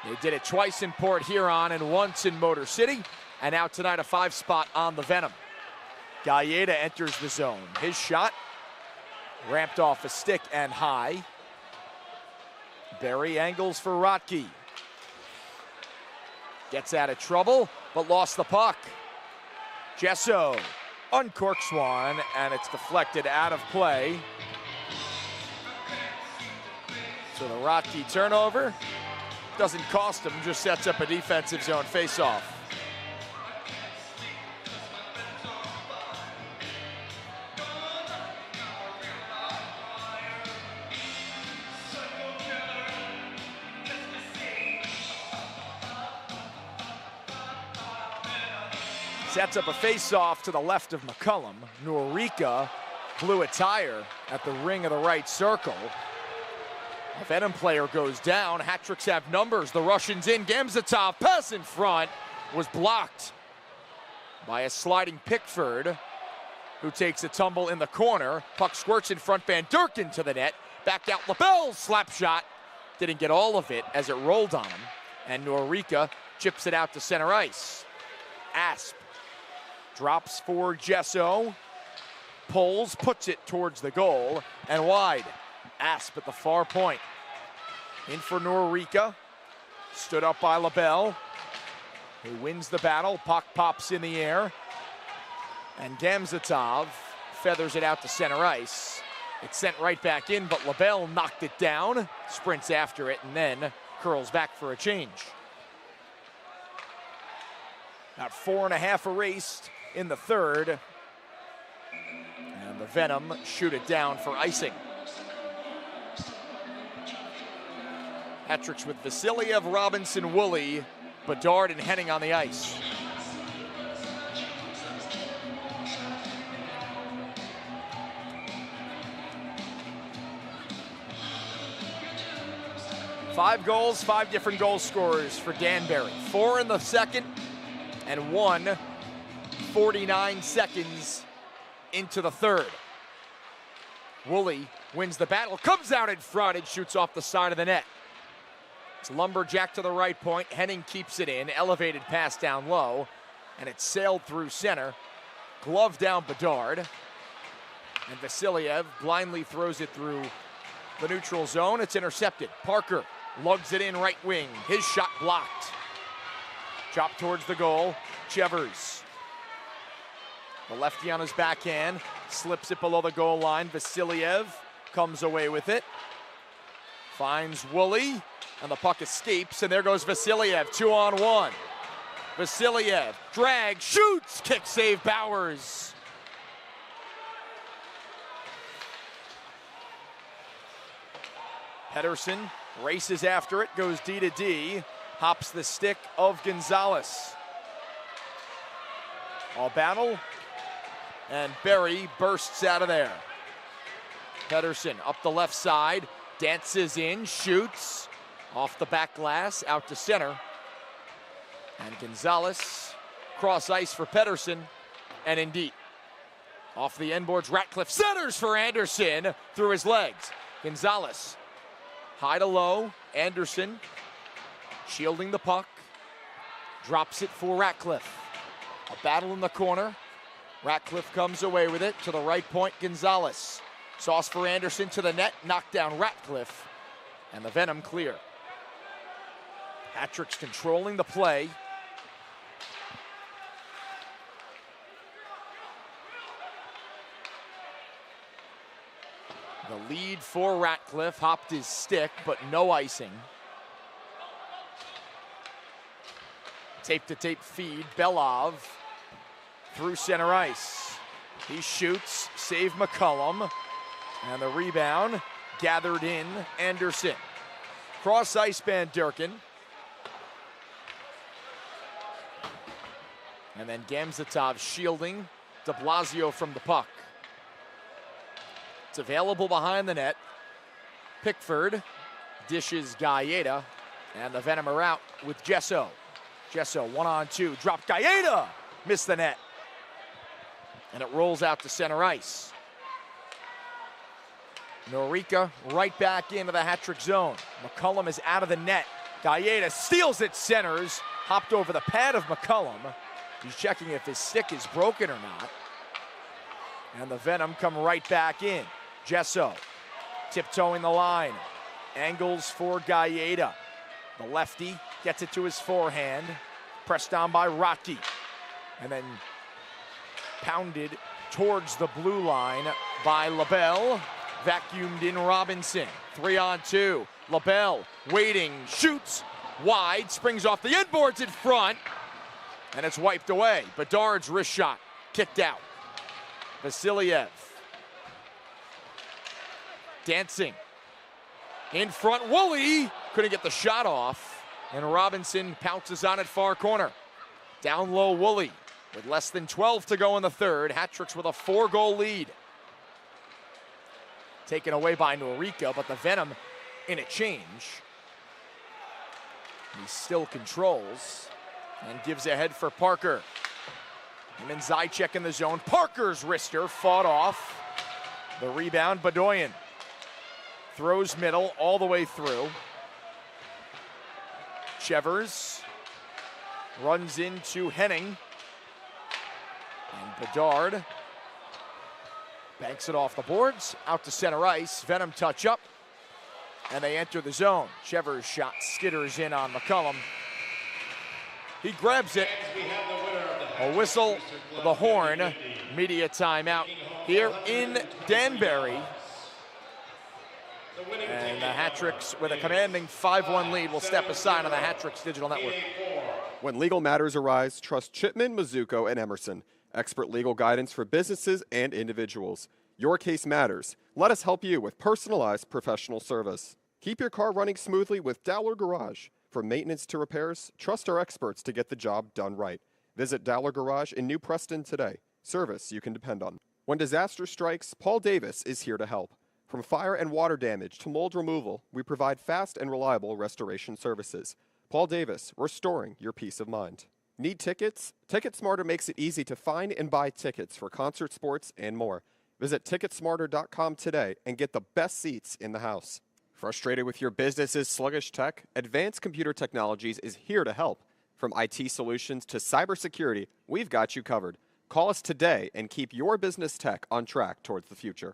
They did it twice in Port Huron and once in Motor City, and now tonight a 5 spot on the Venom. Gaeta enters the zone. His shot ramped off a stick and high. Berry angles for Rotke. Gets out of trouble, but lost the puck. Gesso uncorks one, and it's deflected out of play. So the Rotke turnover doesn't cost him, just sets up a defensive zone faceoff. Sets up a face-off to the left of McCullum. Norica blew a tire at the ring of the right circle. A Venom player goes down. Hattricks have numbers. The Russians in. Gamzatov, pass in front, was blocked by a sliding Pickford, who takes a tumble in the corner. Puck squirts in front. Van Durken to the net. Back out LaBelle. Slap shot. Didn't get all of it as it rolled on him. And Norica chips it out to center ice. Asp drops for Gesso. Pulls, puts it towards the goal, and wide. Asp at the far point. In for Norica. Stood up by LaBelle, who wins the battle. Puck pops in the air. And Gamzatov feathers it out to center ice. It's sent right back in, but LaBelle knocked it down, sprints after it, and then curls back for a change. About 4.5 erased in the third. And the Venom shoot it down for icing. Hattricks with Vasiliev, Robinson, Woolley, Bedard, and Henning on the ice. Five goals, 5 different goal scorers for Danbury. 4 in the second, and 1 49 seconds into the third. Woolley wins the battle, comes out in front, and shoots off the side of the net. It's lumberjack to the right point. Henning keeps it in, elevated pass down low, and it sailed through center. Glove down Bedard, and Vasiliev blindly throws it through the neutral zone. It's intercepted. Parker lugs it in right wing. His shot blocked. Chop towards the goal. Chevers. The lefty on his backhand, slips it below the goal line. Vasiliev comes away with it. Finds Woolley, and the puck escapes, and there goes Vasiliev, 2-on-1. Vasiliev, drag, shoots, kick save Bowers. Pedersen races after it, goes D to D, hops the stick of Gonzalez. All battle, and Berry bursts out of there. Pedersen up the left side, dances in, shoots, off the back glass, out to center. And Gonzalez, cross ice for Pedersen, and indeed. Off the end boards, Ratcliffe centers for Anderson through his legs. Gonzalez, high to low, Anderson shielding the puck, drops it for Ratcliffe. A battle in the corner. Ratcliffe comes away with it to the right point, Gonzalez. Sauce for Anderson to the net, knocked down Ratcliffe, and the Venom clear. Hattricks controlling the play. The lead for Ratcliffe, hopped his stick, but no icing. Tape-to-tape feed, Belov through center ice. He shoots, save McCullum, and the rebound gathered in Anderson. Cross ice band Durkin. And then Gamzatov shielding de Blasio from the puck. It's available behind the net. Pickford dishes Gaeta, and the Venom are out with Gesso. Gesso 1-on-2, dropped Gaeta, missed the net. And it rolls out to center ice. Norica right back into the hat-trick zone. McCullum is out of the net. Gaeta steals it, centers, hopped over the pad of McCullum. He's checking if his stick is broken or not. And the Venom come right back in. Gesso tiptoeing the line. Angles for Gaeta. The lefty gets it to his forehand. Pressed down by Rocky. And then pounded towards the blue line by LaBelle. Vacuumed in Robinson. 3-on-2. LaBelle waiting, shoots wide, springs off the inboards in front, and it's wiped away. Bedard's wrist shot, kicked out. Vasiliev dancing in front. Woolley couldn't get the shot off, and Robinson pounces on it far corner. Down low, Woolley with less than 12 to go in the third. Hattricks with a 4-goal lead. Taken away by Norica, but the Venom in a change. He still controls and gives ahead for Parker. Him and Zajac in the zone. Parker's wrister fought off. The rebound, Bedoyan throws middle all the way through. Chevers runs into Henning. And Bedard banks it off the boards, out to center ice. Venom touch up, and they enter the zone. Chevers' shot skitters in on McCullum. He grabs it. A whistle, the horn, media timeout here in Danbury. And the Hattricks, with a commanding 5-1 lead, will step aside on the Hattricks Digital Network. When legal matters arise, trust Chipman, Mizuko, and Emerson. Expert legal guidance for businesses and individuals. Your case matters. Let us help you with personalized professional service. Keep your car running smoothly with Dowler Garage. From maintenance to repairs, trust our experts to get the job done right. Visit Dowler Garage in New Preston today. Service you can depend on. When disaster strikes, Paul Davis is here to help. From fire and water damage to mold removal, we provide fast and reliable restoration services. Paul Davis, restoring your peace of mind. Need tickets? TicketSmarter makes it easy to find and buy tickets for concert, sports, and more. Visit TicketSmarter.com today and get the best seats in the house. Frustrated with your business's sluggish tech? Advanced Computer Technologies is here to help. From IT solutions to cybersecurity, we've got you covered. Call us today and keep your business tech on track towards the future.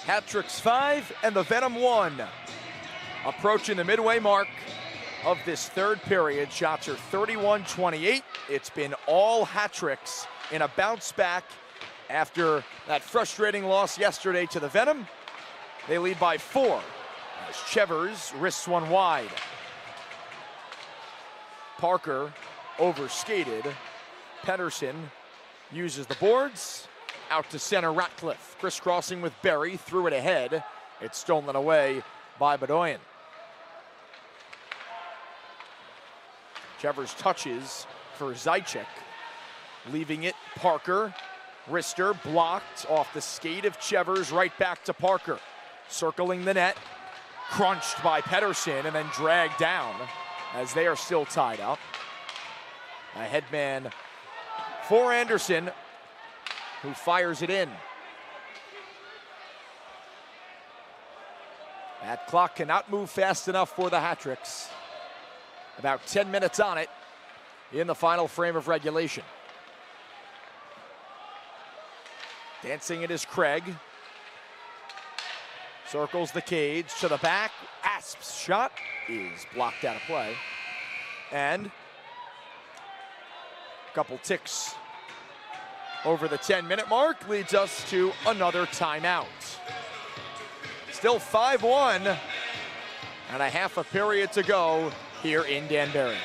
Hattricks 5 and the Venom 1. Approaching the midway mark of this third period. Shots are 31-28. It's been all Hattricks in a bounce back after that frustrating loss yesterday to the Venom. They lead by 4 as Chevers wrists one wide. Parker overskated. Pedersen uses the boards. Out to center, Ratcliffe. Crisscrossing with Berry, threw it ahead. It's stolen away by Bedoyan. Chevers touches for Zajac. Leaving it, Parker. Wrister blocked off the skate of Chevers, right back to Parker. Circling the net, crunched by Pedersen and then dragged down as they are still tied up. A headman for Anderson, who fires it in. That clock cannot move fast enough for the Hattricks. About 10 minutes on it in the final frame of regulation. Dancing it is Craig. Circles the cage to the back. Asp's shot is blocked out of play. And a couple ticks over the 10-minute mark leads us to another timeout. Still 5-1 and a half a period to go here in Danbury.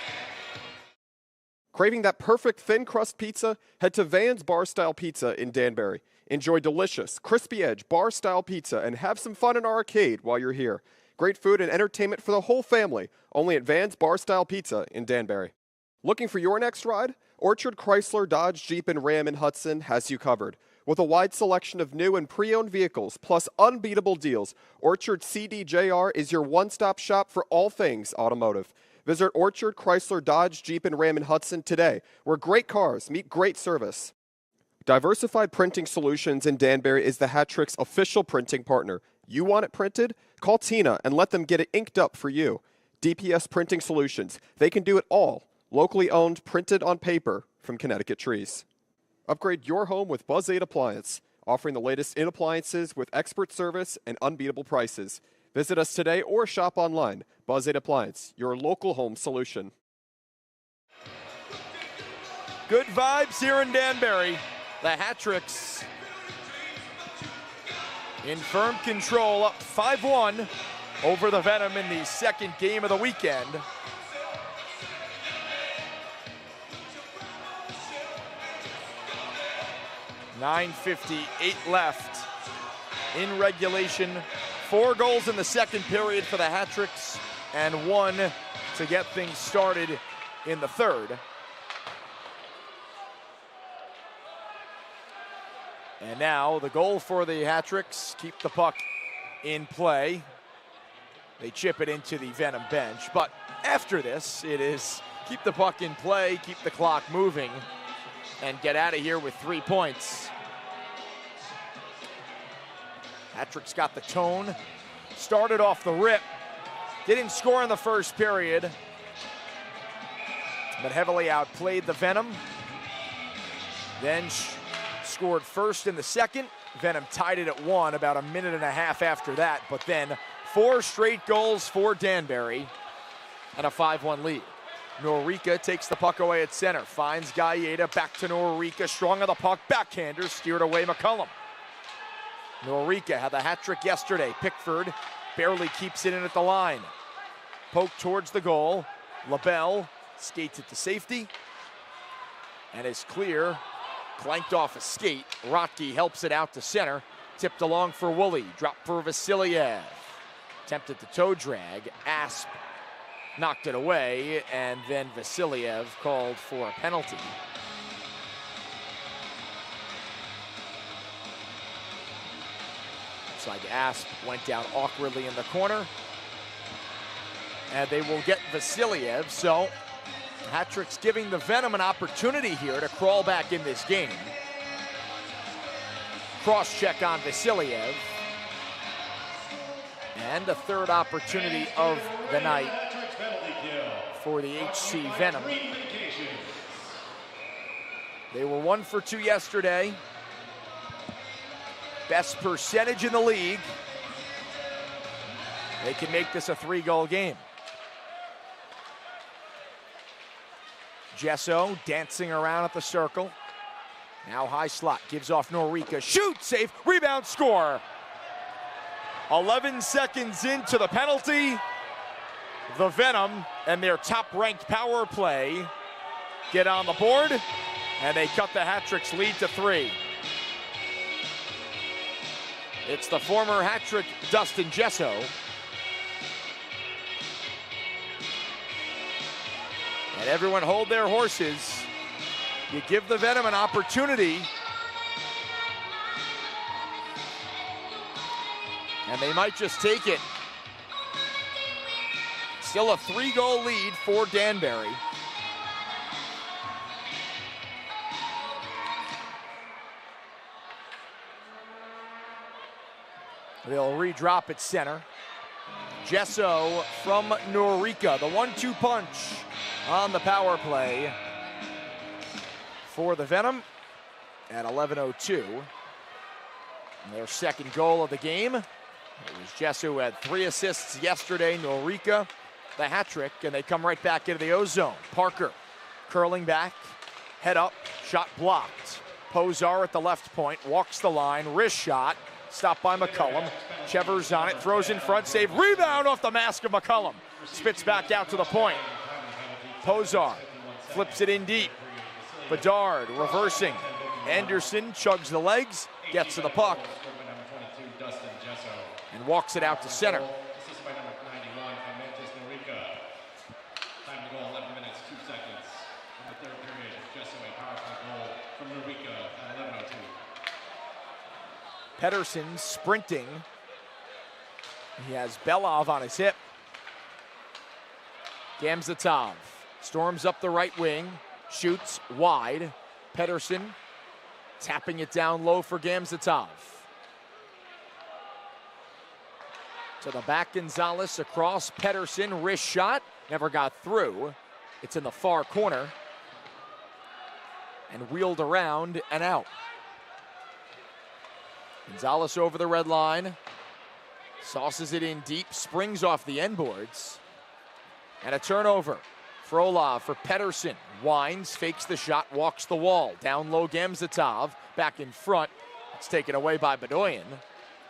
Craving that perfect thin crust pizza? Head to Van's Bar Style Pizza in Danbury. Enjoy delicious, crispy edge bar style pizza and have some fun in our arcade while you're here. Great food and entertainment for the whole family, only at Van's Bar Style Pizza in Danbury. Looking for your next ride? Orchard Chrysler, Dodge, Jeep, and Ram in Hudson has you covered. With a wide selection of new and pre-owned vehicles, plus unbeatable deals, Orchard CDJR is your one-stop shop for all things automotive. Visit Orchard Chrysler, Dodge, Jeep, and Ram in Hudson today, where great cars meet great service. Diversified Printing Solutions in Danbury is the Hattricks' official printing partner. You want it printed? Call Tina and let them get it inked up for you. DPS Printing Solutions. They can do it all. Locally owned, printed on paper from Connecticut trees. Upgrade your home with Buzz 8 Appliance, offering the latest in appliances with expert service and unbeatable prices. Visit us today or shop online. Buzz 8 Appliance, your local home solution. Good vibes here in Danbury. The Hattricks in firm control, up 5-1 over the Venom in the second game of the weekend. .9:58 left in regulation. 4 goals in the second period for the Hattricks and 1 to get things started in the third. And now the goal for the Hattricks, keep the puck in play. They chip it into the Venom bench, but after this, it is keep the puck in play, keep the clock moving, and get out of here with 3 points. Hattricks got the tone, started off the rip, didn't score in the first period, but heavily outplayed the Venom. then scored first in the second. Venom tied it at 1 about a minute and a half after that, but then 4 straight goals for Danbury and a 5-1 lead. Norika takes the puck away at center, finds Gallega, back to Norika, strong on the puck, backhander, steered away McCullum. Norika had the hat trick yesterday. Pickford barely keeps it in at the line. Poke towards the goal. LaBelle skates it to safety and is clear. Clanked off a skate. Rotke helps it out to center. Tipped along for Woolley. Drop for Vasiliev. Attempted the toe drag. Asp knocked it away, and then Vasiliev called for a penalty. Looks like Asp went down awkwardly in the corner. And they will get Vasiliev, so Hattricks giving the Venom an opportunity here to crawl back in this game. Cross check on Vasiliev. And a third opportunity of the night for the HC Venom. They were 1 for 2 yesterday. Best percentage in the league. They can make this a 3-goal game. Gesso dancing around at the circle. Now high slot, gives off Norika. Shoot, save, rebound, score. 11 seconds into the penalty. The Venom and their top-ranked power play get on the board, and they cut the Hattricks lead to 3. It's the former hat-trick Dustin Gesso. And everyone hold their horses. You give the Venom an opportunity, and they might just take it. Still a 3-goal lead for Danbury. They'll redrop at center. Gesso from Norika, the 1-2 punch on the power play for the Venom at 11:02. Their second goal of the game. It was Gesso who had 3 assists yesterday. Norika, the hat trick, and they come right back into the O-zone. Parker curling back, head up, shot blocked. Posar at the left point, walks the line, wrist shot, stopped by McCullum. Chevers on it, throws in front, save, rebound off the mask of McCullum. Spits back out to the point. Posar flips it in deep. Bedard reversing. Anderson chugs the legs, gets to the puck, and walks it out to center. Pedersen sprinting. He has Belov on his hip. Gamzatov storms up the right wing, shoots wide. Pedersen tapping it down low for Gamzatov. To the back, Gonzalez across. Pedersen, wrist shot, never got through. It's in the far corner. And wheeled around and out. Gonzalez over the red line. Sauces it in deep, springs off the end boards. And a turnover. Frolov for Pedersen. Winds, fakes the shot, walks the wall. Down low, Gamzatov. Back in front. It's taken away by Bedoyan.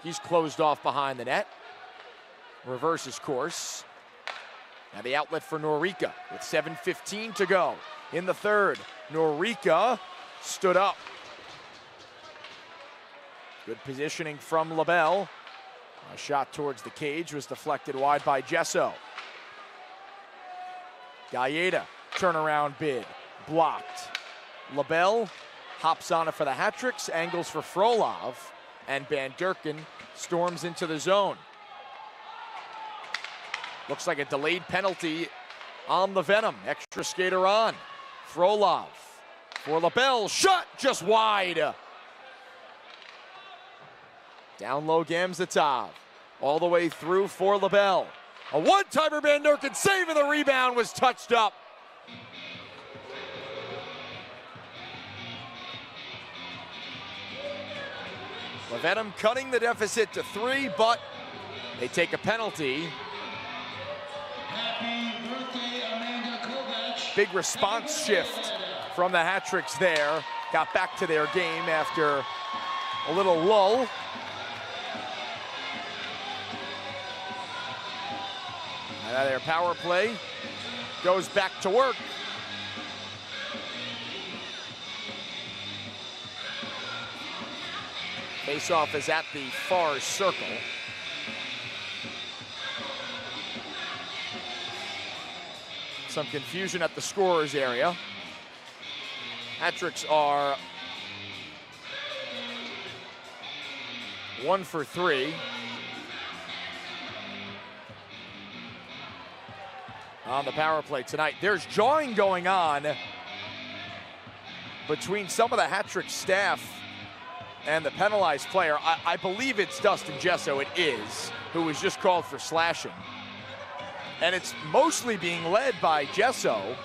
He's closed off behind the net. Reverses course. Now the outlet for Norika with 7:15 to go in the third. Norika stood up. Good positioning from LaBelle. A shot towards the cage was deflected wide by Gesso. Gallega, turnaround bid, blocked. LaBelle hops on it for the Hattricks, angles for Frolov, and Van Durken storms into the zone. Looks like a delayed penalty on the Venom. Extra skater on. Frolov for LaBelle, shot just wide. Down low, Gamzatov. All the way through for LaBelle. A one-timer, Van Durken saving the rebound, was touched up. Venom cutting the deficit to 3, but they take a penalty. Happy birthday, Amanda Kovac. Big response shift from the Hattricks there. Got back to their game after a little lull. And their power play goes back to work. Faceoff is at the far circle. Some confusion at the scorer's area. Hattricks are 1 for 3. On the power play tonight. There's jawing going on between some of the Hattricks staff and the penalized player. I believe it's Dustin Gesso, it is, who was just called for slashing. And it's mostly being led by Gesso,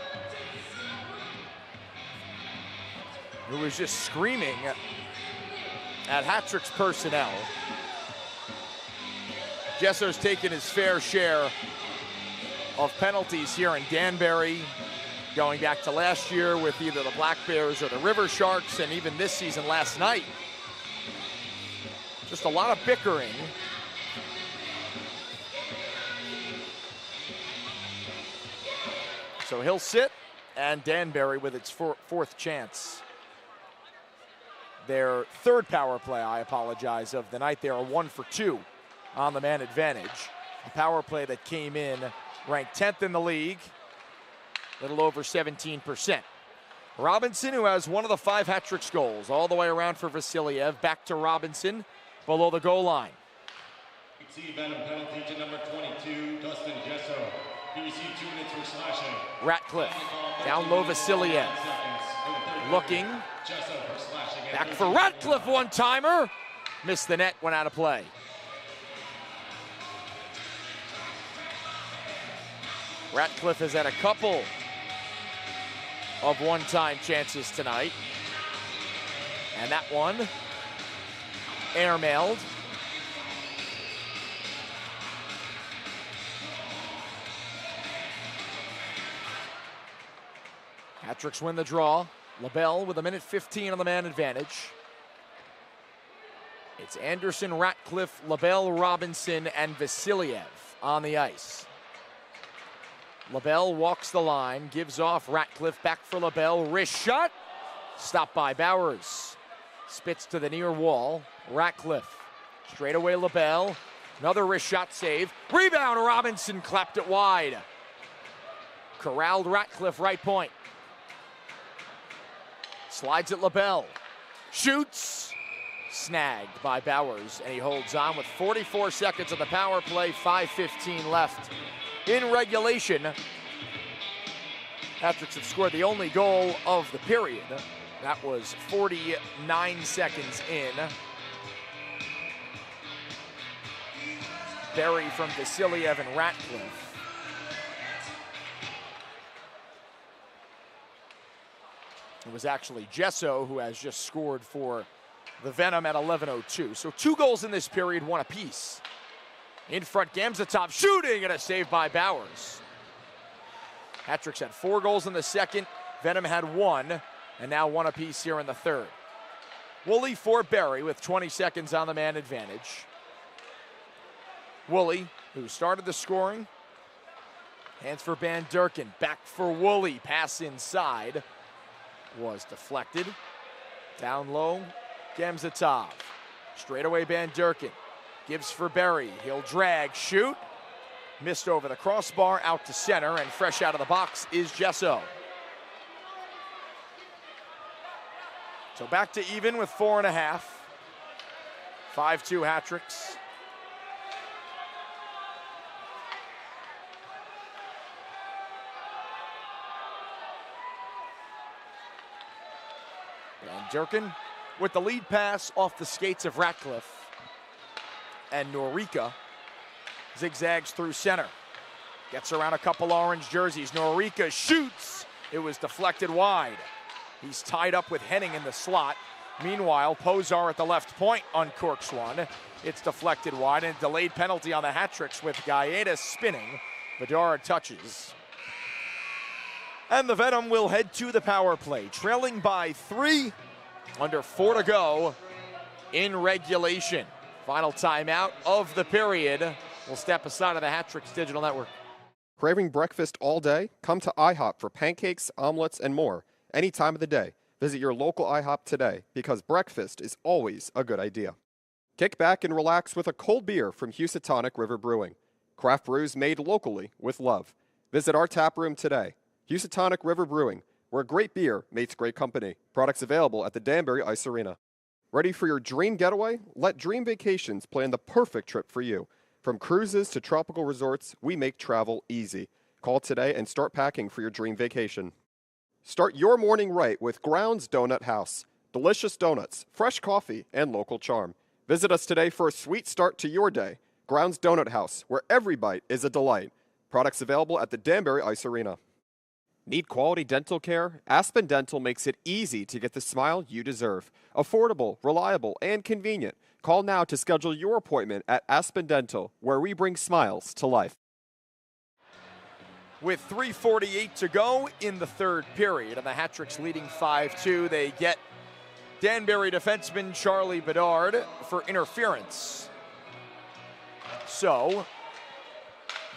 who was just screaming at Hattricks personnel. Gesso's taken his fair share of penalties here in Danbury, going back to last year with either the Black Bears or the River Sharks, and even this season last night. Just a lot of bickering. So he'll sit, and Danbury with its fourth chance. Their third power play, I apologize, of the night. They are 1 for 2 on the man advantage. A power play that came in ranked 10th in the league, a little over 17%. Robinson, who has one of the 5 Hattricks goals, all the way around for Vasiliev. Back to Robinson, below the goal line. See Venom penalty to number 22, Dustin Gesso. He received 2 minutes for slashing. Ratcliffe, down low Vasiliev. Looking, back for Ratcliffe, one-timer. Missed the net, went out of play. Ratcliffe has had a couple of one-time chances tonight. And that one, airmailed. Hattricks win the draw. LaBelle with 1:15 on the man advantage. It's Anderson, Ratcliffe, LaBelle, Robinson, and Vasiliev on the ice. LaBelle walks the line, gives off Ratcliffe, back for LaBelle, wrist shot. Stopped by Bowers. Spits to the near wall. Ratcliffe, straight away LaBelle. Another wrist shot save. Rebound, Robinson clapped it wide. Corralled Ratcliffe, right point. Slides at LaBelle. Shoots. Snagged by Bowers, and he holds on with 44 seconds of the power play, 5:15 left in regulation. Hattricks have scored the only goal of the period. That was 49 seconds in. Berry from Vasiliev and Ratcliffe. It was actually Gesso who has just scored for the Venom at 11:02. So 2 goals in this period, 1 apiece. In front, Gamzatov shooting, and a save by Bowers. Hattricks had 4 goals in the second. Venom had 1, and now 1 apiece here in the third. Woolley for Berry with 20 seconds on the man advantage. Woolley, who started the scoring. Hands for Van Durken, back for Woolley. Pass inside was deflected. Down low, Gamzatov. Straight away, Van Durken. Gives for Berry. He'll drag, shoot. Missed over the crossbar, out to center, and fresh out of the box is Gesso. So back to even with 4.5. 5-2 Hattricks. Van Durken with the lead pass off the skates of Ratcliffe. And Norica zigzags through center. Gets around a couple orange jerseys. Norica shoots. It was deflected wide. He's tied up with Henning in the slot. Meanwhile, Posar at the left point uncorks one. It's deflected wide and delayed penalty on the Hattricks with Gaeta spinning. Bedard touches. And the Venom will head to the power play, trailing by 3, under 4 to go in regulation. Final timeout of the period. We'll step aside of the Hattricks Digital Network. Craving breakfast all day? Come to IHOP for pancakes, omelets, and more. Any time of the day. Visit your local IHOP today, because breakfast is always a good idea. Kick back and relax with a cold beer from Housatonic River Brewing. Craft brews made locally with love. Visit our tap room today. Housatonic River Brewing, where great beer meets great company. Products available at the Danbury Ice Arena. Ready for your dream getaway? Let Dream Vacations plan the perfect trip for you. From cruises to tropical resorts, we make travel easy. Call today and start packing for your dream vacation. Start your morning right with Grounds Donut House. Delicious donuts, fresh coffee, and local charm. Visit us today for a sweet start to your day. Grounds Donut House, where every bite is a delight. Products available at the Danbury Ice Arena. Need quality dental care? Aspen Dental makes it easy to get the smile you deserve. Affordable, reliable, and convenient. Call now to schedule your appointment at Aspen Dental, where we bring smiles to life. With 3:48 to go in the third period, and the Hattricks leading 5-2, they get Danbury defenseman Charlie Bedard for interference. So,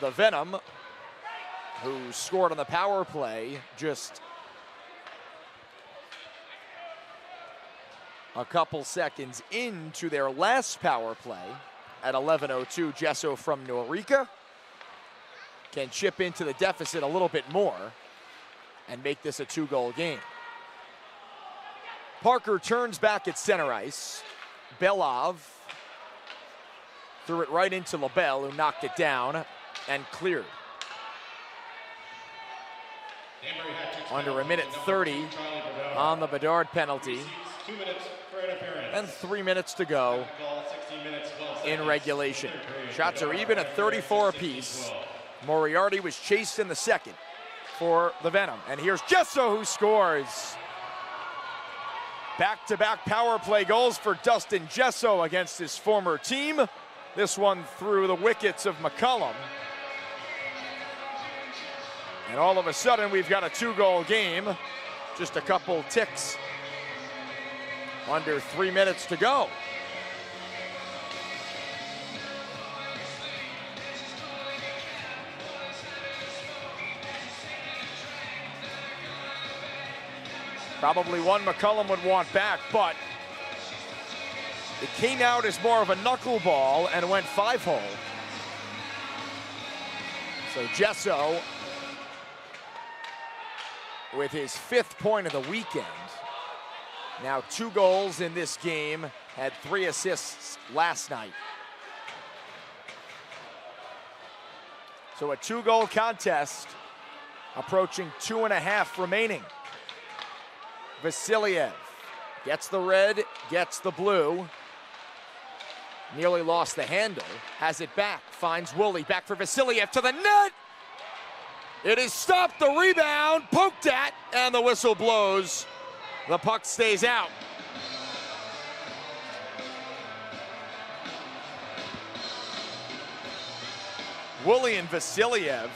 the Venom, who scored on the power play just a couple seconds into their last power play at 11:02, Gesso from Norica can chip into the deficit a little bit more and make this a 2-goal game. Parker turns back at center ice. Belov threw it right into LaBelle, who knocked it down and cleared. Under a minute 30 on the Bedard penalty. 2 minutes for interference. And 3 minutes to go in regulation. Shots are even at 34 apiece. Moriarty was chased in the second for the Venom. And here's Gesso, who scores. Back-to-back power play goals for Dustin Gesso against his former team. This one through the wickets of McCullum. And all of a sudden, we've got a 2-goal game. Just a couple ticks. Under 3 minutes to go. Probably one McCullum would want back, but it came out as more of a knuckleball and went 5-hole. So Gesso, with his 5th point of the weekend, now 2 goals in this game, had 3 assists last night. So a 2-goal contest, approaching 2.5 remaining. Vasiliev gets the red, gets the blue. Nearly lost the handle, has it back, finds Woolley, back for Vasiliev to the net. It is stopped, the rebound, poked at, and the whistle blows. The puck stays out. Woolley and Vasiliev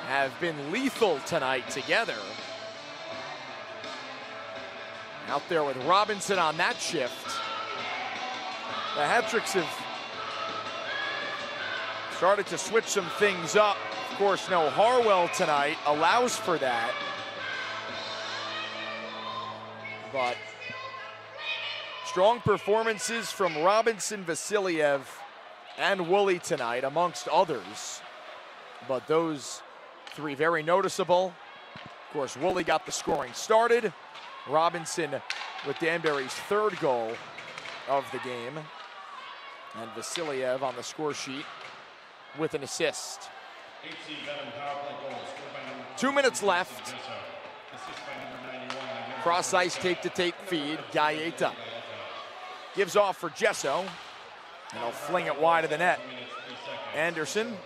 have been lethal tonight together. Out there with Robinson on that shift. The Hattricks have started to switch some things up. Of course, no Harwell tonight allows for that. But strong performances from Robinson, Vasiliev, and Woolley tonight, amongst others. But those 3 very noticeable. Of course, Woolley got the scoring started. Robinson with Danbury's 3rd goal of the game. And Vasiliev on the score sheet with an assist. 2 minutes left. Cross ice tape-to-tape feed. Gaeta gives off for Gesso. And he'll fling it wide of the net. Anderson.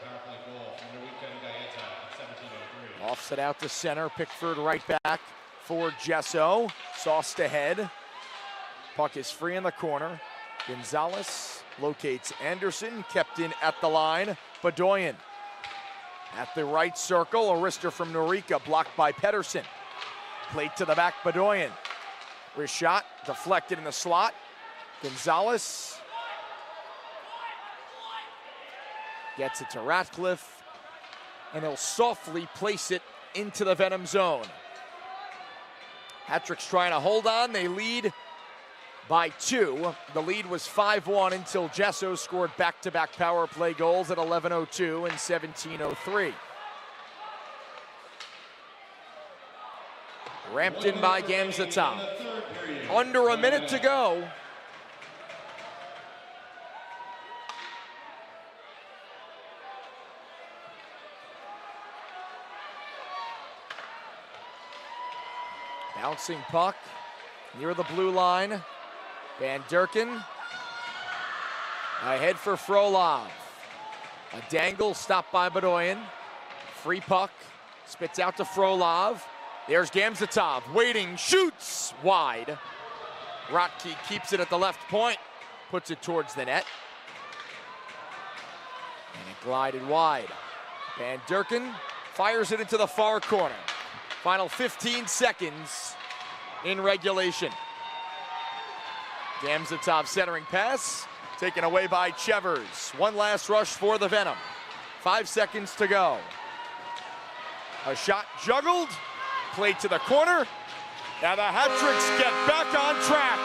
Offset out to center. Pickford right back. for Gesso. Sauced ahead. Puck is free in the corner. Gonzalez locates Anderson, kept in at the line. Bedoyan at the right circle. A wrister from Norica, blocked by Pedersen. Plate to the back, Bedoyan. Wrist shot, deflected in the slot. Gonzalez gets it to Ratcliffe, and he'll softly place it into the Venom zone. Hattricks trying to hold on. They lead by 2. The lead was 5-1 until Gesso scored back-to-back power play goals at 11:02 and 17:03. Ramped in by Gamzatov. Under a minute to go. Bouncing puck near the blue line. Van Durken ahead for Frolov. A dangle stopped by Bedoyan. Free puck, spits out to Frolov. There's Gamzatov, waiting, shoots wide. Rotke keeps it at the left point, puts it towards the net. And it glided wide. Van Durken fires it into the far corner. Final 15 seconds in regulation. Gamzatov centering pass, taken away by Chevers. One last rush for the Venom. 5 seconds to go. A shot juggled, played to the corner. Now the Hattricks get back on track.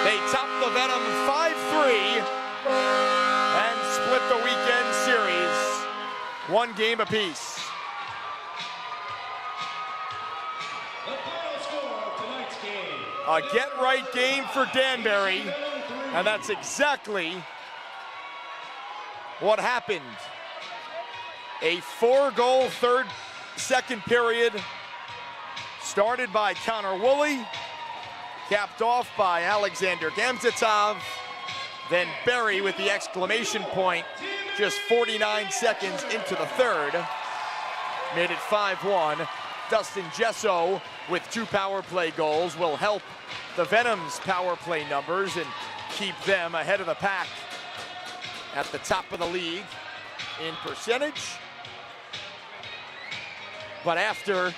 They top the Venom 5-3 and split the weekend series. 1 game apiece. A get-right game for Danbury, and that's exactly what happened. A 4-goal second period started by Connor Woolley, capped off by Alexander Gamzatov, then Berry with the exclamation point just 49 seconds into the third, made it 5-1. Dustin Gesso with 2 power play goals will help the Venom's power play numbers and keep them ahead of the pack at the top of the league in percentage. But after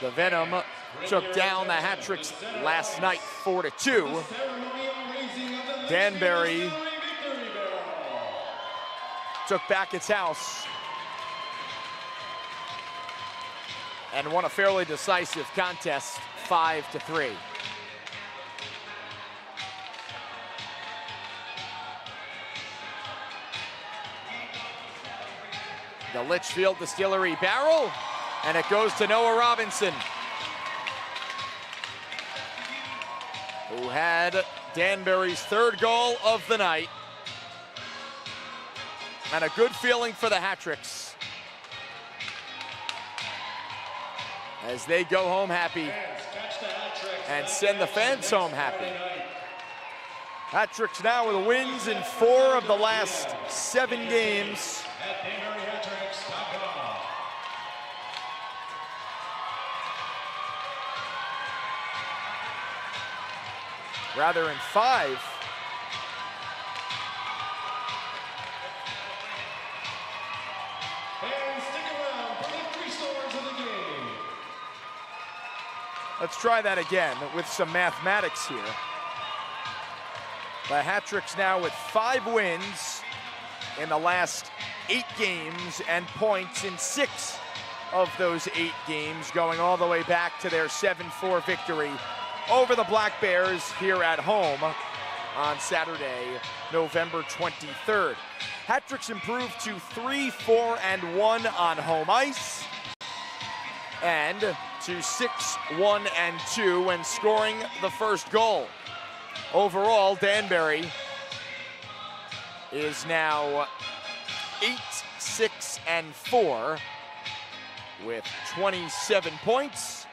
the Venom took down the Hattricks last night 4-2, Danbury took back its house and won a fairly decisive contest, 5-3. The Litchfield Distillery barrel, and it goes to Noah Robinson, who had Danbury's 3rd goal of the night. And a good feeling for the Hattricks as they go home happy and send the fans home happy. Hattricks now with wins in 4 of the last 7 games. Rather in 5. Let's try that again with some mathematics here. The Hattricks now with 5 wins in the last 8 games and points in 6 of those 8 games, going all the way back to their 7-4 victory over the Black Bears here at home on Saturday, November 23rd. Hattricks improved to 3-4-1 on home ice and to 6-1-2 when scoring the first goal. Overall, Danbury is now 8-6-4 with 27 points.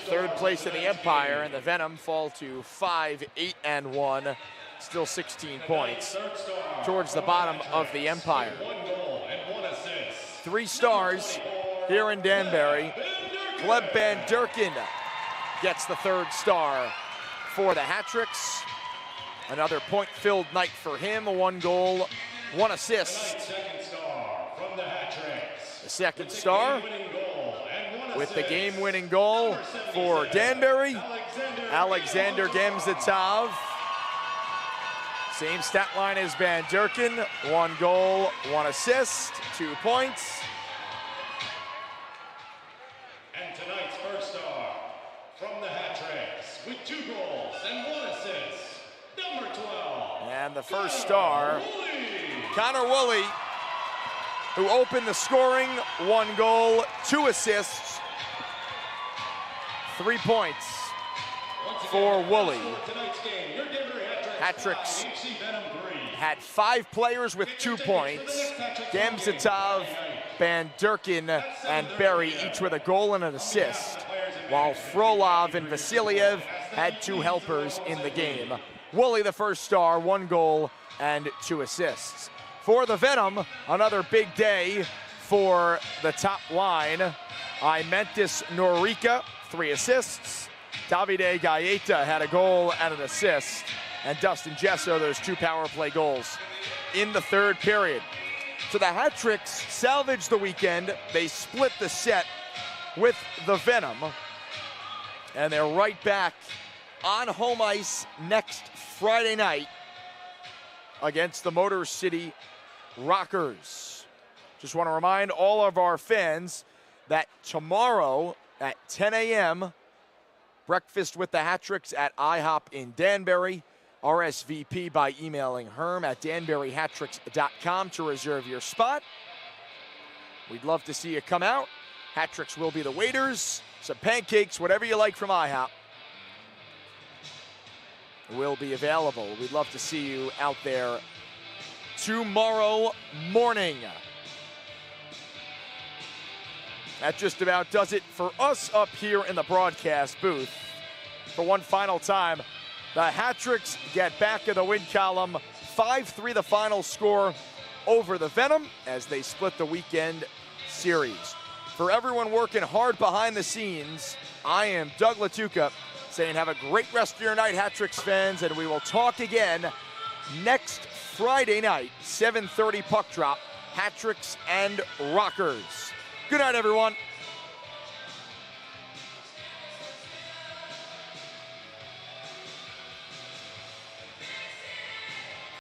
Third place in the Empire, and the Venom fall to 5-8-1 still 16 points towards the bottom of the Empire. 3 stars here in Danbury. Gleb Van Durkin gets the 3rd star for the Hattricks. Another point-filled night for him, 1 goal, 1 assist. The 2nd star with the game-winning goal for Danbury, Alexander Gamzatov. Same stat line as Van Durkin, 1 goal, 1 assist, 2 points. And tonight's first star from the Hattricks with 2 goals and 1 assist, number 12. And the first star, Connor Woolley, who opened the scoring, 1 goal, 2 assists, 3 points for Woolley. Hattricks had 5 players with 2 points. Gamzatov, Van Durkin, and Berry each with a goal and an assist, while Frolov and Vasiliev had 2 helpers in the game. Woolley, the first star, 1 goal and 2 assists. For the Venom, another big day for the top line. Imentis Norica, 3 assists. Davide Gaeta had a goal and an assist. And Dustin Gesso, those 2 power play goals in the 3rd period. So the Hattricks salvaged the weekend. They split the set with the Venom. And they're right back on home ice next Friday night against the Motor City Rockers. Just want to remind all of our fans that tomorrow at 10 a.m., breakfast with the Hattricks at IHOP in Danbury. RSVP by emailing herm@danburyhattricks.com to reserve your spot. We'd love to see you come out. Hattricks will be the waiters. Some pancakes, whatever you like from IHOP will be available. We'd love to see you out there tomorrow morning. That just about does it for us up here in the broadcast booth. For one final time, the Hattricks get back in the win column. 5-3 the final score over the Venom as they split the weekend series. For everyone working hard behind the scenes, I am Doug Latuca saying have a great rest of your night, Hattricks fans, and we will talk again next Friday night, 7:30 puck drop, Hattricks and Rockers. Good night, everyone.